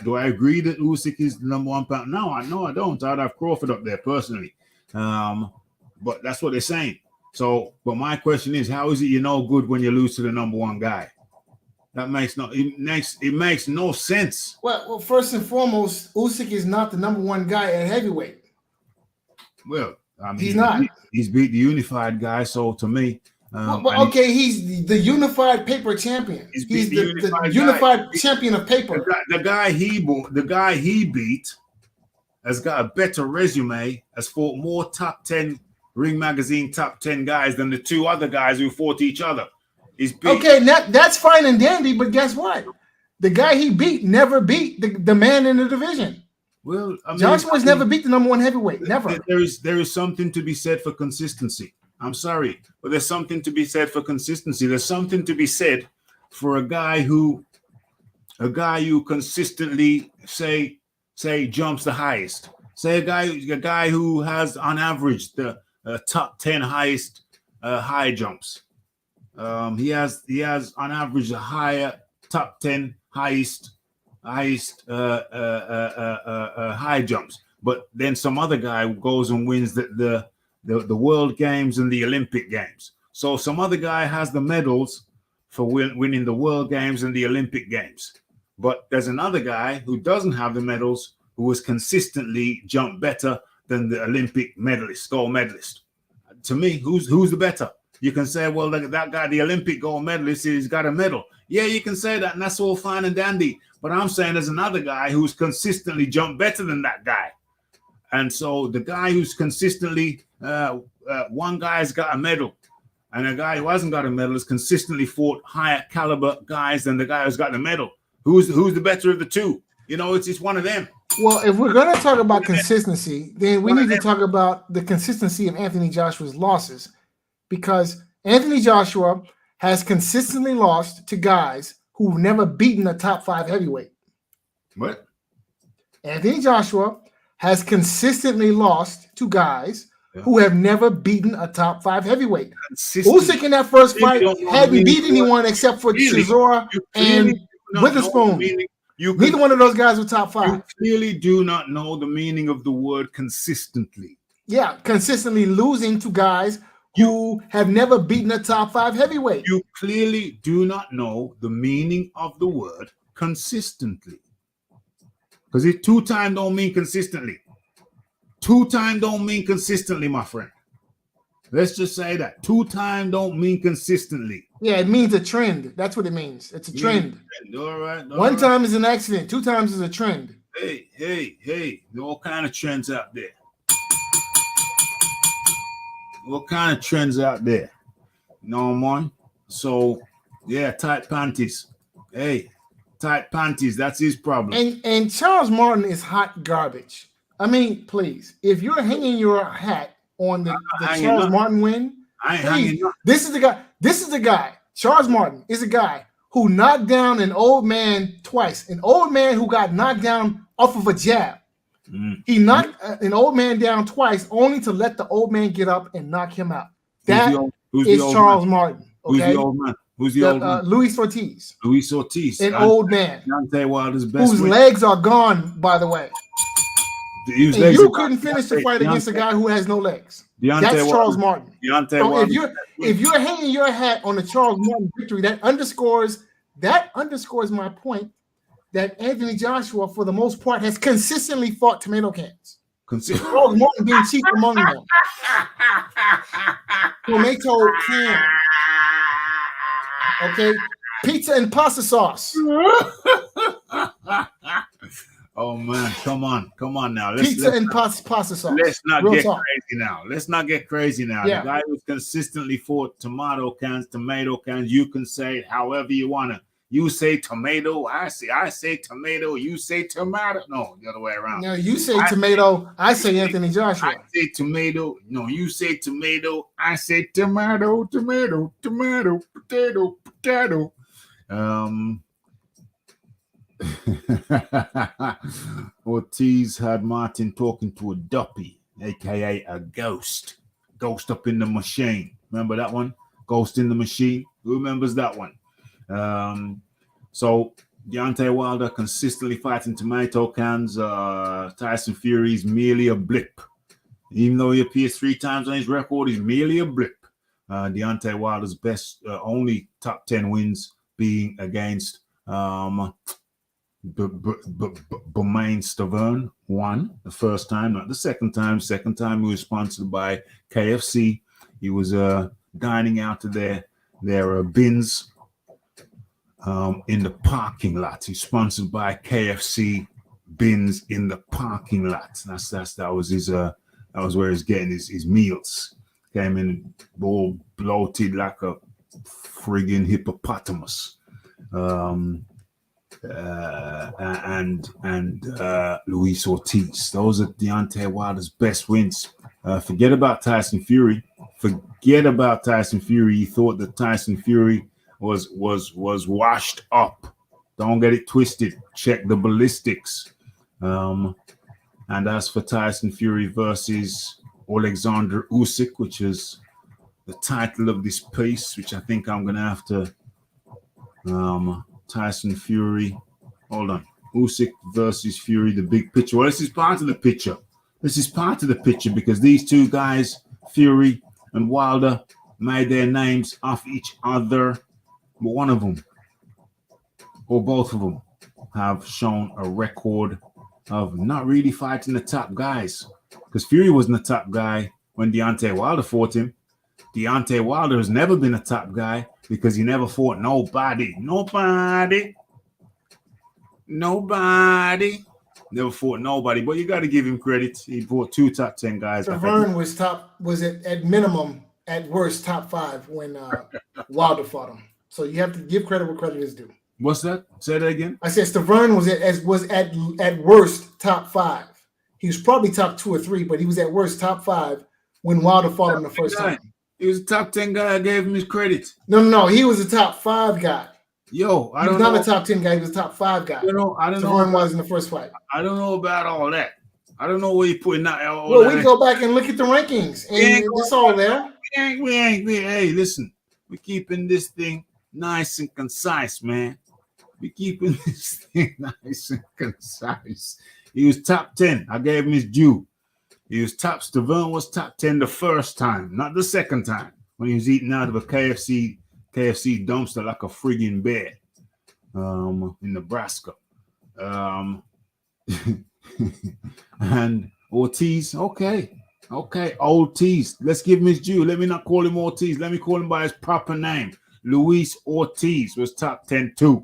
S2: do I agree that Usyk is the number one pound? No, I don't. I'd have Crawford up there personally, but that's what they're saying. So, but my question is, how is it you're no good when you lose to the number one guy? That makes no sense.
S4: Well, first and foremost, Usyk is not the number one guy at heavyweight.
S2: Well, I mean,
S4: he's not.
S2: He's beat the unified guy. So to me,
S4: okay, he's the unified paper champion. He's the unified champion of paper.
S2: The guy he beat has got a better resume, has fought more top 10 Ring Magazine top 10 guys than the two other guys who fought each other.
S4: Okay, that's fine and dandy, but guess what? The guy he beat never beat the man in the division.
S2: Well, I mean,
S4: Joshua's never beat the number one heavyweight. Never.
S2: There is something to be said for consistency. I'm sorry, but there's something to be said for consistency. There's something to be said for a guy who consistently say jumps the highest. Say a guy who has on average the top 10 highest high jumps. He has on average a higher top 10 highest high jumps. But then some other guy goes and wins the World Games and the Olympic Games. So some other guy has the medals for winning the World Games and the Olympic Games. But there's another guy who doesn't have the medals who has consistently jumped better than the Olympic medalist, gold medalist. To me, who's the better? You can say, well, that guy, the Olympic gold medalist, he's got a medal. Yeah, you can say that, and that's all fine and dandy. But I'm saying there's another guy who's consistently jumped better than that guy. And so the guy who's consistently, one guy's got a medal, and a guy who hasn't got a medal has consistently fought higher caliber guys than the guy who's got the medal. Who's the better of the two? You know, it's one of them.
S4: Well, if we're going to talk about consistency, then we need to talk about the consistency of Anthony Joshua's losses, because Anthony Joshua has consistently lost to guys who've never beaten a top 5 heavyweight.
S2: What?
S4: Anthony Joshua has consistently lost to guys who have never beaten a top 5 heavyweight. Usyk in that first fight hadn't beat anyone except for Chisora and Witherspoon. Neither one of those guys were top 5.
S2: You clearly do not know the meaning of the word consistently.
S4: Yeah, consistently losing to guys who have never beaten a top 5 heavyweight.
S2: You clearly do not know the meaning of the word consistently. Because it 2-time don't mean consistently. 2-time don't mean consistently, my friend. Let's just say that. 2-time don't mean consistently.
S4: Yeah, it means a trend. That's what it means. It's a trend.
S2: All right.
S4: One time is an accident. 2 times is a trend.
S2: Hey. There are all kind of trends out there. What kind of trends out there? You know what I mean? So, yeah, tight panties. Hey, tight panties. That's his problem.
S4: And Charles Martin is hot garbage. I mean, please, if you're hanging your hat on the Charles Martin win, this is the guy. This is the guy. Charles Martin is a guy who knocked down an old man twice. An old man who got knocked down off of a jab. He knocked an old man down twice, only to let the old man get up and knock him out. That is Charles Martin. Okay?
S2: Who's the old man? Who's the old man?
S4: Luis Ortiz.
S2: Luis Ortiz.
S4: An old man.
S2: Deontay Wilder's best
S4: whose legs are gone, by the way. You couldn't finish the fight against a guy who has no legs. That's Charles Martin. So if you're hanging your hat on the Charles Martin victory, that underscores my point that Anthony Joshua, for the most part, has consistently fought tomato cans. Charles Martin being chief among them. Tomato can. Okay. Pizza and pasta sauce.
S2: Oh man, come on now.
S4: Pizza and pasta sauce.
S2: Let's not
S4: Real
S2: get
S4: talk.
S2: crazy now. Let's not get crazy now.
S4: Yeah.
S2: The guy who's consistently fought tomato cans. You can say it however you wanna. You say tomato, I say tomato, you say tomato. No, the other way around.
S4: Now you say tomato, I say Anthony Joshua.
S2: I say tomato. No, you say tomato, I say tomato, tomato, potato. Ortiz had Martin talking to a duppy, aka a ghost up in the machine. Remember that one? Ghost in the machine. Who remembers that one? So Deontay Wilder consistently fighting tomato cans. Tyson Fury is merely a blip. Even though he appears 3 times on his record, he's merely a blip. Deontay Wilder's best, only top 10 wins being against Bermain Stavern. One, the first time, not the second time. Second time he was sponsored by KFC. He was dining out of their bins in the parking lot. He's sponsored by KFC bins in the parking lot. That was his that was where he's getting his meals. Came in all bloated like a friggin' hippopotamus. And Luis Ortiz. Those are Deontay Wilder's best wins. Forget about Tyson Fury. He thought that Tyson Fury was washed up. Don't get it twisted. Check the ballistics. And as for Tyson Fury versus Alexander Usyk, which is the title of this piece, which I think I'm gonna have to Tyson Fury. Hold on. Usyk versus Fury, the big picture. Well, this is part of the picture. Because these two guys, Fury and Wilder, made their names off each other. But one of them, or both of them, have shown a record of not really fighting the top guys. Because Fury wasn't a top guy when Deontay Wilder fought him. Deontay Wilder has never been a top guy because he never fought nobody. Never fought nobody. But you got to give him credit. He fought 2 top 10 guys.
S4: Severn was at minimum, at worst, top 5 when Wilder fought him. So you have to give credit where credit is due.
S2: What's that? Say that again.
S4: I said Severn was at worst top 5. He was probably top 2 or 3, but he was at worst top 5 when Wilder fought him the first time.
S2: He was a top 10 guy. I gave him his credit.
S4: No. He was a top 5 guy.
S2: Yo,
S4: he was not a top 10 guy. He was a top 5 guy.
S2: I don't know.
S4: Severn was in the first fight.
S2: I don't know about all that. I don't know where you putting that.
S4: Well, we go back and look at the rankings, and it's all there.
S2: Hey, listen. We're keeping this thing nice and concise, man. We're keeping this thing nice and concise. He was top 10. I gave him his due. Stavern was top 10 the first time, not the second time, when he was eating out of a KFC dumpster like a friggin' bear in Nebraska. And Ortiz, okay, old Tease. Let's give him his due. Let me not call him Ortiz. Let me call him by his proper name. Luis Ortiz was top 10 too.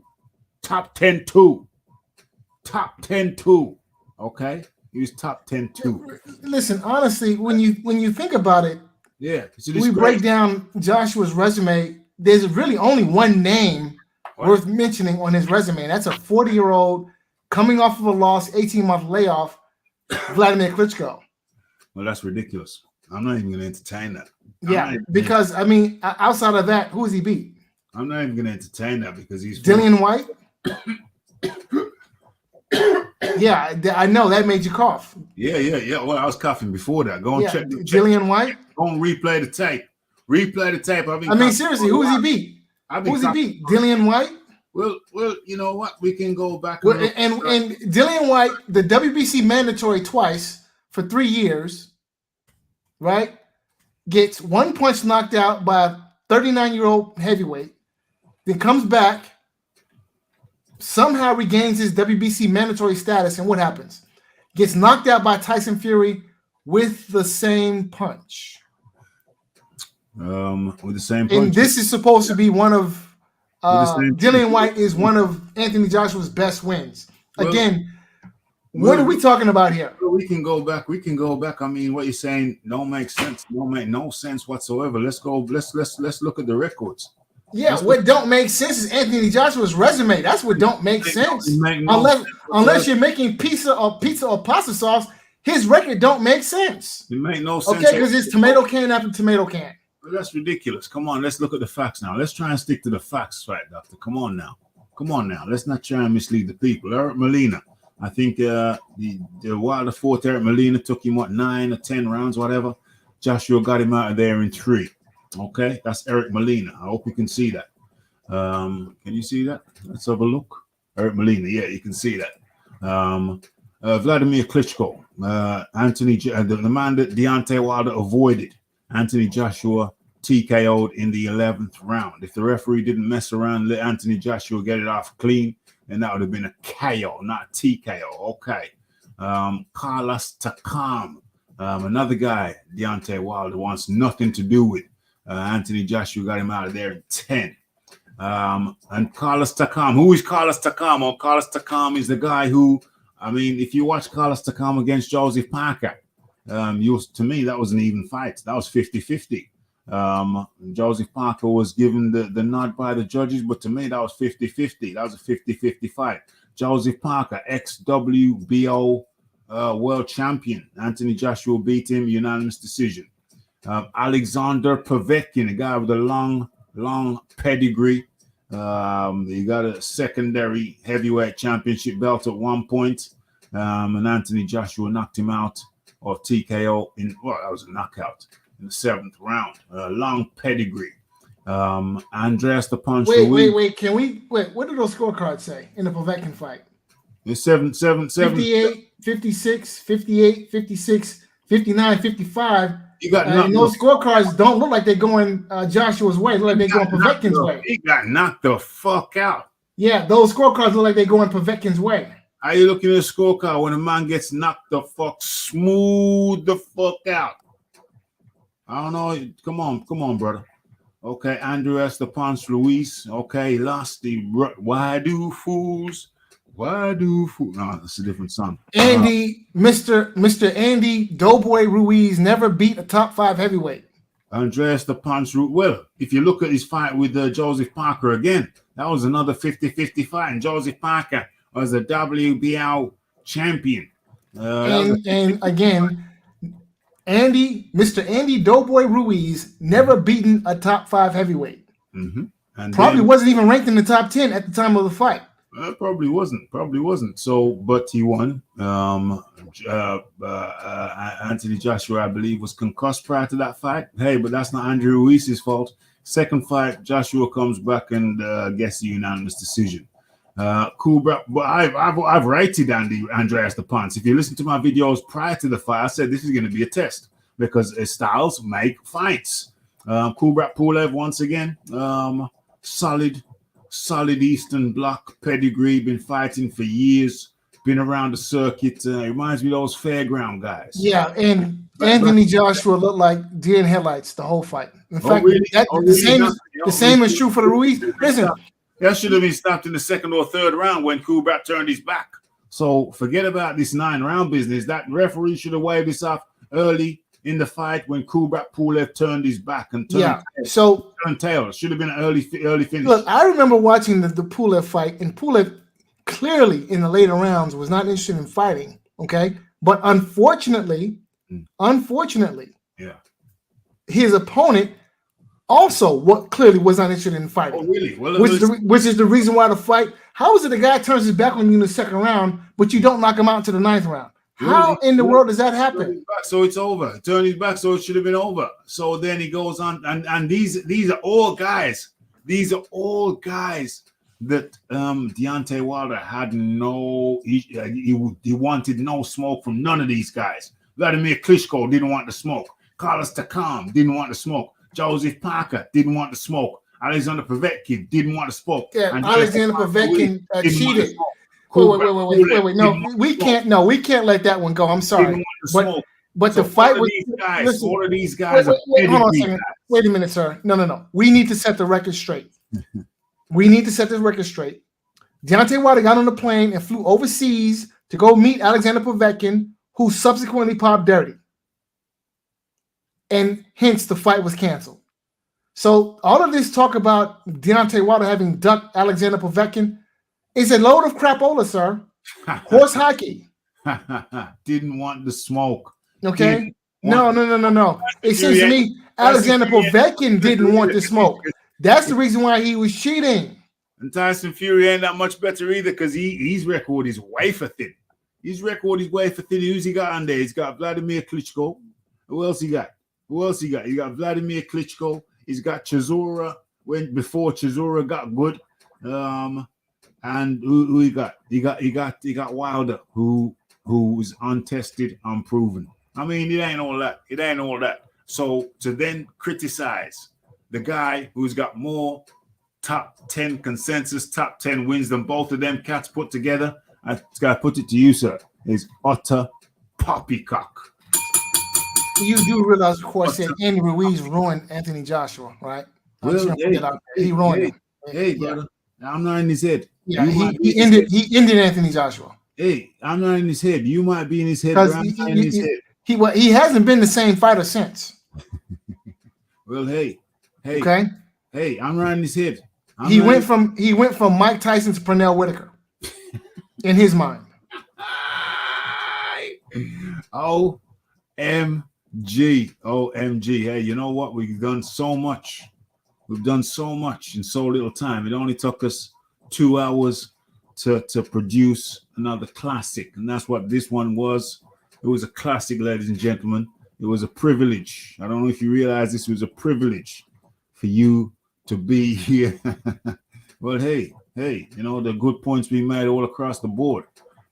S2: Okay, he was top 10 too.
S4: Listen, honestly, when you think about it,
S2: yeah,
S4: we break down Joshua's resume. There's really only one name worth mentioning on his resume. That's a 40-year-old coming off of a loss, 18-month layoff, Vladimir Klitschko.
S2: Well, that's ridiculous. I'm not even going to entertain that.
S4: Because I mean, outside of that, who has he beat?
S2: I'm not even going to entertain that because he's
S4: Dillian White. Yeah, I know that made you cough.
S2: Yeah. Well, I was coughing before that. Go and check
S4: Dillian White.
S2: Go and replay the tape.
S4: I mean, seriously, who has he beat? Who's he beat? Dillian White.
S2: Well, you know what? We can go back
S4: and Dillian White, the WBC mandatory twice for 3 years, right? Gets 1 punch knocked out by a 39-year-old heavyweight, then comes back, somehow regains his WBC mandatory status, and what happens? gets knocked out by Tyson Fury with the same punch.
S2: With the same punch.
S4: And this is supposed to be one of
S2: same
S4: Dillian
S2: punch.
S4: White is one of Anthony Joshua's best wins.
S2: Well,
S4: Again, what are we talking about here?
S2: We can go back. I mean, what you're saying don't make sense. Don't make no sense whatsoever. Let's go. Let's look at the records.
S4: Yeah, what don't make sense is Anthony Joshua's resume. That's what don't make sense. Unless you're making pizza or pasta sauce, his record don't make sense.
S2: It make no sense.
S4: Okay, because it's tomato can after tomato can.
S2: Well, that's ridiculous. Come on, let's look at the facts now. Let's try and stick to the facts, right, Doctor? Come on now. Let's not try and mislead the people. Eric Molina. I think the Wilder fought Eric Molina, took him 9 or 10 rounds, whatever. Joshua got him out of there in 3. Okay, that's Eric Molina. I hope you can see that. Can you see that? Let's have a look. Eric Molina, yeah, you can see that. Vladimir Klitschko, the man that Deontay Wilder avoided. Anthony Joshua TKO'd in the 11th round. If the referee didn't mess around, let Anthony Joshua get it off clean, then that would have been a KO, not a TKO. Okay. Carlos Takam, another guy Deontay Wilder wants nothing to do with. Anthony Joshua got him out of there in 10. And Carlos Takam, who is Carlos Takam? Well, Carlos Takam is the guy who, I mean, if you watch Carlos Takam against Joseph Parker, to me, that was an even fight. That was 50-50. Joseph Parker was given the nod by the judges, but to me, that was 50-50. That was a 50-50 fight. Joseph Parker, ex-WBO world champion. Anthony Joshua beat him, unanimous decision. Alexander Povetkin, a guy with a long pedigree. He got a secondary heavyweight championship belt at one point. And Anthony Joshua knocked him out, or TKO that was a knockout in the 7th round. Long pedigree. Andreas the Punch.
S4: Wait. What do those scorecards say in the Povetkin fight?
S2: It's 7,
S4: 58, 56, 58, 56, 59, 55.
S2: You got
S4: and those scorecards don't look like they're going Joshua's way. Look like they're going Povetkin's way.
S2: He got knocked the fuck out.
S4: Yeah, those scorecards look like they're going Povetkin's way.
S2: How you looking at a scorecard when a man gets knocked the fuck smooth the fuck out? I don't know. Come on, brother. Okay, Andreas the Ponce Luis. Okay, lost the Why Do Fools? No, that's a different song.
S4: Andy, Mr. Andy Doughboy Ruiz never beat a top 5 heavyweight.
S2: Andreas the Ponce Ruiz. Well, if you look at his fight with Joseph Parker again, that was another 50-50 fight. And Joseph Parker was a WBO champion.
S4: And again, Mr. Andy Doughboy Ruiz never beaten a top 5 heavyweight.
S2: Mm-hmm. And
S4: probably wasn't even ranked in the top 10 at the time of the fight.
S2: Probably wasn't. So, but he won. Anthony Joshua, I believe, was concussed prior to that fight. Hey, but that's not Andrew Ruiz's fault. Second fight, Joshua comes back and gets the unanimous decision. Cool, but I've rated Andreas the Ponce. If you listen to my videos prior to the fight, I said this is going to be a test because styles make fights. Kubrat Pulev once again, solid Eastern Bloc pedigree, been fighting for years, been around the circuit. Reminds me of those fairground guys.
S4: Yeah, and Anthony Joshua looked like deer in headlights the whole fight. In fact, the same is true for the Ruiz. Listen,
S2: that should have been stopped in the 2nd or 3rd round when Kubrat turned his back. So forget about this 9-round business. That referee should have waved this off early in the fight when Kubrat Pulev turned his back and turned tail. Should have been an early finish.
S4: Look, I remember watching the Pulev fight, and Pulev clearly in the later rounds was not interested in fighting. Okay, but unfortunately, his opponent also clearly was not interested in fighting.
S2: Oh, really? Well,
S4: which is the reason why the fight. How is it a guy turns his back on you in the 2nd round, but you don't knock him out to the 9th round? How in the world does that happen?
S2: So it's over. Turn his back, so it should have been over. So then he goes on, and these are all guys. These are all guys that Deontay Wilder had he wanted no smoke from none of these guys. Vladimir Klitschko didn't want the smoke. Carlos Takam didn't want the smoke. Joseph Parker didn't want the smoke. Alexander Povetkin didn't want the smoke.
S4: Yeah, Alexander Povetkin cheated. Wait. No, we can't. No, we can't let that one go. I'm sorry, but
S2: So
S4: the fight
S2: all
S4: was.
S2: these guys,
S4: Listen,
S2: all of these guys are
S4: hold on a
S2: pedigree
S4: second.
S2: guys.
S4: Wait a minute, sir. No. We need to set the record straight. We need to set the record straight. Deontay Wilder got on the plane and flew overseas to go meet Alexander Povetkin, who subsequently popped dirty. And hence the fight was canceled. So all of this talk about Deontay Wilder having ducked Alexander Povetkin is a load of crapola, sir. Horse hockey.
S2: Didn't want the smoke.
S4: Okay. No. It seems to me Alexander Povetkin didn't want the smoke. That's the reason why he was cheating.
S2: And Tyson Fury ain't that much better either because his record is way for thin. His record is way for thin. Who's he got on there? He's got Vladimir Klitschko. Who else he got? He got Vladimir Klitschko. He's got Chisora before Chisora got good. And who he got? He got Wilder, who's untested, unproven. I mean, it ain't all that. So to then criticize the guy who's got more top 10 consensus, top 10 wins than both of them cats put together, I gotta put it to you, sir, is utter poppycock.
S4: You do realize, of course, that Andy Ruiz ruined Anthony Joshua, right?
S2: Well,
S4: he ruined him.
S2: Hey, brother, I'm not in his head.
S4: Yeah, he ended Anthony Joshua.
S2: Hey, I'm not in his head. You might be in his head, but I'm not in his head.
S4: He hasn't been the same fighter since.
S2: Well, hey,
S4: okay.
S2: Hey, I'm not in his head.
S4: He went from Mike Tyson to Pernell Whitaker in his mind. OMG. Hey, you know what? We've done so much. We've done so much in so little time. It only took us 2 hours to produce another classic. And that's what this one was. It was a classic, ladies and gentlemen. It was a privilege. I don't know if you realize this was a privilege for you to be here. Well, hey, you know, the good points being made all across the board.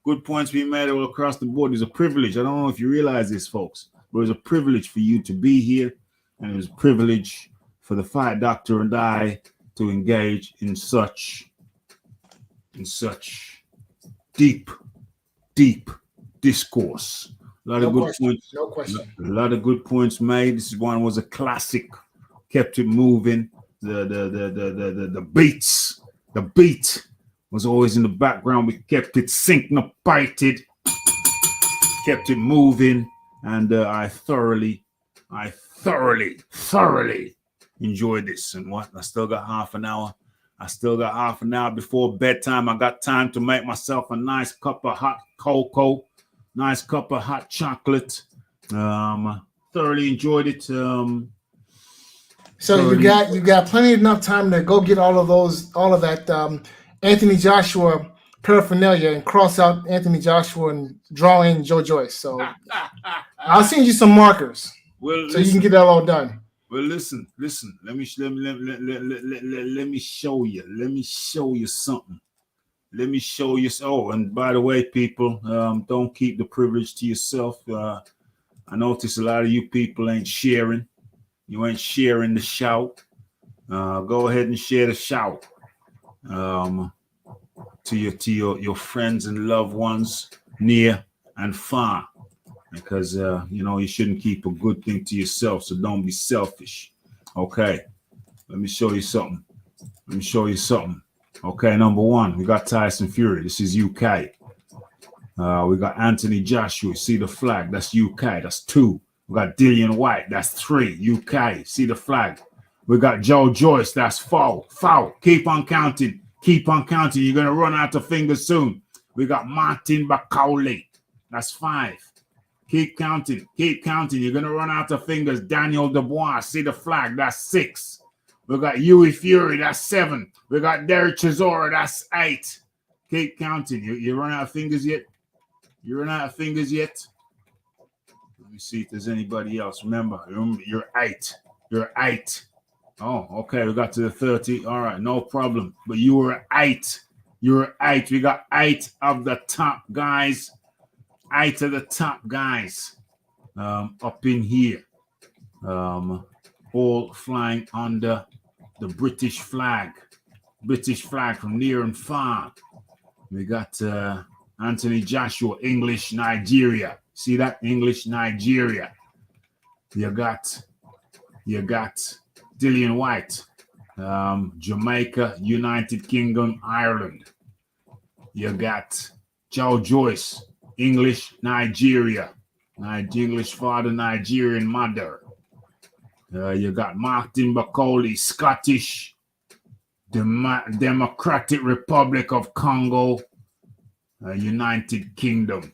S4: Good points being made all across the board is a privilege. I don't know if you realize this, folks, but it was a privilege for you to be here. And it was a privilege for the Fight Doctor and I to engage in such deep discourse. A lot of good points. No question.
S2: A lot of good points made. This one was a classic. Kept it moving. The beat was always in the background. We kept it syncopated. Kept it moving, and I thoroughly enjoyed this. And what? I still got half an hour. Before bedtime. I got time to make myself a nice cup of hot cocoa. Nice cup of hot chocolate. Thoroughly enjoyed it. So
S4: you got plenty enough time to go get all of that Anthony Joshua paraphernalia and cross out Anthony Joshua and draw in Joe Joyce. So I'll send you some markers so you can get that all done.
S2: Well, listen. Let me show you something. Oh, and by the way, people, don't keep the privilege to yourself. I notice a lot of you people ain't sharing. You ain't sharing the shout. Go ahead and share the shout to your friends and loved ones near and far, because you shouldn't keep a good thing to yourself. So don't be selfish. Okay, let me show you something. Okay, number one, we got Tyson Fury. This is UK. We got Anthony Joshua. See the flag? That's UK. That's 2. We got Dillian White. That's 3. UK. See the flag? We got Joe Joyce. That's 4. Foul. Keep on counting. You're going to run out of fingers soon. We got Martin Bakowli. That's 5. Keep counting. You're going to run out of fingers. Daniel Dubois. See the flag? That's 6. We got Huey Fury. That's 7. We got Derek Chisora. That's 8. Keep counting. You run out of fingers yet? Let me see if there's anybody else. Remember, you're 8. Oh, okay. We got to the 30. All right, no problem. But you were 8. We got 8 of the top guys. 8 of the top guys up in here. All flying under the British flag from near and far. We got Anthony Joshua, English, Nigeria. See that? English, Nigeria. You got Dillian White, Jamaica, United Kingdom, Ireland. You got Joe Joyce, English, Nigeria. English father, Nigerian mother. You got Martin Bakoli, Scottish, Democratic Republic of Congo, United Kingdom.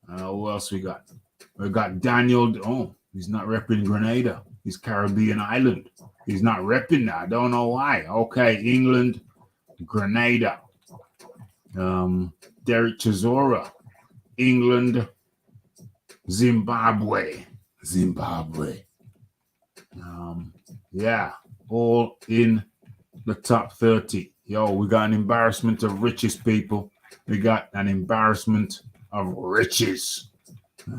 S2: Who else we got? We got Daniel. Oh, he's not repping Grenada. He's Caribbean island. He's not repping that. I don't know why. Okay, England, Grenada. Derek Chisora, England, Zimbabwe. Yeah, all in the top 30. Yo, we got an embarrassment of riches, people. We got an embarrassment of riches.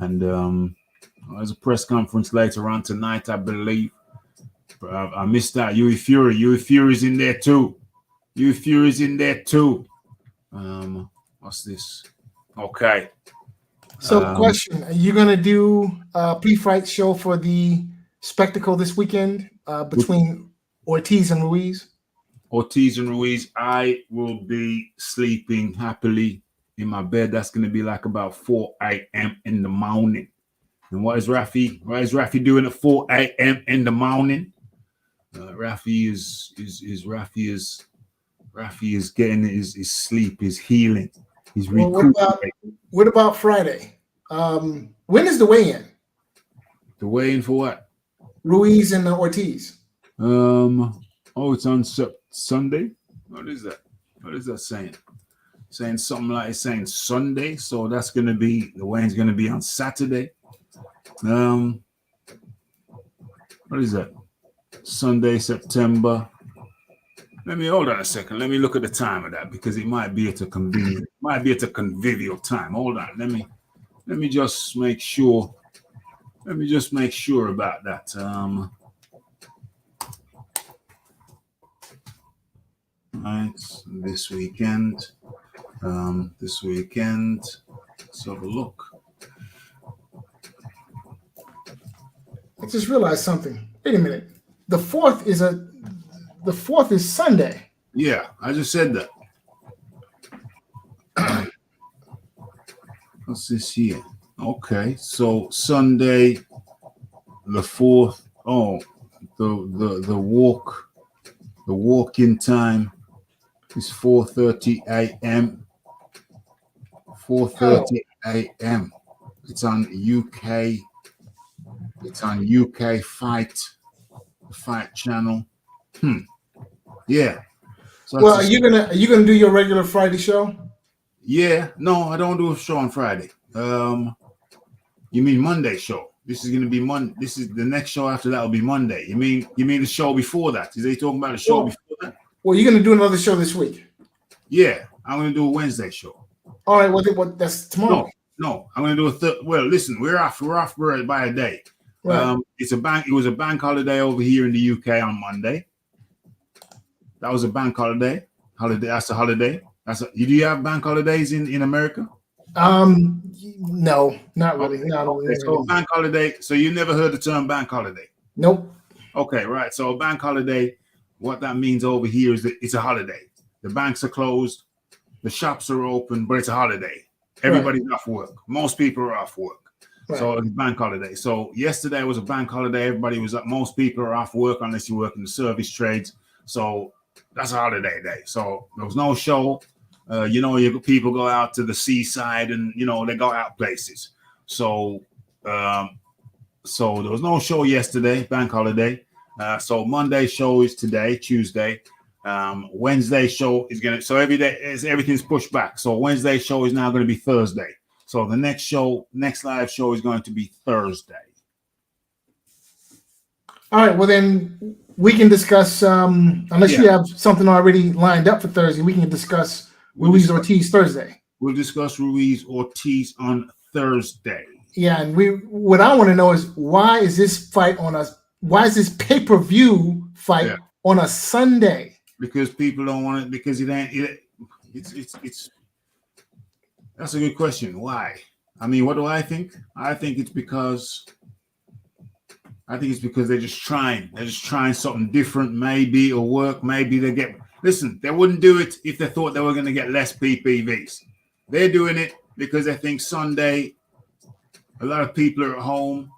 S2: And there's a press conference later on tonight, I believe. I missed that. Huey Fury's in there too. What's this? Okay.
S4: So, question: are you going to do a pre-fight show for the spectacle this weekend between Ortiz and Ruiz?
S2: Ortiz and Ruiz. I will be sleeping happily in my bed. That's going to be like about 4 a.m. in the morning. And what is Raphie doing at 4 a.m. in the morning? Raphie is getting his sleep, his healing. He's recuperating.
S4: What about Friday? When is the weigh-in?
S2: The weigh-in for what?
S4: Ruiz and Ortiz.
S2: It's on Sunday. What is that? What is that saying? Saying something like it's saying Sunday. So that's going to be, the weigh-in's going to be on Saturday. What is that? Sunday, September. Let me hold on a second. Let me look at the time of that because it might be at a convenient, convivial time. Hold on. Let me just make sure. Let me just make sure about that. Right, this weekend. Let's have a look.
S4: I just realized something. Wait a minute. The 4th is Sunday.
S2: Yeah, I just said that. What's this here? Okay, so Sunday, the 4th. Oh, the walk-in time is 4:30 a.m. 4:30 a.m. It's on UK. It's on UK Fight channel. Yeah. So
S4: well, are you gonna do your regular Friday show?
S2: Yeah. No, I don't do a show on Friday. You mean Monday show? This is gonna be Monday. This is the next show after that will be Monday. You mean the show before that? Is they talking about a show before that?
S4: Well, you're gonna do another show this week.
S2: Yeah, I'm gonna do a Wednesday show.
S4: All right. What? That's tomorrow.
S2: No, I'm gonna do a well, listen, we're off by a day.
S4: Right.
S2: It was a bank holiday over here in the UK on Monday. That was a bank holiday. That's a holiday. Do you have bank holidays in America?
S4: No, not really.
S2: Okay, so bank holiday. So you never heard the term bank holiday?
S4: Nope.
S2: Okay, right. So a bank holiday, what that means over here is that it's a holiday. The banks are closed, the shops are open, but it's a holiday. Everybody's off work. Most people are off work. Right. So it's bank holiday. So yesterday was a bank holiday. Everybody was up. Most people are off work unless you work in the service trades. So that's a holiday day. So there was no show. People go out to the seaside and they go out places. So there was no show yesterday, bank holiday. So Monday show is today, Tuesday. Wednesday show is every day everything's pushed back. So Wednesday show is now going to be Thursday. So the next live show is going to be Thursday.
S4: All right. Well, then we can discuss. Unless you have something already lined up for Thursday, we can discuss Ruiz Ortiz Thursday.
S2: We'll discuss Ruiz Ortiz on Thursday.
S4: Yeah, and what I want to know is why is this pay-per-view fight on a Sunday?
S2: Because people don't want it. Because it's That's a good question. Why? I mean, what do I think? I think it's because they're just trying. They're just trying something different. Maybe it'll work. Maybe they get. Listen, they wouldn't do it if they thought they were going to get less PPVs. They're doing it because they think Sunday, a lot of people are at home.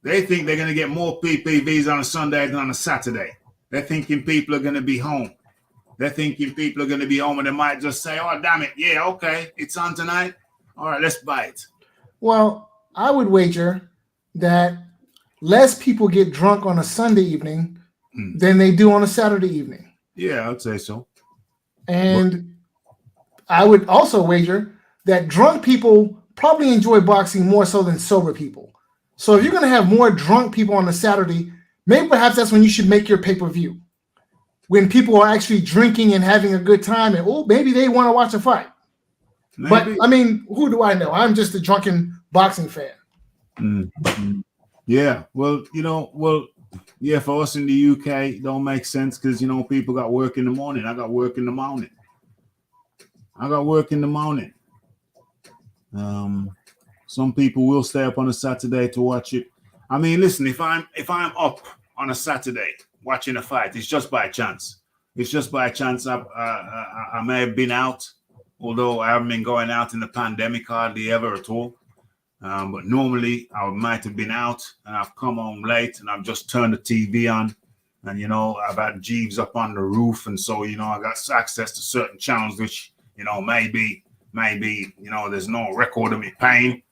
S2: They think they're going to get more PPVs on a Sunday than on a Saturday. They're thinking people are going to be home. They're thinking people are going to be home, and they might just say, "Oh, damn it, yeah, okay, it's on tonight. All right, let's buy it."
S4: Well, I would wager that less people get drunk on a Sunday evening than they do on a Saturday evening.
S2: Yeah, I'd say so.
S4: And I would also wager that drunk people probably enjoy boxing more so than sober people. So if you're going to have more drunk people on a Saturday, maybe perhaps that's when you should make your pay-per-view. When people are actually drinking and having a good time, and maybe they want to watch a fight.
S2: Maybe.
S4: But I mean, who do I know? I'm just a drunken boxing fan.
S2: Mm-hmm. Yeah, well, yeah, for us in the UK, it don't make sense because, people got work in the morning. I got work in the morning. Some people will stay up on a Saturday to watch it. I mean, listen, if I'm up on a Saturday watching a fight, it's just by chance. I may have been out, although I haven't been going out in the pandemic hardly ever at all. But normally I might have been out and I've come home late and I've just turned the TV on and, I've had Jeeves up on the roof. And so, I got access to certain channels, which, maybe, there's no record of me paying.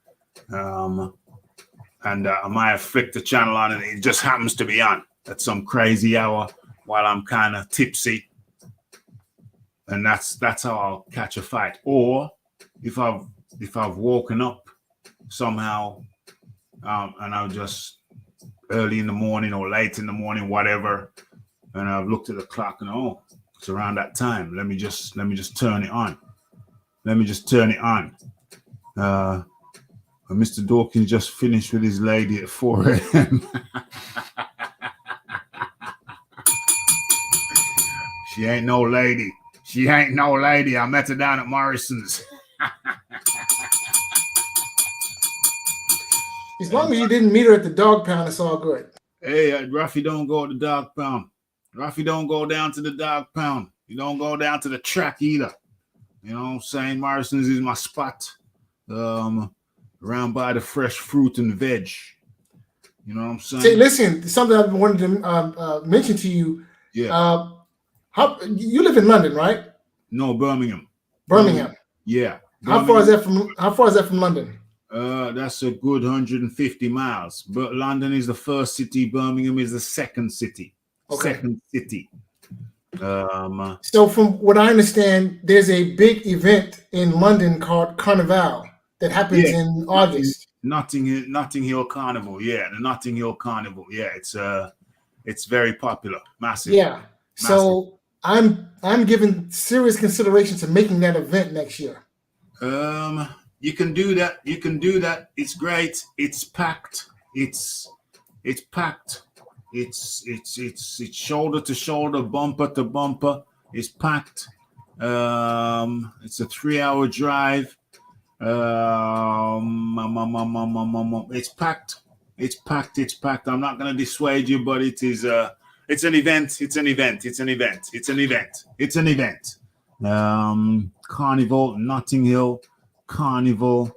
S2: And I might have flicked the channel on and it just happens to be on at some crazy hour while I'm kind of tipsy. And that's how I'll catch a fight. Or if I've woken up somehow and I'll just early in the morning or late in the morning, whatever, and I've looked at the clock and it's around that time. Let me just turn it on. And Mr. Dawkins just finished with his lady at 4 a.m. She ain't no lady. I met her down at Morrison's.
S4: As long as you didn't meet her at the dog pound, it's all good.
S2: Hey, Raphie don't go to the dog pound. Raphie don't go down to the dog pound. You don't go down to the track either. You know what I'm saying? Morrison's is my spot. Around by the fresh fruit and veg. You know what I'm saying?
S4: Say, listen, something I've wanted to mention to you.
S2: Yeah.
S4: How you live in London, right?
S2: No, Birmingham.
S4: Birmingham.
S2: Yeah.
S4: Birmingham. How far is that from London?
S2: That's a good 150 miles. But London is the first city. Birmingham is the second city.
S4: Okay.
S2: Second city.
S4: So from what I understand, there's a big event in London called Carnival that happens in August.
S2: Notting Hill Carnival. Yeah, the Notting Hill Carnival. Yeah, it's very popular. Massive.
S4: Yeah. So I'm giving serious consideration to making that event next year.
S2: You can do that. It's great. It's packed. It's packed. It's shoulder to shoulder, bumper to bumper. It's packed. It's a 3-hour drive. It's packed. It's packed. I'm not gonna dissuade you, but it is it's an event. Carnival, Notting Hill Carnival.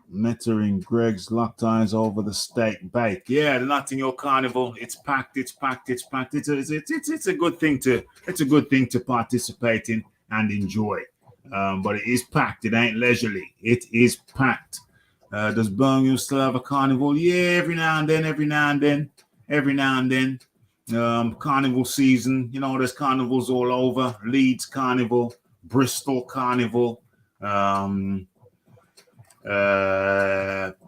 S2: Mettering Greg's locked eyes over the steak bake. Yeah, the Notting Hill Carnival. It's packed. It's a good thing to participate in and enjoy. But it is packed. It ain't leisurely. It is packed. Does Birmingham still have a carnival? Yeah, every now and then. Carnival season. There's carnivals all over. Leeds Carnival, Bristol Carnival,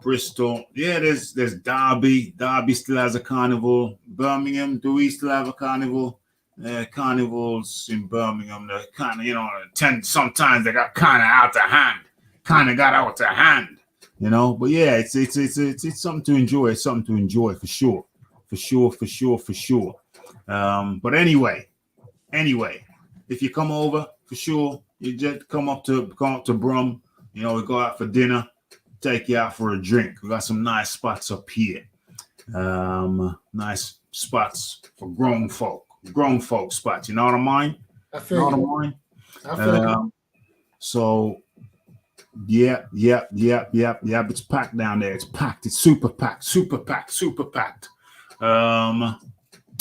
S2: Bristol. Yeah, there's Derby. Derby still has a carnival. Birmingham, do we still have a carnival? Carnivals in Birmingham, they're kind of, sometimes they got kind of out of hand. But yeah, it's something to enjoy. It's something to enjoy for sure. But anyway, if you come over, for sure. You just come up to Brum. You know, we go out for dinner, take you out for a drink. We got some nice spots up here. Nice spots for grown folk spots. You know what I mean?
S4: I feel you. I feel you.
S2: So yeah. It's packed down there. It's packed. It's super packed.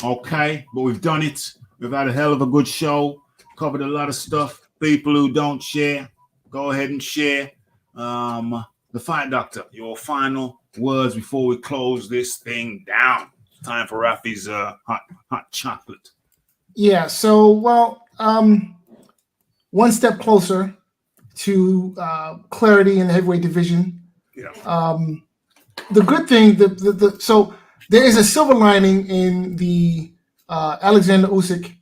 S2: Okay, but we've done it. We've had a hell of a good show. Covered a lot of stuff. People who don't share, go ahead and share. The Fight Doctor, your final words before we close this thing down. It's time for Raphie's hot chocolate.
S4: Yeah. So, well, one step closer to clarity in the heavyweight division.
S2: Yeah.
S4: The good thing, so there is a silver lining in the Alexander Usyk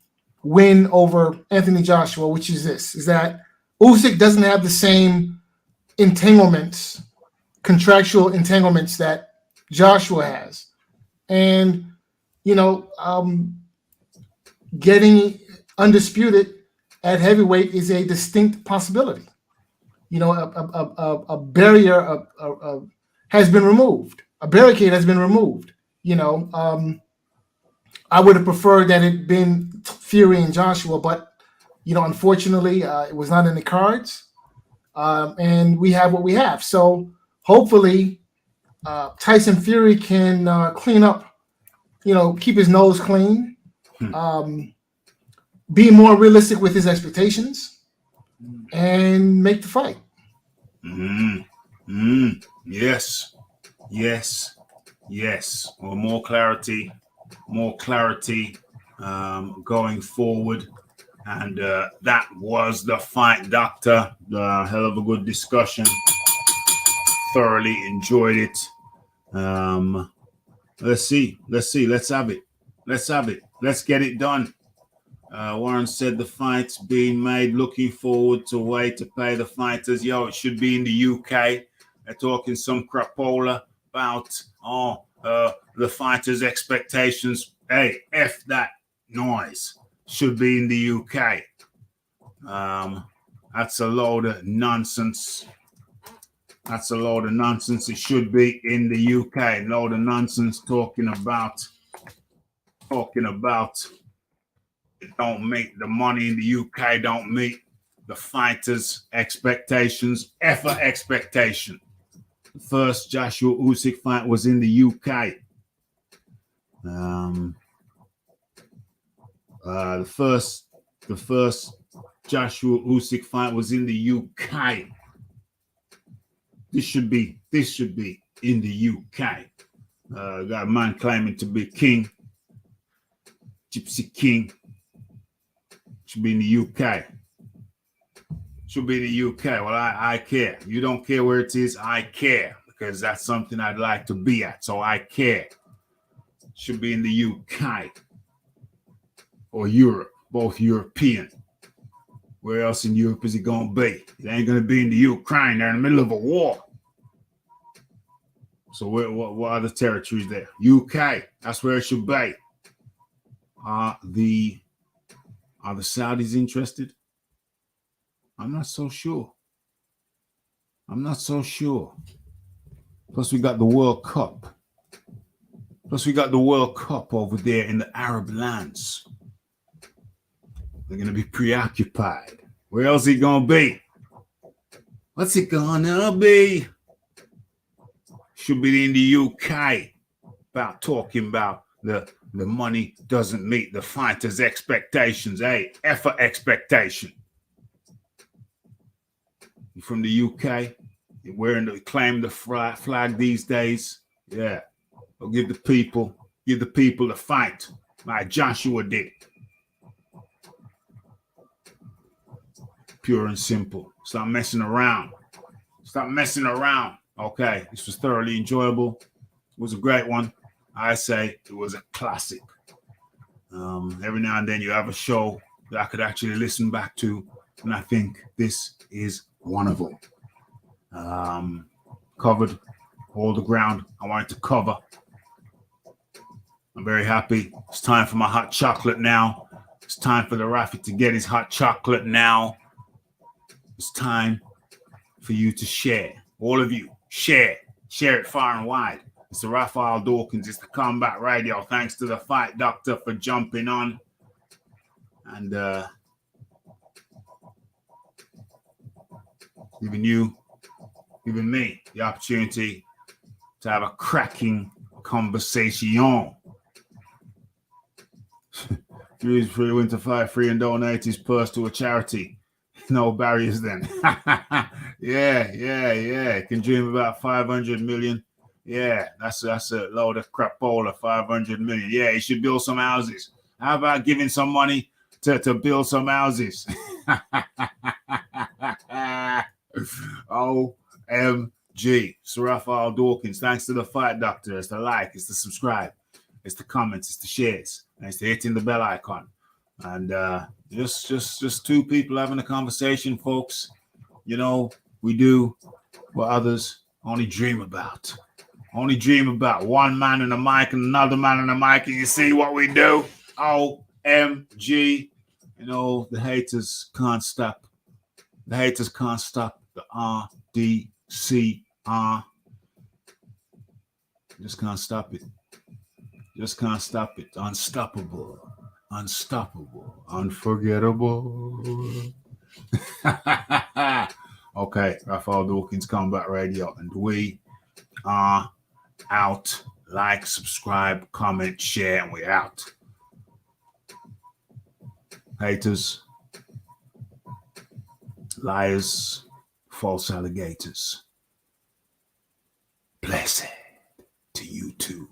S4: win over Anthony Joshua, which is that Usyk doesn't have the same contractual entanglements that Joshua has. And, getting undisputed at heavyweight is a distinct possibility. A barrier has been removed. A barricade has been removed. I would have preferred that it been Fury and Joshua, but unfortunately, it was not in the cards. And we have what we have. So hopefully, Tyson Fury can clean up, keep his nose clean, be more realistic with his expectations, and make the fight.
S2: Yes. Well, more clarity going forward. And that was the Fight Doctor. Hell of a good discussion. Thoroughly enjoyed it. Let's see. Let's have it. Let's get it done. Warren said the fight's being made. Looking forward to a way to pay the fighters. It should be in the UK. They're talking some crapola about the fighters' expectations. Hey, F that noise. Should be in the UK. That's a load of nonsense. It should be in the UK. Load of nonsense talking about it don't meet the money in the UK, don't meet the fighters' expectations. Effort expectation. The first Joshua Usyk fight was in the UK. The first Joshua Usyk fight was in the UK. This should be in the UK. Got a man claiming to be king, Gypsy King. Should be in the UK. Well, I care. You don't care where it is. I care because that's something I'd like to be at. So I care. Should be in the UK or Europe, both European. Where else in Europe is it going to be? It ain't going to be in the Ukraine. They're in the middle of a war. So what other territories there? UK. That's where it should be. Are the Saudis interested? I'm not so sure. Plus we got the World Cup. Over there in the Arab lands. They're going to be preoccupied. Where else is it going to be? What's it going to be? Should be in the UK. About talking about the money doesn't meet the fighters' expectations. Hey, effort expectation. You from the UK? You're wearing the flag these days? Yeah. Well, give the people the fight like Joshua did. Pure and simple. Stop messing around. Okay, this was thoroughly enjoyable. It was a great one. I say it was a classic. Every now and then you have a show that I could actually listen back to, and I think this is one of them. Covered all the ground I wanted to cover. I'm very happy. It's time for my hot chocolate now. It's time for the Raphie to get his hot chocolate now. It's time for you to share. All of you, share. Share it far and wide. It's the Raphael Dawkins. It's the Combat Radio. Thanks to the Fight Doctor for jumping on. And giving me the opportunity to have a cracking conversation. Use free winter fire free and donate his purse to a charity. No barriers then. Yeah. Can dream about 500 million. Yeah, that's a load of crapola, 500 million. Yeah, he should build some houses. How about giving some money to build some houses? OMG. Sir Raphael Dawkins. Thanks to the Fight Doctor. It's the like, it's the subscribe, it's the comments, it's the shares, and it's the hitting the bell icon. And just two people having a conversation, folks. You know, we do what others only dream about. Only dream about. One man in a mic and another man in a mic, and you see what we do. OMG. You know, the haters can't stop. The haters can't stop the RDCR. Just can't stop it. Just can't stop it. Unstoppable. Unstoppable. Unforgettable. Okay, Raphael Dawkins Combat Radio, and we are out. Like, subscribe, comment, share, and we're out. Haters, liars, false alligators. Blessed to you too.